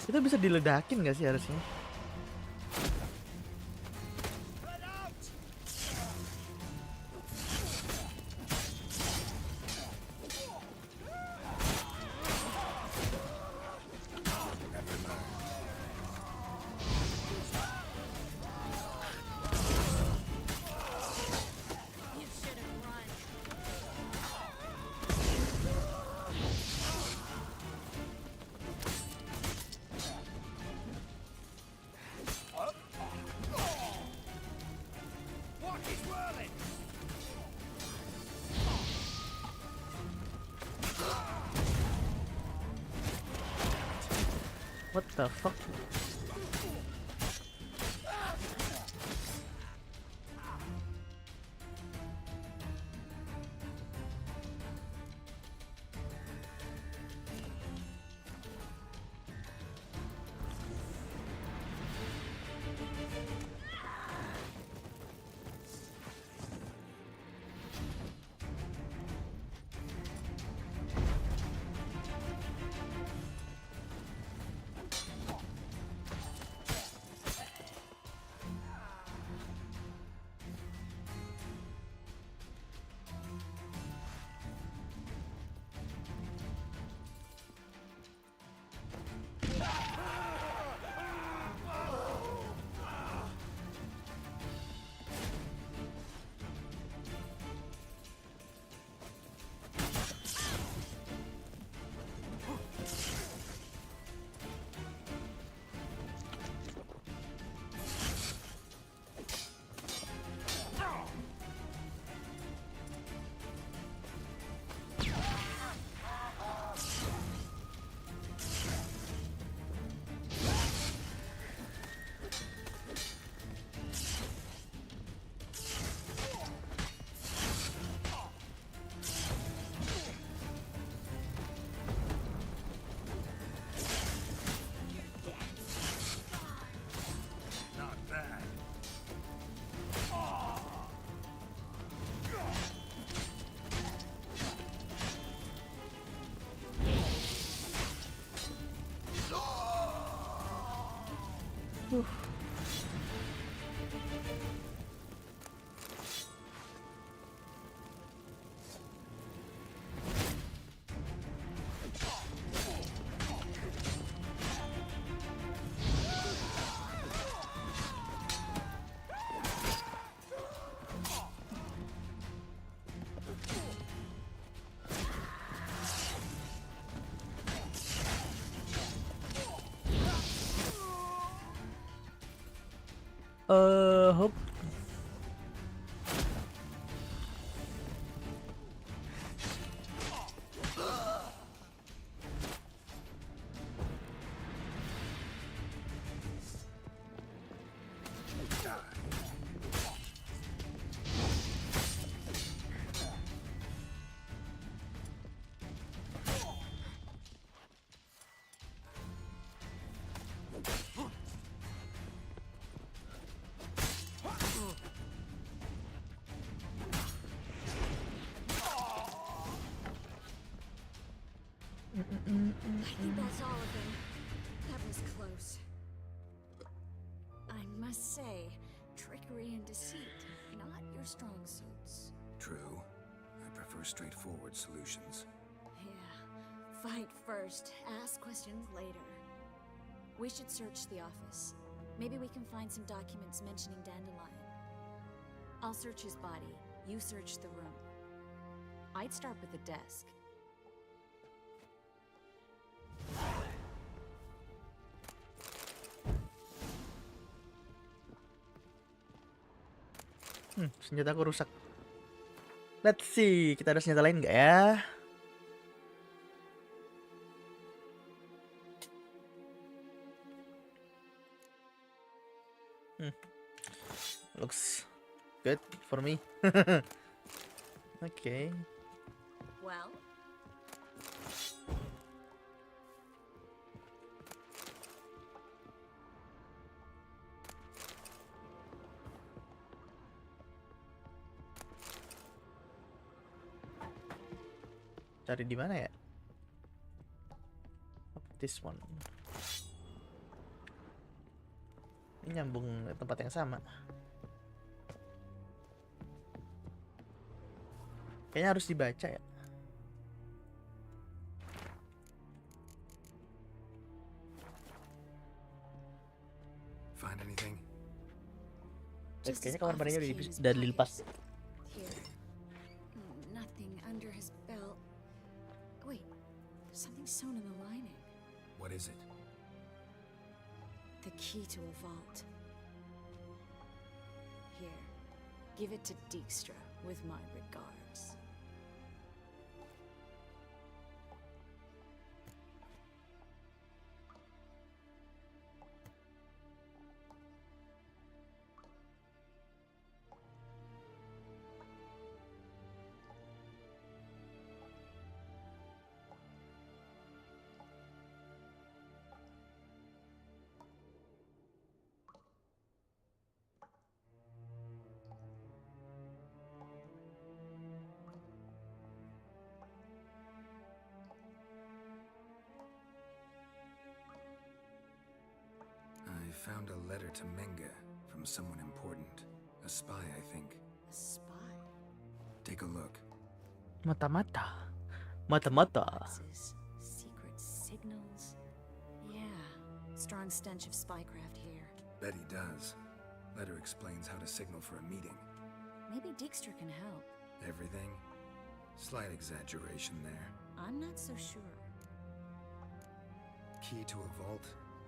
Itu bisa diledakin gak sih harusnya? What the fuck? Hop. I think that's all of them. That was close. I must say, trickery and deceit, not your strong suits. True. I prefer straightforward solutions. Yeah. Fight first, ask questions later. We should search the office. Maybe we can find some documents mentioning Dandelion. I'll search his body. You search the room. I'd start with the desk. Senjataku rusak. Let's see, kita ada senjata lain nggak ya? Looks good for me. Okay. Well, Cari di mana ya? This one. Ini nyambung ke tempat yang sama. Kayaknya harus dibaca ya. Find anything? Kayaknya kamar mandinya udah dilepas. here. Nothing under his belt. Wait, there's something sewn in the lining. What is it? The key to a vault. Here, give it to Dijkstra with my regards. I found a letter to Menga from someone important. A spy, I think. A spy? Take a look. Mata-mata. Mata-mata. Boxes, secret signals. Yeah, strong stench of spycraft here. Bet he does. Letter explains how to signal for a meeting. Maybe Dijkstra can help. Everything? Slight exaggeration there. I'm not so sure. Key to a vault?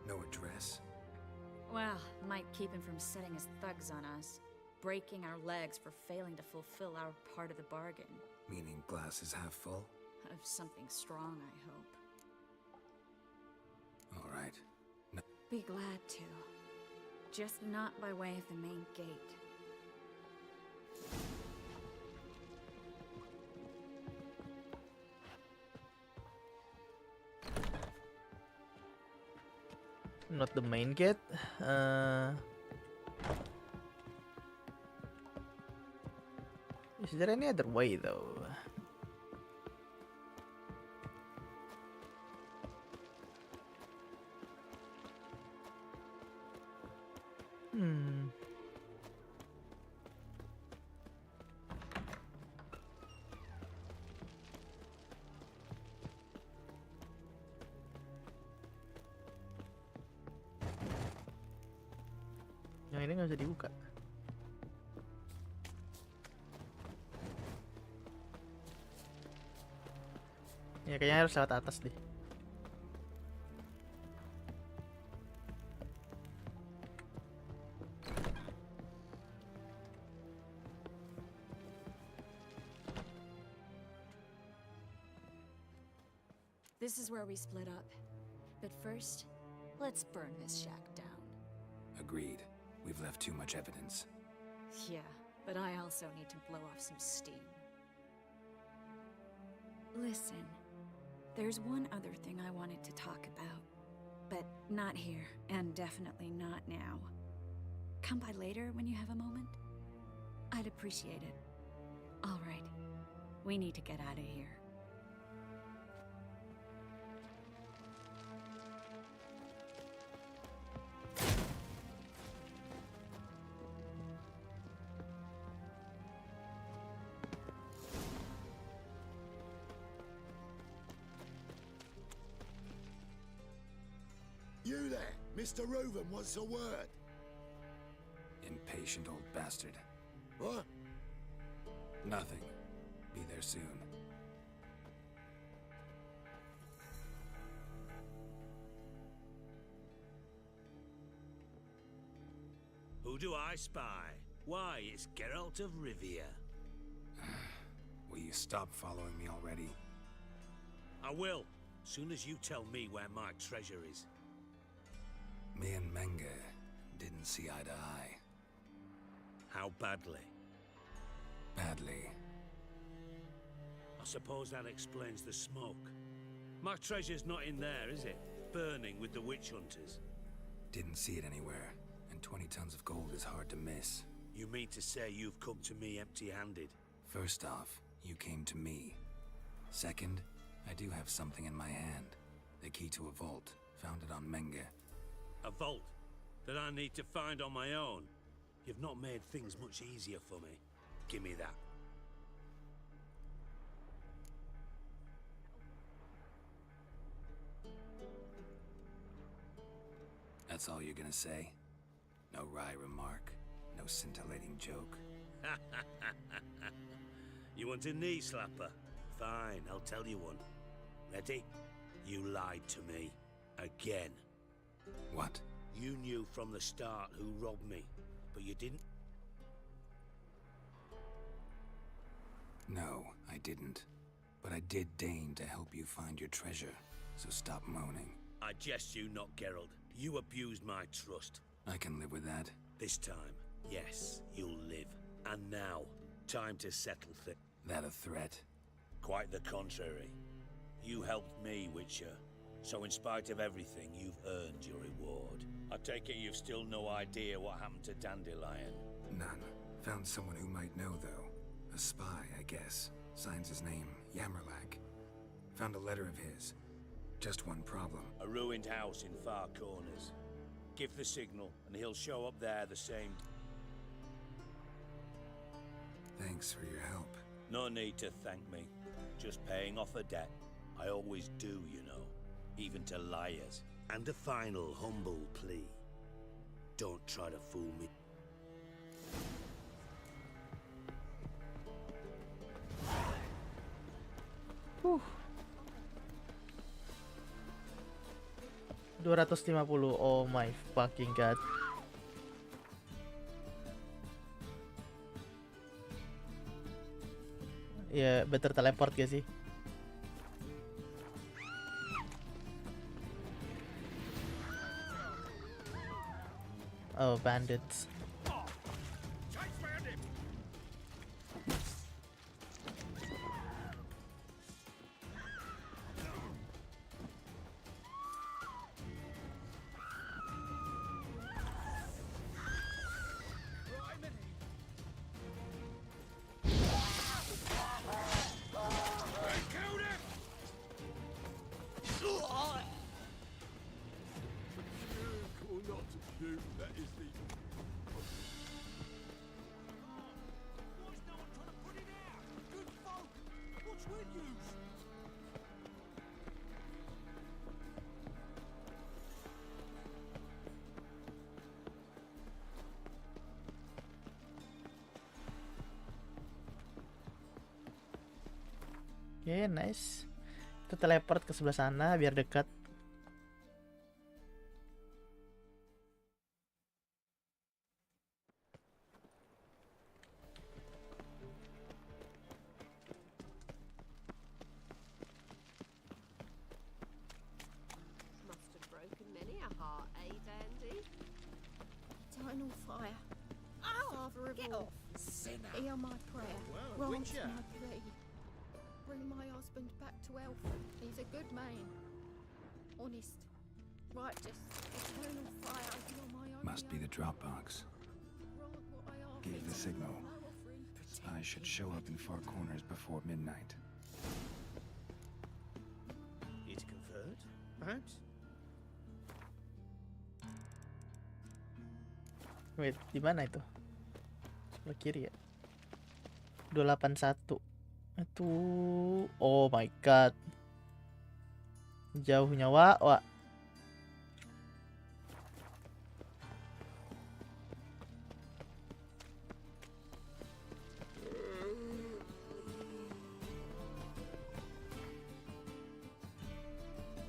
No address? Well, might keep him from setting his thugs on us. Breaking our legs for failing to fulfill our part of the bargain. Meaning glass is half full? Of something strong, I hope. All right. No. Be glad to. Just not by way of the main gate. Not the main gate. Is there any other way though? Hmm. Yang ini nggak bisa dibuka. Ya kayaknya harus lewat atas deh. This is where we split up. But first, let's burn this shack down. Agreed. We've left too much evidence. Yeah, but I also need to blow off some steam. Listen, there's one other thing I wanted to talk about. But not here, and definitely not now. Come by later when you have a moment? I'd appreciate it. All right, we need to get out of here. You there, Mr. Reuven wants a word. Impatient old bastard. What? Nothing. Be there soon. Who do I spy? Why, it's Geralt of Rivia. Will you stop following me already? I will, soon as you tell me where my treasure is. Me and Menga didn't see eye to eye. How badly? Badly. I suppose that explains the smoke. My treasure's not in there, is it? Burning with the witch hunters. Didn't see it anywhere, and 20 tons of gold is hard to miss. You mean to say you've come to me empty-handed? First off, you came to me. Second, I do have something in my hand. The key to a vault, founded on Menge. A vault that I need to find on my own? You've not made things much easier for me. Give me that. That's all you're gonna say? No wry remark, no scintillating joke. You want a knee slapper? Fine, I'll tell you one. Ready? You lied to me. Again. What? You knew from the start who robbed me, but you didn't. No, I didn't. But I did deign to help you find your treasure, so stop moaning. I jest you not, Geralt. You abused my trust. I can live with that. This time, yes, you'll live. And now, time to settle things. That a threat? Quite the contrary. You helped me, Witcher. So in spite of everything, you've earned your reward. I take it you've still no idea what happened to Dandelion? None. Found someone who might know, though. A spy, I guess. Signs his name, Yammerlack. Found a letter of his. Just one problem. A ruined house in far corners. Give the signal, and he'll show up there the same... Thanks for your help. No need to thank me. Just paying off a debt. I always do, you know. Even to liars. And a final humble plea. Don't try to fool me. Huh. 250. Oh my fucking god. Ya, better teleport gak sih? Oh, bandits. Oke, nice. Kita teleport ke sebelah sana biar dekat. Must have broken many a heart, eh, Dandy? Eternal fire. Father of get all, off, sinner. hear my prayer. Well, Grant Witcher. my plea. Bring my husband back to health. He's a good man. Honest. Righteous. Eternal fire. You're my only Must be the Dropbox. Grant what I ask. Gave the signal. My offering. Spies should show up in far corners before midnight. It's conferred, perhaps? Wait, di mana itu? Sebelah kiri ya. 281. Itu, oh my god. Jauhnya Wak.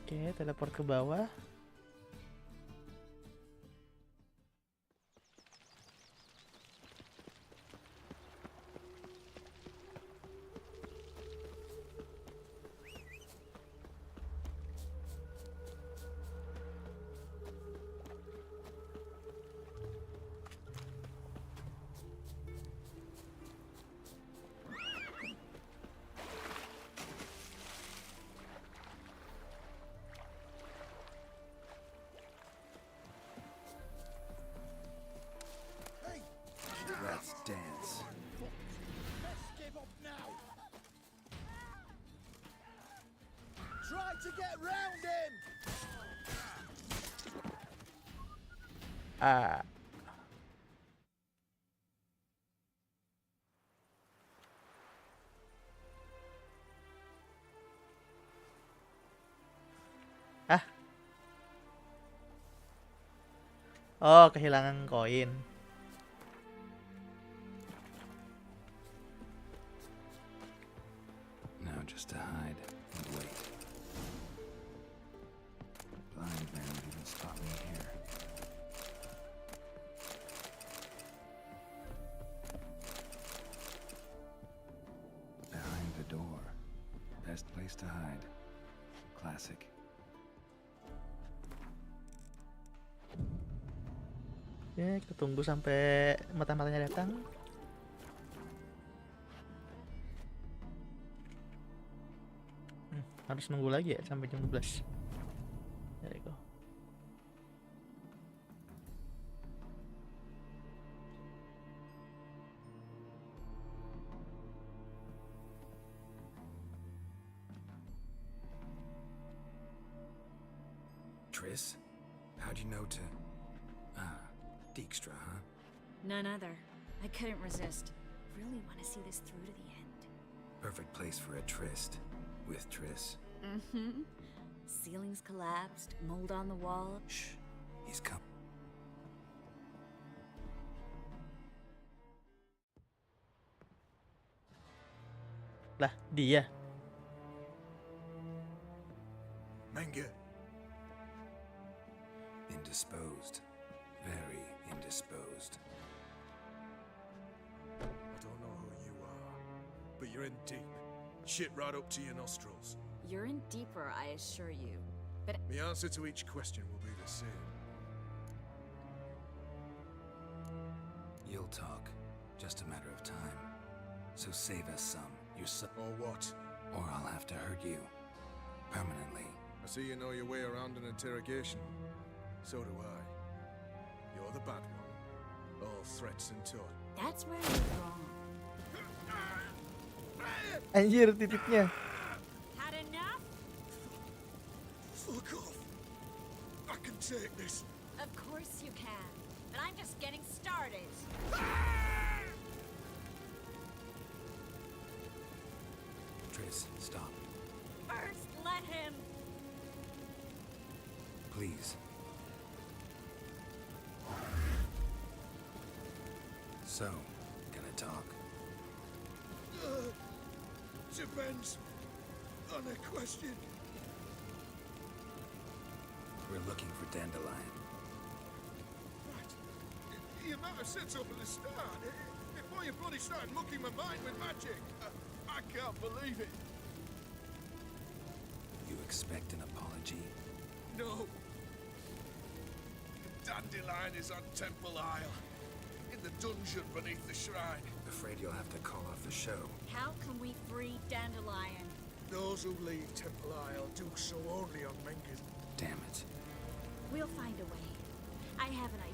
Oke, teleport ke bawah. to get round him! Ah. Ah. Oh, kehilangan koin. Now just to hide and wait. Blind man would even spot me here. Behind the door. Best place to hide. Classic. Oke, kita tunggu sampai mata-matanya datang. Harus nunggu lagi ya sampai jam 12. There you go. Triss? How'd you know to... Dijkstra, huh? None other. I couldn't resist. Really want to see this through to the end. Perfect place for a tryst. With Triss. Mm-hmm. Ceilings collapsed, mold on the wall. Shh. He's come. Lah, dia. Menge. Indisposed. Very indisposed. I don't know who you are, but you're in deep. Shit right up to your nostrils. You're in deeper, I assure you. But The answer to each question will be the same. You'll talk. Just a matter of time. So save us some. Or what? Or I'll have to hurt you. Permanently. I see you know your way around an interrogation. So do I. You're the bad one. All threats and talk. that's where you're wrong. Anjir titiknya. Had enough? Fuck off. I can take this. Of course you can. But I'm just getting started. Triss, stop. First, let him. Please. So, gonna talk? Depends on the question. We're looking for Dandelion. Right. You might have said so from the start. Before you bloody started mucking my mind with magic. I can't believe it. You expect an apology? No. Dandelion is on Temple Isle. In the dungeon beneath the shrine. Afraid you'll have to call off the show. How can we free Dandelion? Those who leave Temple Isle do so only on Menge's. Damn it. We'll find a way. I have an idea.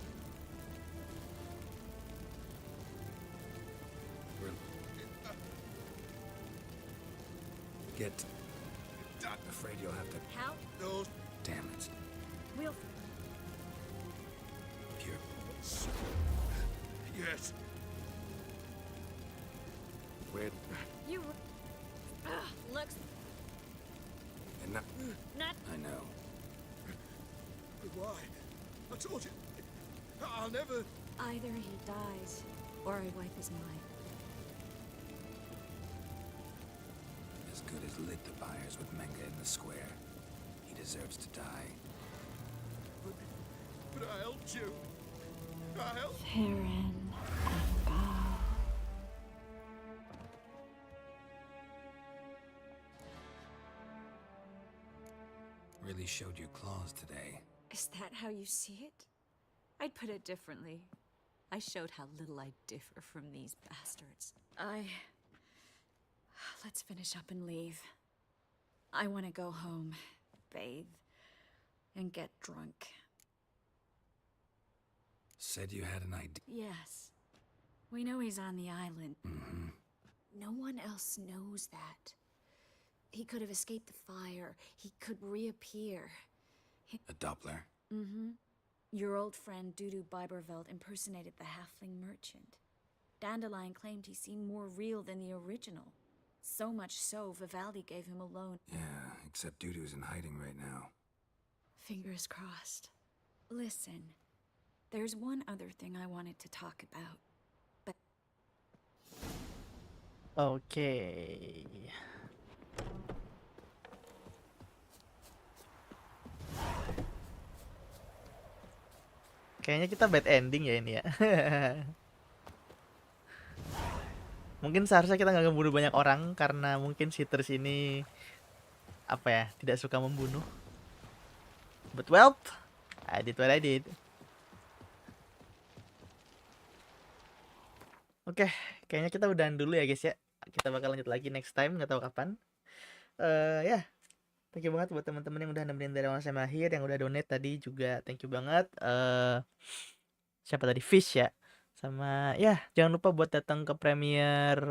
Get... Afraid you'll have to... How? Those... Damn it. We'll... Pure... Yes. Where... You... looks... And not... Not... I know. But why? I told you. I'll never... Either he dies, or I wipe his mind. As good as lit the fires with Menge in the square. He deserves to die. But I helped you. I helped... Farron and go. Really showed your claws today. Is that how you see it? I'd put it differently. I showed how little I differ from these bastards. Let's finish up and leave. I want to go home, bathe, and get drunk. Said you had an idea. Yes. We know he's on the island. Mm-hmm. No one else knows that. He could have escaped the fire. He could reappear. A Doppler? Mm-hmm. Your old friend Dudu Biberveld impersonated the halfling merchant. Dandelion claimed he seemed more real than the original. So much so, Vivaldi gave him a loan. Yeah, except Dudu's in hiding right now. Fingers crossed. Listen, there's one other thing I wanted to talk about. But Oke. Kayaknya kita bad ending ya ini ya. Mungkin seharusnya kita nggak ngebunuh banyak orang karena mungkin cheaters ini apa ya, tidak suka membunuh. But well, I did what I did. Oke, kayaknya kita udahan dulu ya guys ya. Kita bakal lanjut lagi next time, nggak tahu kapan. Ya, thank you banget buat teman-teman yang udah nemenin dari awal sampai akhir, yang udah donate tadi juga thank you banget. Siapa tadi, Fish ya, sama ya jangan lupa buat datang ke premiere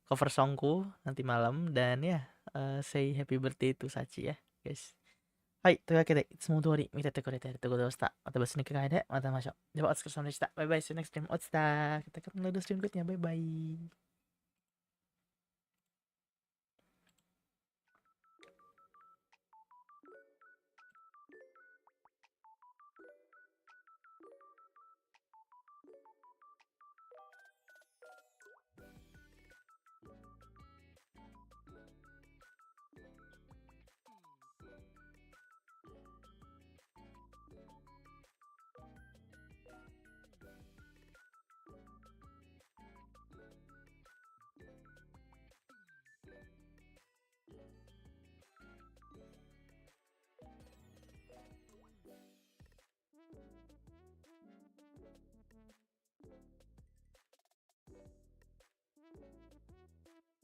cover songku nanti malam, dan ya say happy birthday to Sachi ya guys. はい、というわけでいつも通り見ててくれてありがとうございました。また別の機会でまた会いましょう。ではお疲れ様でした。バイバイ。See you next time. おつた。kita ketemu lagi di stream berikutnya. Bye bye.